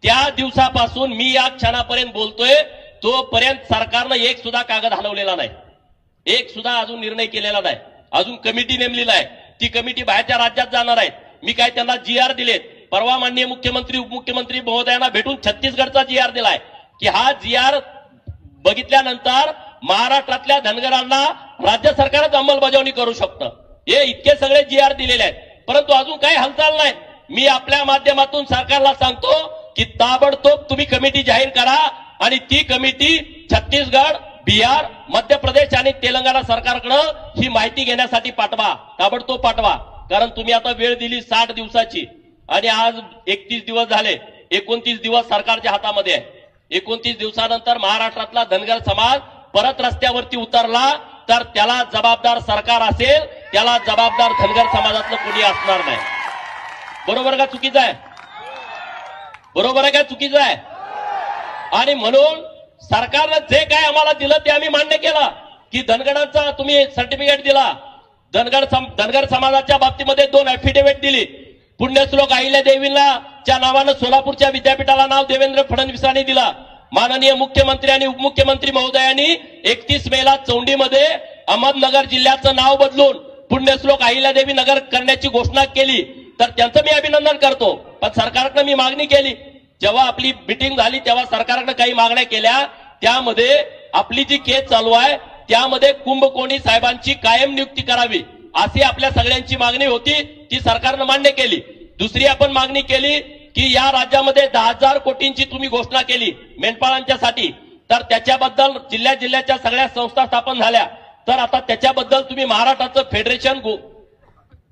त्या दिवसापासून मी या क्षणापर्यंत बोलतोय तोपर्यंत सरकारनं एक सुद्धा कागद हलवलेला नाही, एक सुद्धा अजून निर्णय केलेला नाही. अजून कमिटी नेमलेला आहे, ती कमिटी बाहेरच्या राज्यात जाणार आहेत. मी काय त्यांना GR दिलेत. परवा माननीय मुख्यमंत्री उपमुख्यमंत्री महोदयांना भेटून छत्तीसगडचा GR दिलाय की हा GR बघितल्यानंतर महाराष्ट्रातल्या धनगरांना राज्य सरकारच अंमलबजावणी करू शकतं. हे इतके सगळे GR दिलेले आहेत, परंतु अजून काही हालचाल नाही. मी आपल्या माध्यमातून सरकारला सांगतो की ताबडतोब तुम्ही कमिटी जाहीर करा आणि ती कमिटी छत्तीसगड, बिहार, मध्य प्रदेश आणि तेलंगणा सरकारकडे ही माहिती घेण्यासाठी पाठवा, ताबडतोब पाठवा. कारण तुम्ही आता वेळ दिली 60 दिवसाची आणि आज 31 दिवस झाले. 29 दिवस सरकारच्या हातामध्ये आहे. 29 दिवसानंतर महाराष्ट्रातला धनगर समाज परत रस्त्यावरती उतरला तर त्याला जबाबदार सरकार असेल, त्याला जबाबदार धनगर समाजातलं कोणी असणार नाही. बरोबर का चुकीचं आहे? बरोबर आहे का चुकीचं आहे? आणि म्हणून सरकारनं जे काय आम्हाला दिलं ते आम्ही मान्य केलं की धनगरांचा तुम्ही सर्टिफिकेट दिला. धनगर समाजाच्या बाबतीमध्ये 2 ऍफिडेव्हिट दिली. पुण्यश्लोक अहिल्यादेवींच्या नावानं सोलापूरच्या विद्यापीठाला नाव देवेंद्र फडणवीसांनी दिला. माननीय मुख्यमंत्री आणि उपमुख्यमंत्री महोदयांनी 31 मेला चौंडीमध्ये अहमदनगर जिल्ह्याचं नाव बदलून पुण्यश्लोक अहिल्यादेवी नगर करण्याची घोषणा केली. तर त्यांचं मी अभिनंदन करतो. पण सरकारकडे मी मागणी केली, जेव्हा आपली मिटिंग झाली तेव्हा सरकारकडे काही मागण्या केल्या. त्यामध्ये आपली जी केस चालू आहे त्यामध्ये कुंभकोणी साहेबांची कायम नियुक्ती करावी अशी आपल्या सगळ्यांची मागणी होती. ती सरकारनं मान्य केली. दुसरी आपण मागणी केली की या राज्यामध्ये 10,000 कोटींची तुम्ही घोषणा केली मेंढपाळांच्यासाठी, तर त्याच्याबद्दल जिल्ह्याच्या सगळ्या संस्था स्थापन झाल्या. तर आता त्याच्याबद्दल तुम्ही महाराष्ट्राचं फेडरेशन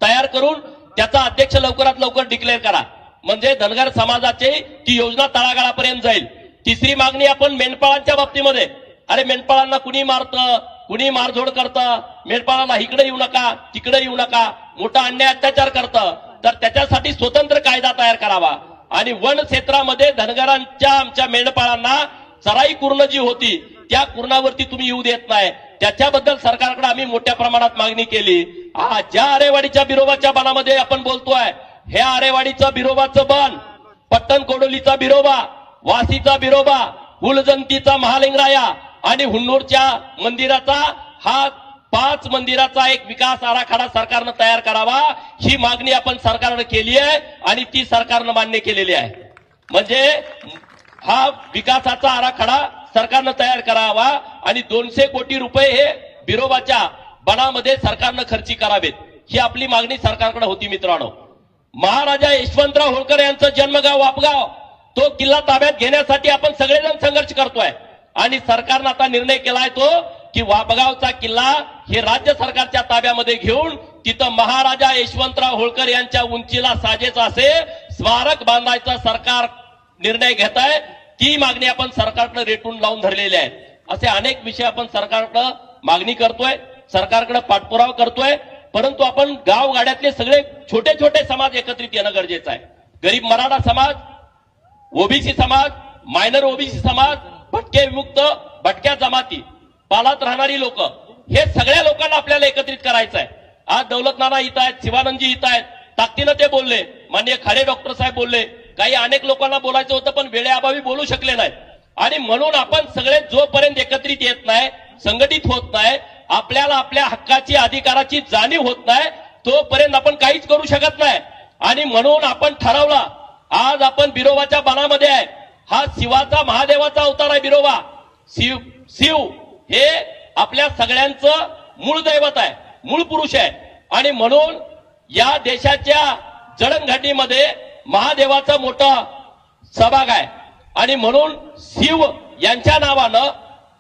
तयार करून त्याचा अध्यक्ष लवकरात लवकर डिक्लेअर करा, म्हणजे धनगर समाजाची ती योजना तळागाळापर्यंत जाईल. तिसरी मागणी आपण मेंढपाळांच्या बाबतीमध्ये, अरे मेंढपाळांना कुणी मारतं, कुणी मारझोड करतं, मेंढपाळांना इकडे येऊ नका तिकडे येऊ नका, मोठा अन्याय अत्याचार करतं, तर त्याच्यासाठी स्वतंत्र कायदा तयार करावा. आणि वन क्षेत्रामध्ये धनगरांच्या आमच्या मेंढपाळांना चराई कुर्ण जी होती त्या कुर्णावरती तुम्ही येऊ देत नाही, त्याच्याबद्दल सरकारकडे आम्ही मोठ्या प्रमाणात मागणी केली. ज्या आरेवाडीच्या बिरोबाच्या बनामध्ये आपण बोलतोय, ह्या आरेवाडीचं बिरोबाचं बन, पट्टण कोडोलीचा बिरोबा, वासीचा बिरोबा, हुलजंतीचा महालिंगराया आणि हुन्नूरच्या मंदिराचा हा 5 मंदिराचा एक विकास आराखडा सरकारनं तयार करावा, ही मागणी आपण सरकारनं केली आहे आणि ती सरकारनं मान्य केलेली आहे. म्हणजे हा विकासाचा आराखडा सरकारनं तयार करावा आणि 200 कोटी रुपये हे बिरोबाच्या बनामध्ये सरकारनं खर्ची करावेत, ही आपली मागणी सरकारकडे होती. मित्रांनो, महाराजा यशवंतराव होळकर यांचं जन्मगाव वापगाव, तो किल्ला ताब्यात घेण्यासाठी आपण सगळेजण संघर्ष करतोय आणि सरकारनं आता निर्णय केलाय तो की वापगावचा किल्ला हे राज्य सरकारच्या ताब्यामध्ये घेऊन तिथं महाराजा यशवंतराव होळकर यांच्या उंचीला साजेच असे स्मारक बांधायचा सरकार निर्णय घेत आहे. ती मागणी आपण सरकारकडे रेटून लावून धरलेली आहे. असे अनेक विषय आपण सरकारकडे मागणी करतोय, सरकारकडे पाठपुरावा करतोय, परंतु आपण गावगाड्यातले सगळे छोटे छोटे समाज एकत्रित येणं गरजेचं आहे. गरीब मराठा समाज, ओबीसी समाज, मायनर ओबीसी समाज, भटके विमुक्त, भटक्या जमाती, पालात राहणारी लोक, हे सगळ्या लोकांना आपल्याला एकत्रित करायचं आहे. आज दौलत नाना इथं आहेत, शिवानंदजी इथं आहेत, ताकदीनं ते बोलले, माननीय खाडे डॉक्टर साहेब बोलले, काही अनेक लोकांना बोलायचं होतं पण वेळेअभावी बोलू शकले नाहीत. आणि म्हणून आपण सगळे जोपर्यंत एकत्रित येत नाही, संघटित होत नाही, आपल्याला आपल्या हक्काची अधिकाराची जाणीव होत नाही, तोपर्यंत आपण काहीच करू शकत नाही. आणि म्हणून आपण ठरवलं, आज आपण बिरोबाच्या बनामध्ये आहे, हा शिवाचा महादेवाचा अवतार आहे. बिरोबा शिव हे आपल्या सगळ्यांचं मूळ दैवत आहे, मूळ पुरुष आहे. आणि म्हणून या देशाच्या जडणघडणीमध्ये महादेवाचं मोठं सहभाग आहे. आणि म्हणून शिव यांच्या नावानं,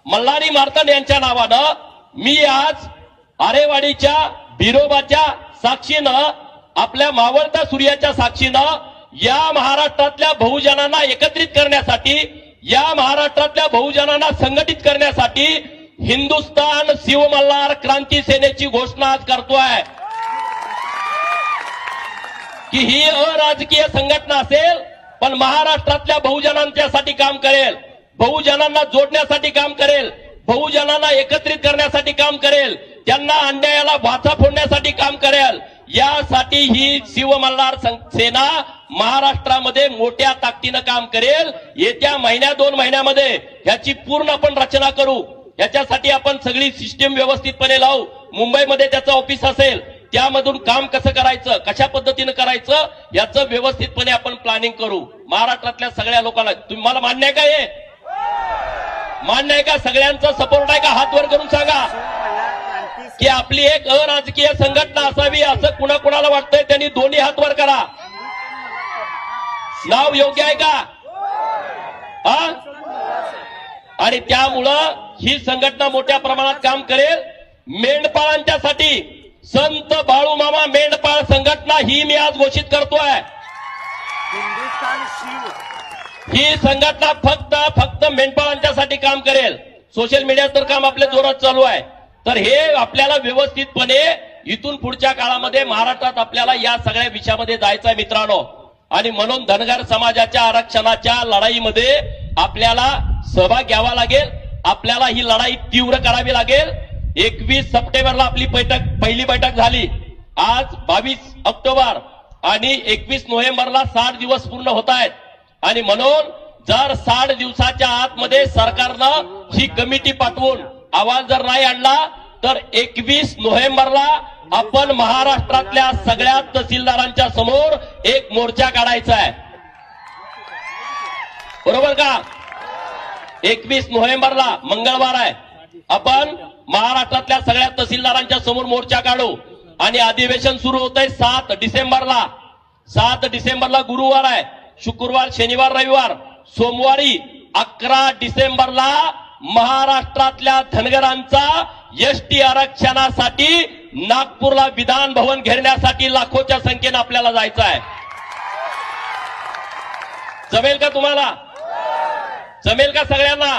मल्हारी मार्तंड यांच्या नावानं मी आज आरेवाडीच्या बिरोबाच्या साक्षीनं, आपल्या मावळत्या सूर्याच्या साक्षीनं या महाराष्ट्रातल्या बहुजनांना एकत्रित करण्यासाठी, या महाराष्ट्रातल्या बहुजनांना संघटित करण्यासाठी हिंदुस्थान शिव मल्हार क्रांती सेनेची घोषणा आज करतोय की ही अराजकीय संघटना असेल पण महाराष्ट्रातल्या बहुजनांच्यासाठी काम करेल, बहुजनांना जोडण्यासाठी काम करेल, बहुजनांना एकत्रित करण्यासाठी काम करेल, त्यांना अन्यायाला वाचा फोडण्यासाठी काम करेल. यासाठी ही शिवमल्हार सेना महाराष्ट्रामध्ये मोठ्या ताकदीनं काम करेल. येत्या महिन्या 2 महिन्यामध्ये ह्याची पूर्ण आपण रचना करू. याच्यासाठी आपण सगळी सिस्टीम व्यवस्थितपणे लावू. मुंबईमध्ये त्याचं ऑफिस असेल, त्यामधून काम कसं करायचं, कशा पद्धतीनं करायचं याचं व्यवस्थितपणे आपण प्लॅनिंग करू. महाराष्ट्रातल्या सगळ्या लोकांना तुम्हाला मान्य आहे का? हे मान्य आहे का? सगळ्यांचा सपोर्ट आहे का? हात वर करून सांगा की आपली एक अराजकीय संघटना असावी असं कुणाकुणाला वाटतंय त्यांनी दोन्ही हात वर करा. नाव योग्य आहे का? हा? आणि त्यामुळं ही संघटना मोठ्या प्रमाणात काम करेल. मेंढपाळांच्यासाठी संत बाळूमामा मेंढपाळ संघटना ही मी आज घोषित करतोय. ही संघटना फक्त मेंढपाळांच्यासाठी काम करेल. सोशल मीडियाचं तर काम आपल्या जोरात चालू आहे. तर हे आपल्याला व्यवस्थितपणे इथून पुढच्या काळामध्ये महाराष्ट्रात आपल्याला या सगळ्या विषयामध्ये जायचं आहे मित्रांनो. आणि म्हणून धनगर समाजाच्या आरक्षणाच्या लढाईमध्ये आपल्याला सहभाग घ्यावा लागेल. आपल्याला ही लढाई तीव्र करावी लागेल. 21 सप्टेंबरला आपली पहिली बैठक झाली. आज 22 ऑक्टोबर आणि 21 नोव्हेंबरला 60 दिवस पूर्ण होत आहेत. आणि म्हणून जर 60 दिवसाच्या आतमध्ये सरकारनं ही कमिटी पाठवून आवाज जर नाही आणला तर 21 नोव्हेंबरला आपण महाराष्ट्रातल्या सगळ्या तहसीलदारांच्या समोर एक मोर्चा काढायचा आहे. बरोबर का? 21 नोव्हेंबरला मंगळवार आहे. आपण महाराष्ट्रातल्या सगळ्या तहसीलदारांच्या समोर मोर्चा काढू. आणि अधिवेशन सुरू होत आहे 7 डिसेंबरला. 7 डिसेंबरला गुरुवार आहे. शुक्रवार, शनिवार, रविवार, सोमवारी 11 डिसेंबरला महाराष्ट्रातल्या धनगरांचा एसटी आरक्षणासाठी नागपूरला विधान भवन घेण्यासाठी लाखोच्या संख्येनं आपल्याला जायचं आहे. जमेल का तुम्हाला? जमेल का सगळ्यांना?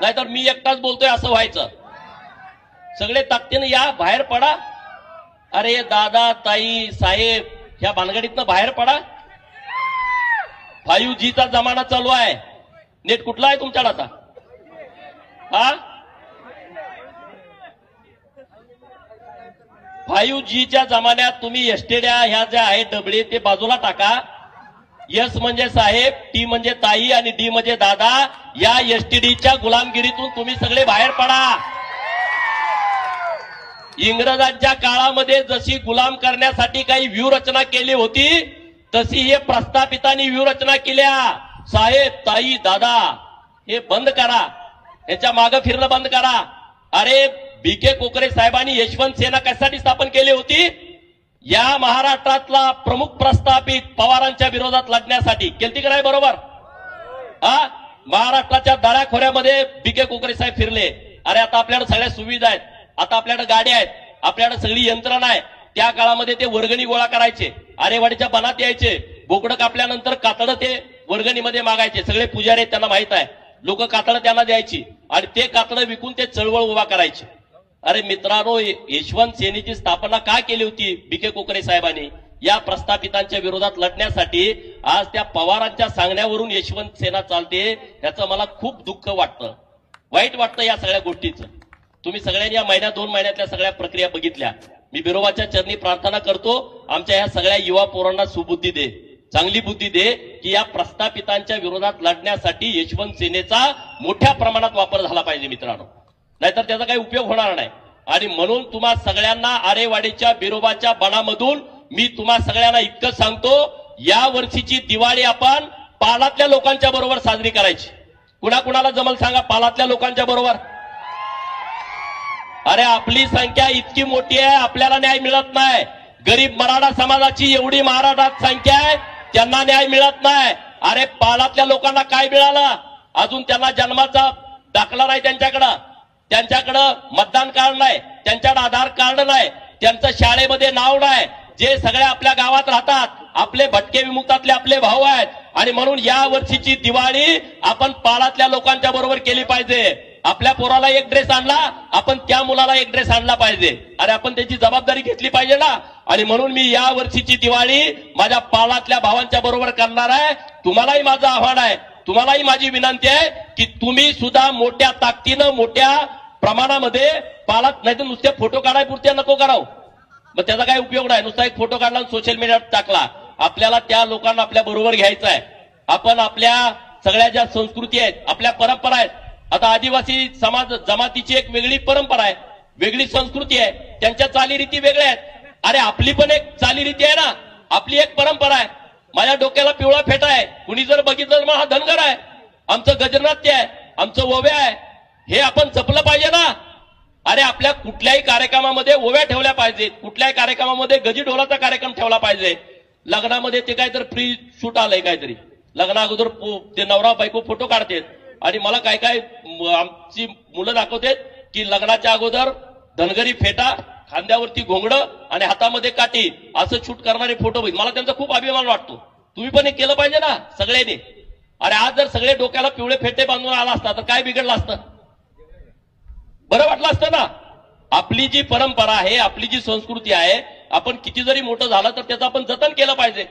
नाहीतर मी एकटाच बोलतोय असं व्हायचं. सगळे ताकदीनं या, बाहेर पडा. अरे दादा, ताई, साहेब, ह्या भानगडीतनं बाहेर पडा. 5G चा जमाना चालू आहे. नेट कुठला आहे तुमच्याकडे आता? हा? 5Gच्या जमान्यात तुम्ही एसटीड्या ह्या ज्या आहेत डबळे ते बाजूला टाका. एस म्हणजे साहेब, टी म्हणजे ताई आणि डी म्हणजे दादा. या एसटीडीच्या गुलामगिरीतून तुम्ही सगळे बाहेर पडा. इंग्रजांच्या काळामध्ये जशी गुलाम करण्यासाठी काही व्यूहरचना केली होती तशी हे प्रस्थापितांनी व्यूहरचना केल्या. साहेब, ताई, दादा हे बंद करा. याच्या मागं फिरणं बंद करा. अरे BK कोकरे साहेबांनी यशवंत सेना कशासाठी स्थापन केली होती? या महाराष्ट्रातला प्रमुख प्रस्थापित पवारांच्या विरोधात लढण्यासाठी केलती का नाही? बरोबर. हा? महाराष्ट्राच्या दऱ्याखोऱ्यामध्ये BK कोकरे साहेब फिरले. अरे आता आपल्याकडे सगळ्या सुविधा आहेत. आता आपल्याकडे गाड्या आहेत. आपल्याकडे सगळी यंत्रणा आहे. त्या काळामध्ये ते वर्गणी गोळा करायचे. आरेवाडीच्या बनात यायचे. बोकडं कापल्यानंतर कातडं ते वर्गणीमध्ये मागायचे. सगळे पुजारी त्यांना माहित आहे. लोक कातडं त्यांना द्यायची आणि ते कातडं विकून ते चळवळ उभा करायचे. अरे मित्रांनो, यशवंत सेनेची स्थापना का केली होती BK कोकरे साहेबांनी? या प्रस्थापितांच्या विरोधात लढण्यासाठी. आज त्या पवारांच्या सांगण्यावरून यशवंत सेना चालते. याचं मला खूप दुःख वाटतं, वाईट वाटतं या सगळ्या गोष्टीचं. तुम्ही सगळ्यांनी या महिन्या 2 महिन्यातल्या सगळ्या प्रक्रिया बघितल्या. मी बिरोबाच्या चरणी प्रार्थना करतो, आमच्या या सगळ्या युवा पोरांना सुबुद्धी दे, चांगली बुद्धी दे की या प्रस्थापितांच्या विरोधात लढण्यासाठी यशवंत सेनेचा मोठ्या प्रमाणात वापर झाला पाहिजे मित्रांनो. नाहीतर त्याचा काही उपयोग होणार नाही. आणि म्हणून तुम्हा सगळ्यांना आरेवाडीच्या बिरोबाच्या बनामधून मी तुम्हा सगळ्यांना इतकं सांगतो, या वर्षीची दिवाळी आपण पालातल्या लोकांच्या बरोबर साजरी करायची. कुणाकुणाला जमल सांगा पालातल्या लोकांच्या बरोबर? अरे आपली संख्या इतकी मोठी आहे, आपल्याला न्याय मिळत नाही. गरीब मराठा समाजाची एवढी महाराष्ट्रात संख्या आहे, त्यांना न्याय मिळत नाही. अरे पालातल्या लोकांना काय मिळालं? अजून त्यांना जन्माचा दाखला नाही त्यांच्याकडं मतदान कार्ड नाही, त्यांच्याकडे आधार कार्ड नाही, त्यांचं शाळेमध्ये नाव नाही. जे सगळे आपल्या गावात राहतात, आपले भटके विमुक्तातले आपले भाऊ आहेत. आणि म्हणून या वर्षीची दिवाळी आपण पालातल्या लोकांच्या बरोबर केली पाहिजे. आपल्या पोराला एक ड्रेस आणला, आपण त्या मुलाला एक ड्रेस आणला पाहिजे. अरे आपण त्याची जबाबदारी घेतली पाहिजे ना. आणि म्हणून मी या वर्षीची दिवाळी माझ्या पालातल्या भावांच्या बरोबर करणार आहे. तुम्हालाही माझं आव्हान आहे, तुम्हालाही माझी विनंती आहे की तुम्ही सुद्धा मोठ्या ताकदीनं मोठ्या प्रमाणामध्ये पालात, नाही तर नुसते फोटो काढाय पुरते नको करावं. मग त्याचा काय उपयोग नाही, नुसता एक फोटो काढला सोशल मीडियावर टाकला. आपल्याला त्या लोकांना आपल्या बरोबर घ्यायचं आहे. आपण आपल्या सगळ्या ज्या संस्कृती आहेत, आपल्या परंपरा आहेत, आता आदिवासी समाज जमातीची एक वेगळी परंपरा आहे, वेगळी संस्कृती आहे, त्यांच्या चालीरीती वेगळ्या आहेत. अरे आपली पण एक चालीरीती आहे ना, आपली एक परंपरा आहे. माझ्या डोक्याला पिवळा फेटा आहे, कुणी जर बघितलं तर मग हा धनगर आहे, आमचं गजनाट्य आहे, आमचं ओव्या आहे, हे आपण जपलं पाहिजे ना. अरे आपल्या कुठल्याही कार्यक्रमामध्ये ओव्या ठेवल्या पाहिजेत, कुठल्याही कार्यक्रमामध्ये गजी ढोलाचा कार्यक्रम ठेवला पाहिजे. लग्नामध्ये ते काहीतरी प्री शूट आलंय, काहीतरी लग्ना अगोदर ते नवरा बायको फोटो काढतात आणि मला काय काय आमची मुलं दाखवतात की लग्नाच्या अगोदर धनगरी फेटा, खांद्यावरती घोंगडं आणि हातामध्ये काठी असं शूट करणारे फोटो बघितले. मला त्यांचा खूप अभिमान वाटतो. तुम्ही पण हे केलं पाहिजे ना सगळ्यांनी. अरे आज जर सगळे डोक्याला पिवळे फेटे बांधून आला असता तर काय बिघडलं असतं, बरं वाटलं असतं ना. आपली जी परंपरा आहे, आपली जी संस्कृती आहे, आपण किती जरी मोठं झालं तर त्याचं आपण जतन केलं पाहिजे,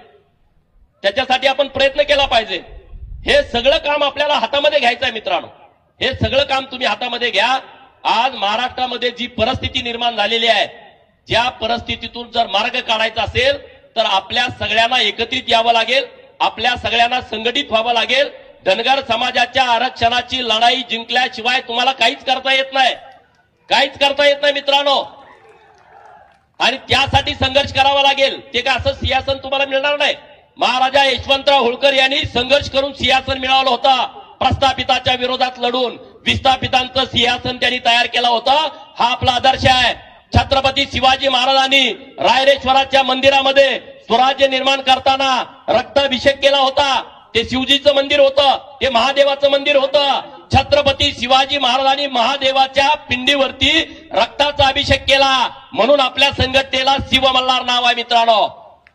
त्याच्यासाठी आपण प्रयत्न केला पाहिजे. हे सगळं काम आपल्याला हातामध्ये घ्यायचं आहे मित्रांनो, हे सगळं काम तुम्ही हातामध्ये घ्या. आज महाराष्ट्रामध्ये जी परिस्थिती निर्माण झालेली आहे, ज्या परिस्थितीतून जर मार्ग काढायचा असेल तर आपल्या सगळ्यांना एकत्रित यावं लागेल, आपल्या सगळ्यांना संघटित व्हावं लागेल. धनगर समाजाच्या आरक्षणाची लढाई जिंकल्याशिवाय तुम्हाला काहीच करता येत नाही, काहीच करता येत नाही मित्रांनो. आणि त्यासाठी संघर्ष करावा लागेल. ते काय असं सिंहासन तुम्हाला मिळणार नाही. महाराजा यशवंतराव होळकर यांनी संघर्ष करून सिंहासन मिळवलं होतं. प्रस्थापिताच्या विरोधात लढून विस्थापितांचं सिंहासन त्यांनी तयार केलं होतं. हा आपला आदर्श आहे. छत्रपती शिवाजी महाराजांनी रायरेश्वराच्या मंदिरामध्ये स्वराज्य निर्माण करताना रक्ताभिषेक केला होता. ते शिवजीचं मंदिर होतं, ते महादेवाचं मंदिर होतं. छत्रपती शिवाजी महाराजांनी महादेवाच्या पिंडीवरती रक्ताचा अभिषेक केला, म्हणून आपल्या संघटनेला शिवमल्हार नाव आहे मित्रांनो.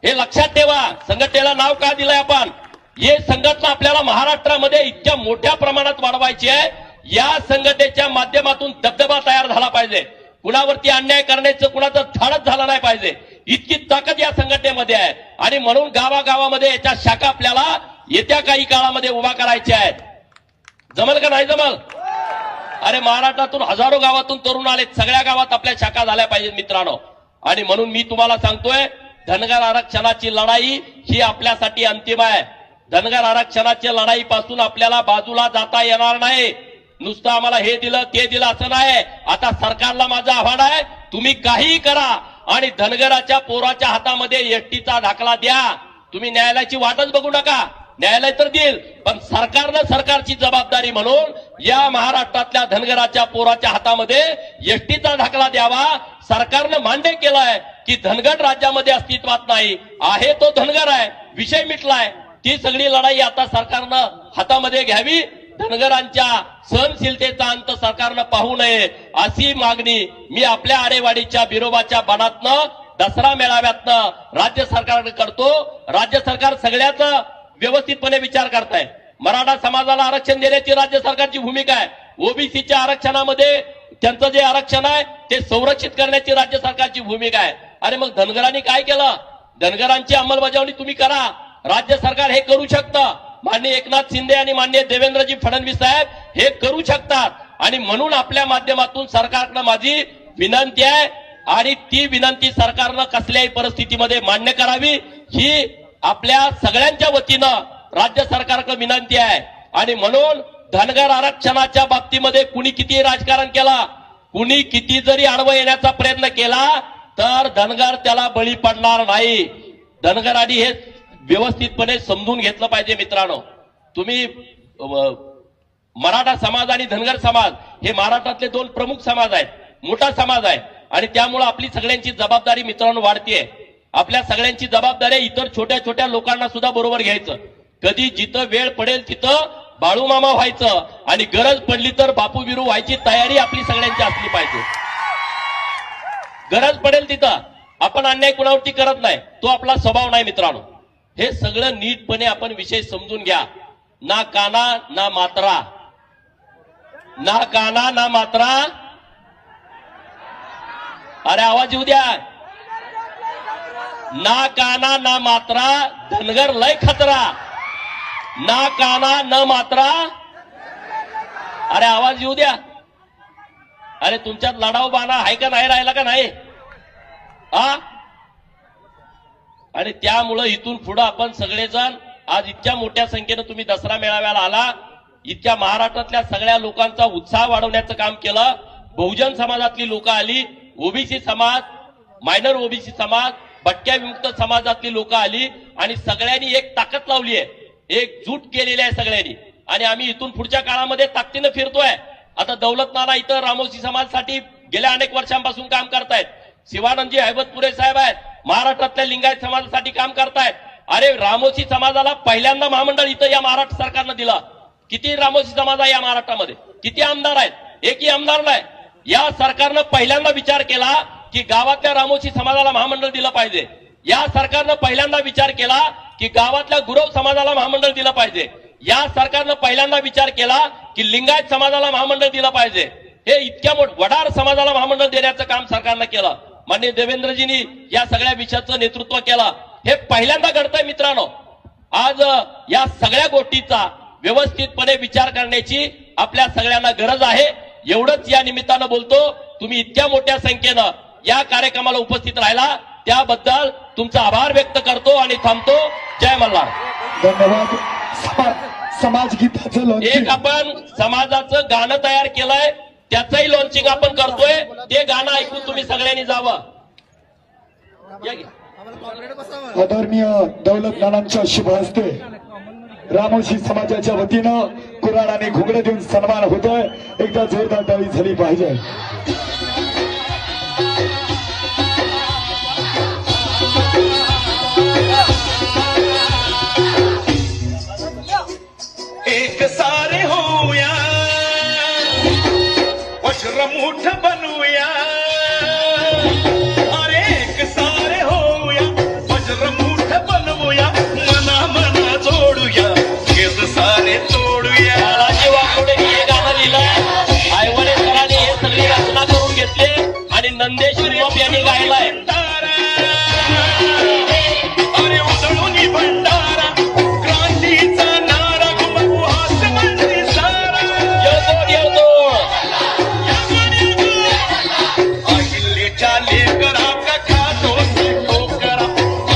हे लक्षात ठेवा, संघटनेला नाव का दिलंय आपण. हे संघटना आपल्याला महाराष्ट्रामध्ये इतक्या मोठ्या प्रमाणात वाढवायची आहे. या संघटनेच्या माध्यमातून दबदबा तयार झाला पाहिजे, कुणावरती अन्याय करण्याचं कुणाचं धाडस झालं नाही पाहिजे, इतकी ताकद या संघटनेमध्ये आहे. आणि म्हणून गावागावामध्ये याच्या शाखा आपल्याला येत्या काही काळामध्ये उभा करायच्या आहेत. जमल का नाही जमल. अरे महाराष्ट्रातून हजारो गावातून तरुण आलेत, सगळ्या गावात आपल्या शाखा झाल्या पाहिजेत मित्रांनो. आणि म्हणून मी तुम्हाला सांगतोय, धनगर आरक्षणाची लढाई ही आपल्यासाठी अंतिम आहे. धनगर आरक्षणाच्या लढाईपासून आपल्याला बाजूला जाता येणार नाही. नुसतं आम्हाला हे दिलं ते दिलं असं नाही. आता सरकारला माझं आव्हान आहे, तुम्ही काहीही करा आणि धनगराच्या पोराच्या हातामध्ये एसटीचा दाखला द्या. तुम्ही न्यायालयाची वाटच बघू नका, न्यायालय तर देईल, पण सरकारनं सरकारची जबाबदारी म्हणून या महाराष्ट्रातल्या धनगराच्या पोराच्या हातामध्ये एसटीचा दाखला द्यावा. सरकारनं मान्य केलंय की धनगर राज्यामध्ये अस्तित्वात नाही, आहे तो धनगर आहे, विषय मिटलाय. ती सगळी लढाई आता सरकारनं हातामध्ये घ्यावी. धनगरांच्या सहनशीलतेचा अंत सरकारनं पाहू नये अशी मागणी मी आपल्या आरेवाडीच्या बिरोबाच्या बनातनं, दसरा मेळाव्यातनं राज्य सरकारकडे करतो. राज्य सरकार सगळ्याच व्यवस्थितपणे विचार करताय. मराठा समाजाला आरक्षण देण्याची राज्य सरकारची भूमिका आहे. ओबीसीच्या आरक्षणामध्ये त्यांचं जे आरक्षण आहे ते संरक्षित करण्याची राज्य सरकारची भूमिका आहे. अरे मग धनगरांनी काय केलं, धनगरांची अंमलबजावणी तुम्ही करा. राज्य सरकार हे करू शकतं. माननीय एकनाथ शिंदे आणि माननीय देवेंद्रजी फडणवीस साहेब हे करू शकतात. आणि म्हणून आपल्या माध्यमातून सरकारकडे माझी विनंती आहे, आणि ती विनंती सरकारनं कसल्याही परिस्थितीमध्ये मान्य करावी ही आपल्या सगळ्यांच्या वतीनं राज्य सरकारकडे विनंती आहे. आणि म्हणून धनगर आरक्षणाच्या बाबतीमध्ये कुणी किती राजकारण केला, कुणी किती जरी आडवं येण्याचा प्रयत्न केला तर धनगर त्याला बळी पडणार नाही. धनगरांनी हे व्यवस्थितपणे समजून घेतलं पाहिजे मित्रांनो. तुम्ही मराठा समाज आणि धनगर समाज हे महाराष्ट्रातले दोन प्रमुख समाज आहेत, मोठा समाज आहे. आणि त्यामुळे आपली सगळ्यांची जबाबदारी मित्रांनो वाढतीये. आपल्या सगळ्यांची जबाबदारी इतर छोट्या छोट्या लोकांना सुद्धा बरोबर घ्यायचं. कधी जिथं वेळ पडेल तिथं बाळूमामा व्हायचं आणि गरज पडली तर बापू बिरू व्हायची तयारी आपली सगळ्यांची असली पाहिजे. गरज पडेल तिथं आपण अन्याय कुणावरती करत नाही, तो आपला स्वभाव नाही मित्रांनो. हे सगळं नीटपणे आपण विषय समजून घ्या. ना काना ना मात्रा, ना काना ना मात्रा. अरे आवाज येऊ द्या. ना काना ना मात्रा, धनगर लय खतरा. ना काना न मात्रा. अरे आवाज येऊ द्या. अरे तुमच्यात लढाऊ बाणा आहे का नाही राहिला का नाही. हा आणि त्यामुळं इथून पुढे आपण सगळेजण आज इतक्या मोठ्या संख्येनं तुम्ही दसरा मेळाव्याला आला, इतक्या महाराष्ट्रातल्या सगळ्या लोकांचा उत्साह वाढवण्याचं काम केलं. बहुजन समाजातली लोक आली, ओबीसी समाज, मायनर ओबीसी समाज, भटक्या विमुक्त समाजातली लोक आली आणि सगळ्यांनी एक ताकद लावली आहे, एकजूट केलेली आहे सगळ्यांनी. आणि आम्ही इथून पुढच्या काळामध्ये ताकदीनं फिरतोय. आता दौलत नाना इथं रामोशी समाजासाठी गेल्या अनेक वर्षांपासून काम करतायत. शिवानंदजी हैबतपुरे साहेब आहेत, महाराष्ट्रातल्या लिंगायत समाजासाठी काम करतायत. अरे रामोशी समाजाला पहिल्यांदा महामंडळ इथं या महाराष्ट्र सरकारनं दिलं. किती रामोशी समाज आहे या महाराष्ट्रामध्ये, किती आमदार आहेत, एकही आमदार नाही. या सरकारनं पहिल्यांदा विचार केला की गावातल्या रामोशी समाजाला महामंडळ दिलं पाहिजे. या सरकारनं पहिल्यांदा विचार केला की गावातल्या गुरव समाजाला महामंडळ दिलं पाहिजे. या सरकारनं पहिल्यांदा विचार केला की लिंगायत समाजाला महामंडळ दिलं पाहिजे. हे इतक्या वडार समाजाला महामंडळ देण्याचं काम सरकारनं केलं. माननीय देवेंद्रजींनी या सगळ्या विषयाचं नेतृत्व केलं. हे पहिल्यांदा घडतंय मित्रांनो. आज या सगळ्या गोष्टीचा व्यवस्थितपणे विचार करण्याची आपल्या सगळ्यांना गरज आहे. एवढंच या निमित्तानं बोलतो. तुम्ही इतक्या मोठ्या संख्येनं या कार्यक्रमाला उपस्थित राहिला त्याबद्दल तुमचा आभार व्यक्त करतो आणि थांबतो. जय मल्हार. धन्यवाद. समाज गीताचं एक आपण समाजाचं गाणं तयार केलंय, त्याचंही लॉन्चिंग आपण करतोय. ते गाणं ऐकून तुम्ही सगळ्यांनी जावं. आदरणीय दौलत नानांच्या शुभ हस्ते रामोशी समाजाच्या वतीनं कुऱ्हाड आणि घुगडे देऊन सन्मान होतोय. एकदा जोरदार टाळी झाली पाहिजे. एक सारे होऊया, वज्रमुठ बनवूया. अरे एक सारे होऊया, वज्रमुठ बनवूया. मना मना जोडूया, केस सारे तोडूया. बालाजी वाकोडेंनी हे गाणं लिहिलंय. आयवळे सरांनी हे सगळी रचना करून घेतली आणि नंदेश उर्फ यांनी गायलाय. अरे उजळून भंडारा, क्रांतीचा नारा घुमवू हास मंत्री सारा. अहिल्याच्या लेकरा का खातो ठोकरा,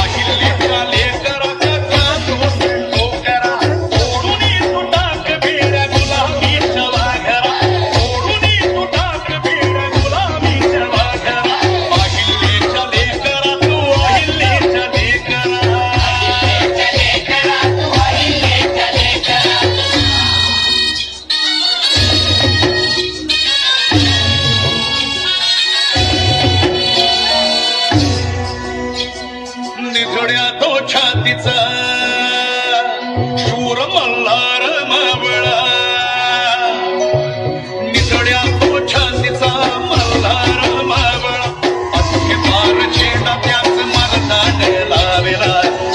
अहिल्याच्या लेकरा का खातो ठोकरा. ओढून तू टाक बेड्या गुलामीच्या वाघरा, ओढून तू टाक बेड्या गुलामीच्या वाघरा. अहिल्याच्या लेकरा तू, अहिल्याच्या लेकरा. निधड्या तो छातीचा शूर मल्हार मावळा. निधड्या तो छातीचा मल्हार मावळा. अख्खे पार छेडा त्याच मर्दान लावेला,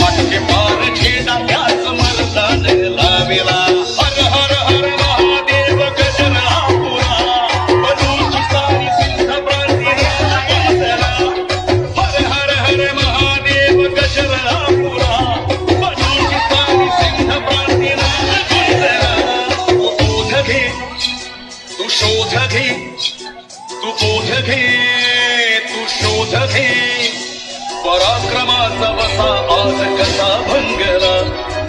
अख्खे पार छेडा त्याच मर्दान लावेला. हर हर हर महादेव गजरापुरा, बलूची सारी सिंध प्रांती गुंजला. हर हर हर महादेव गजरापुरा, बलूची सारी सिंध प्रांती गुंजला. तू बोध घे, तू शोध घे, तू बोध घे, तू शोध घे. पराक्रमाचा वसा आज कसा भंगला,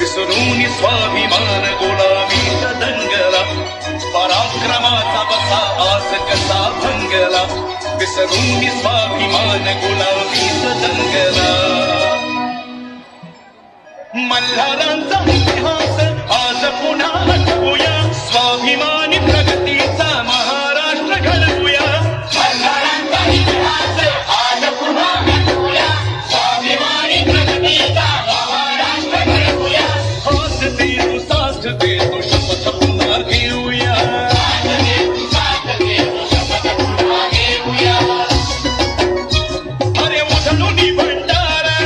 विसरून स्वाभिमान गुलामीचा दंगला. पराक्रमाचा वसा आज कसा भंगला, विसरून स्वाभिमान गुलामीचा दंगला. मल्हारांचा इतिहास आज पुन्हा हटवूया, स्वाभिमानी प्रगतीचा महाराष्ट्र घडवूया. मल्हारांचा इतिहास आज पुन्हा हटवूया, स्वाभिमानी प्रगतीचा महाराष्ट्र घडवूया. हात दे तू, साथ दे तू, शपथ पुन्हा घेऊया. अरे उधळून भंडारा,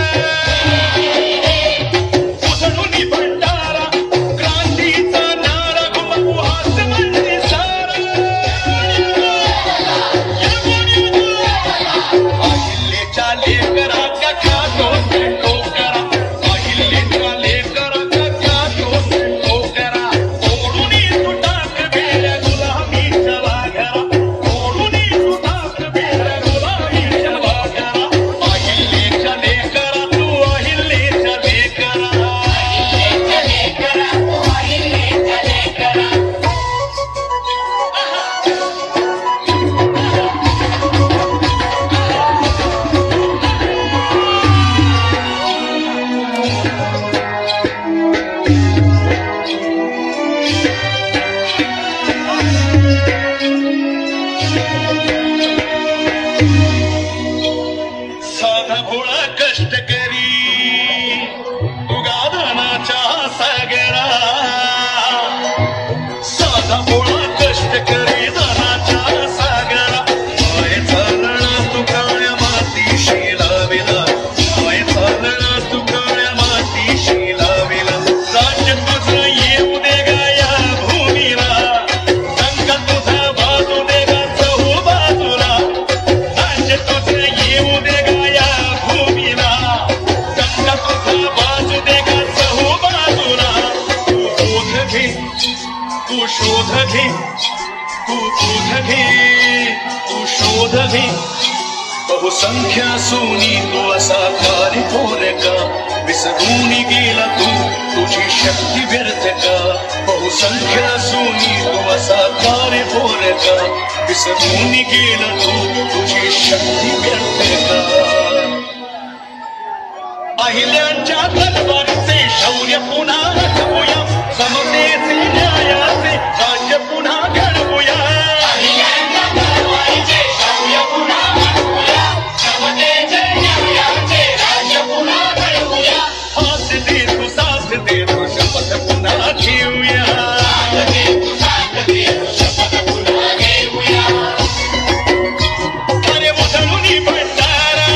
उधळून भंडारा, क्रांतीचा नारा घुमवू हास मंत्री सारा. अहिल्याच्या लेकरा का खातो ठोकरा, अहिल्याच्या लेकरा का खातो ठोकरा. ओढून तू टाक बेड्या गुलामीच्या वाघरा, ओढून तू टाक बेड्या गुलामीच्या वाघरा. अहिल्याच्या लेकरा तू, अहिल्या शोध घे बहुसंख्य असूनी तू असा कार्य थोर का विसरून गेला तू तुझी शक्ती व्यर्थ का बहुसंख्य असूनी तू असा कार्य थोर का विसरून गेला तू तुझी शक्ती व्यर्थ का अहिल्यांच्या तलवारीचे शौर्य पुन्हा आठवूया समतेचे न्यायाचे राज्य पुन्हा घडवूया अहिल्यांच्या तलवारीचे शौर्य पुन्हा आठवूया समतेचे न्यायाचे राज्य पुन्हा घडवूया हात दे तू साथ दे तू शपथ पुन्हा घेऊया साथ दे तू साथ दे तू शपथ पुन्हा घेऊया अरे उधळूनी भंडारा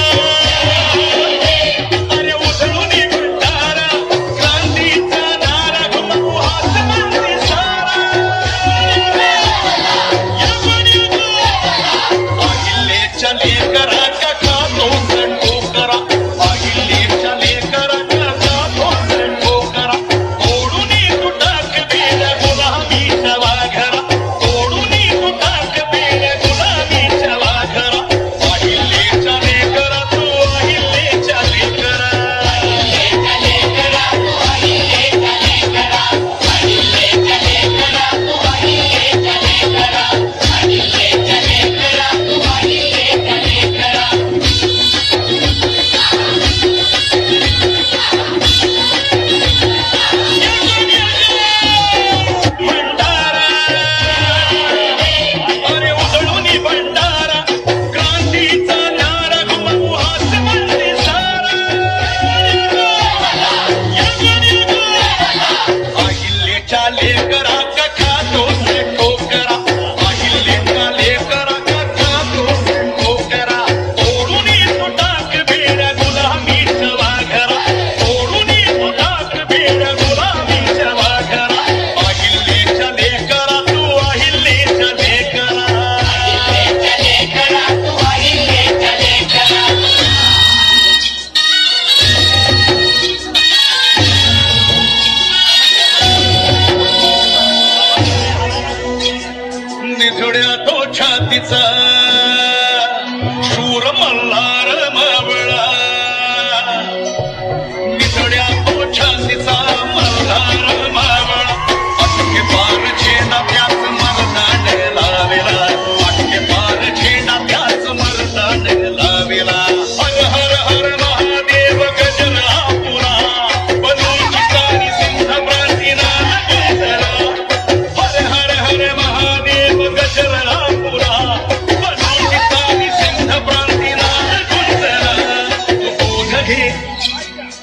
शूर मल्हार मावळा निधड्या तो छातीचा मल्हार मावळा अटके पार छेना त्याच मरदान लावेला अटके पार छेना त्याच मरदान लावेला हर हर हर महादेव गजरापुरा बनूची सिंध प्राचीनान गुंजला हर हर हर महादेव गजरापुरा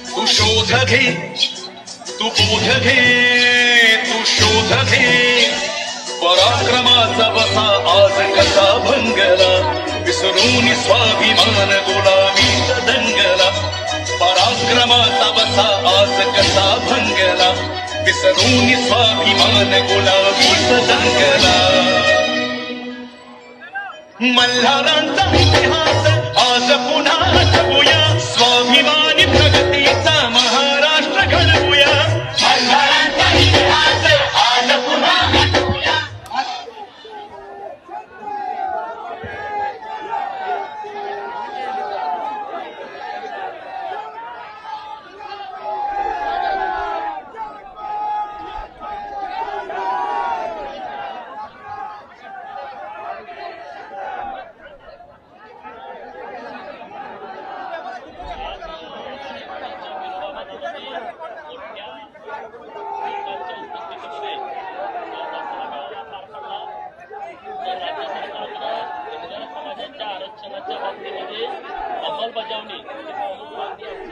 तू शोध घे तू बोध घे तू शोध घे पराक्रमाचा बसा आज कसा भंगला विसरून स्वाभिमान गुलामीत दंगला पराक्रमाचा बसा आज कसा भंगला विसरून स्वाभिमान गुलामीत दंगला मल्हारांचा इतिहास आज पुन्हा आठवूया स्वाभिमानी प्रगतीचा महाराष्ट्र घडवूया मल्हारांचा इतिहास आज पुन्हा आठवूया अंमलबजावणी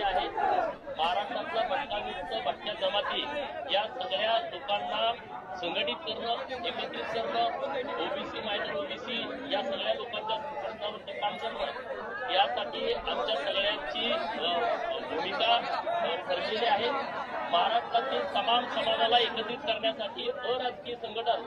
आहे महाराष्ट्रातल्या भटका भटक्या जमाती या सगळ्या लोकांना संघटित करणं एकत्रित करणं ओबीसी मायनर ओबीसी या सगळ्या लोकांच्या प्रश्नावरती काम करणं यासाठी आमच्या सगळ्यांची भूमिका ठरलेली आहे महाराष्ट्रातील तमाम समाजाला एकत्रित करण्यासाठी अराजकीय संघटन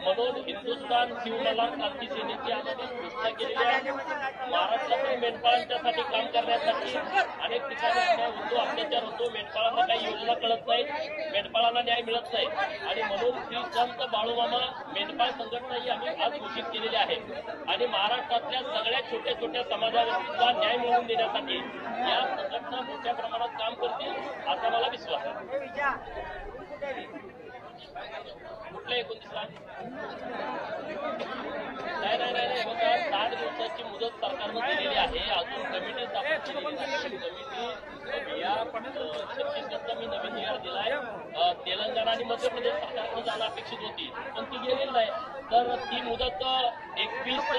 म्हणून हिंदुस्थान शिवमल्हार क्रांती सेनेची आम्ही घोषणा केलेली आहे. महाराष्ट्रातील मेंढपाळांच्यासाठी काम करण्यासाठी अनेक ठिकाणी अन्याय होतो, अत्याचार होतो. मेंढपाळांना काही योजना कळत नाही, मेंढपाळांना न्याय मिळत नाही आणि म्हणून श्री संत बाळूमामा मेंढपाळ संघटना ही आम्ही आज घोषित केलेली आहे. आणि महाराष्ट्रातल्या सगळ्या छोट्या छोट्या समाजाला न्याय मिळवून देण्यासाठी या संघटना मोठ्या प्रमाणात काम करतील असा मला विश्वास आहे. कुठल्या 29ला नाही बघा, 60 दिवसाची मुदत सरकारनं दिलेली आहे. अजून कमिटी स्थापन केलेली नाही. कमिटी या छत्तीसगडचा मी नवीन निकाल दिलाय. तेलंगणा आणि मध्य प्रदेश सरकारकडे जाणं अपेक्षित होती पण ती गेलेली नाही. तर ती मुदत 21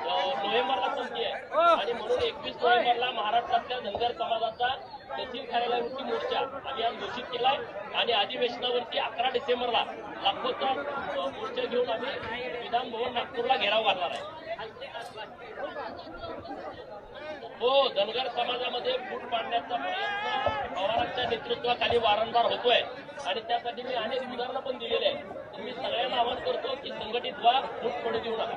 नोव्हेंबरला संपली आहे आणि म्हणून 21 नोव्हेंबरला महाराष्ट्रातल्या धनगर समाजाचा तहसील कार्यालयावरती मोर्चा आम्ही आज घोषित केलाय आणि अधिवेशनावरती 11 डिसेंबरला लाखोचा मोर्चा घेऊन आम्ही विधान भवन नागपूरला घेराव घालणार आहे. हो, धनगर समाजामध्ये फूट पाडण्याचा प्रयत्न पवारांच्या नेतृत्वाखाली वारंवार होतोय आणि त्यासाठी मी अनेक उदाहरणं पण दिलेली आहेत. मी सगळ्यांना आवाहन करतो की संघटित व्हा, फूट पडू देऊ नका.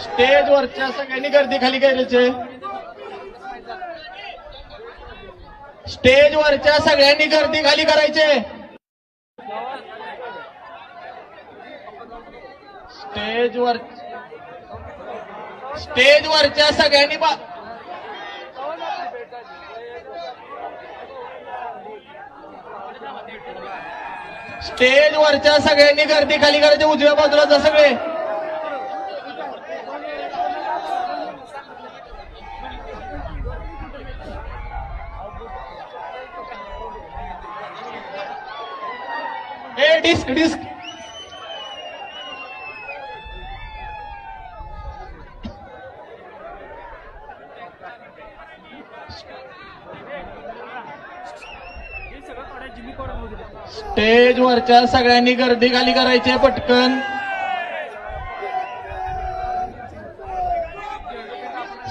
स्टेजवरच्या सगळ्यांनी गर्दी खाली करायचे. स्टेजवरच्या सगळ्यांनी गर्दी खाली करायचे. स्टेजवरच्या सगळ्यांनी स्टेजवरच्या सगळ्यांनी गर्दी खाली करायचे. उजव्या बाजूला जा सगळे. डिस्क डिस्क स्टेजवरच्या सगळ्यांनी गर्दी खाली करायची पटकन.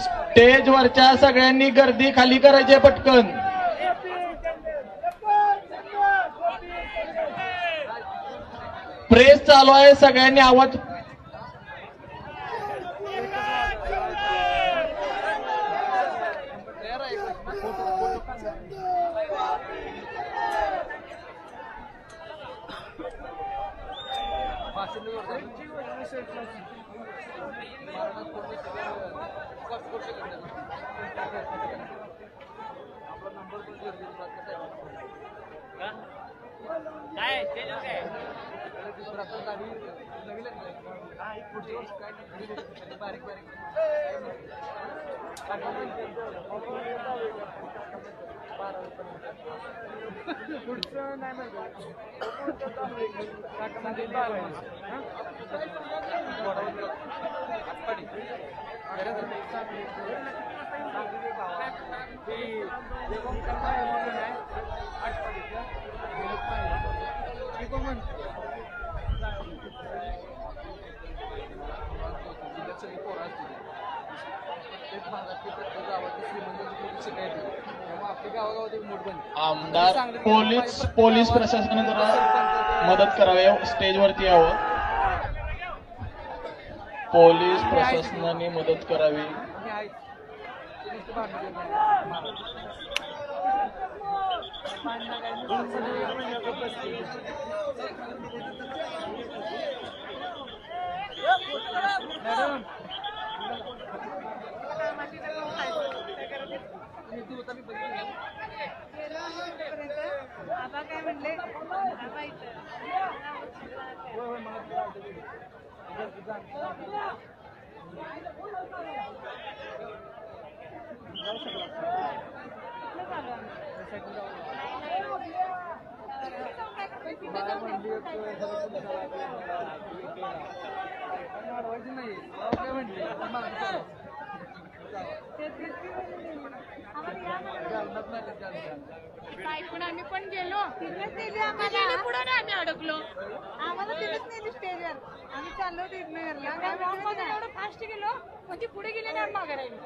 स्टेजवरच्या सगळ्यांनी गर्दी खाली करायची पटकन. प्रेस चालू आहे, सगळ्यांनी आवाज. आमदार पोलीस प्रशासनाने जरा मदत करावी, स्टेजवरती यावं. पोलीस प्रशासनाने मदत करावी. काय म्हणले पण आम्ही पण गेलो तिथेच नेली आम्हाला पुढे नाही आम्ही अडकलो आम्हाला तिथेच नेली स्टेजवर आम्ही चाललो तिथनं एवढं फास्ट गेलो पण ती पुढे गेले नाही मागे राहिली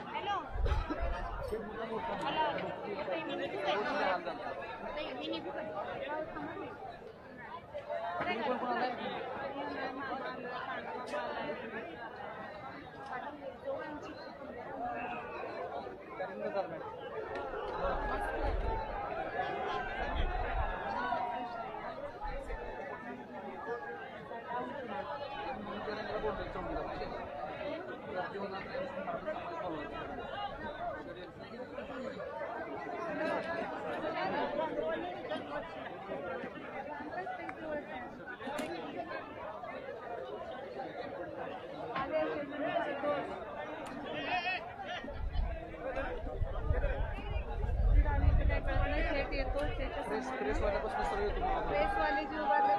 हॅलो प्रेसवाले जी उभारले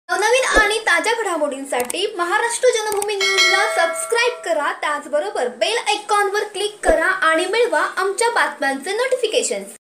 नवनवीन आणि ताज्या घडामोडींसाठी महाराष्ट्र जनभूमी न्यूजला सबस्क्राईब करा, त्याचबरोबर बेल आयकॉनवर क्लिक करा आणि मिळवा आमच्या बातम्यांचे नोटिफिकेशन्स।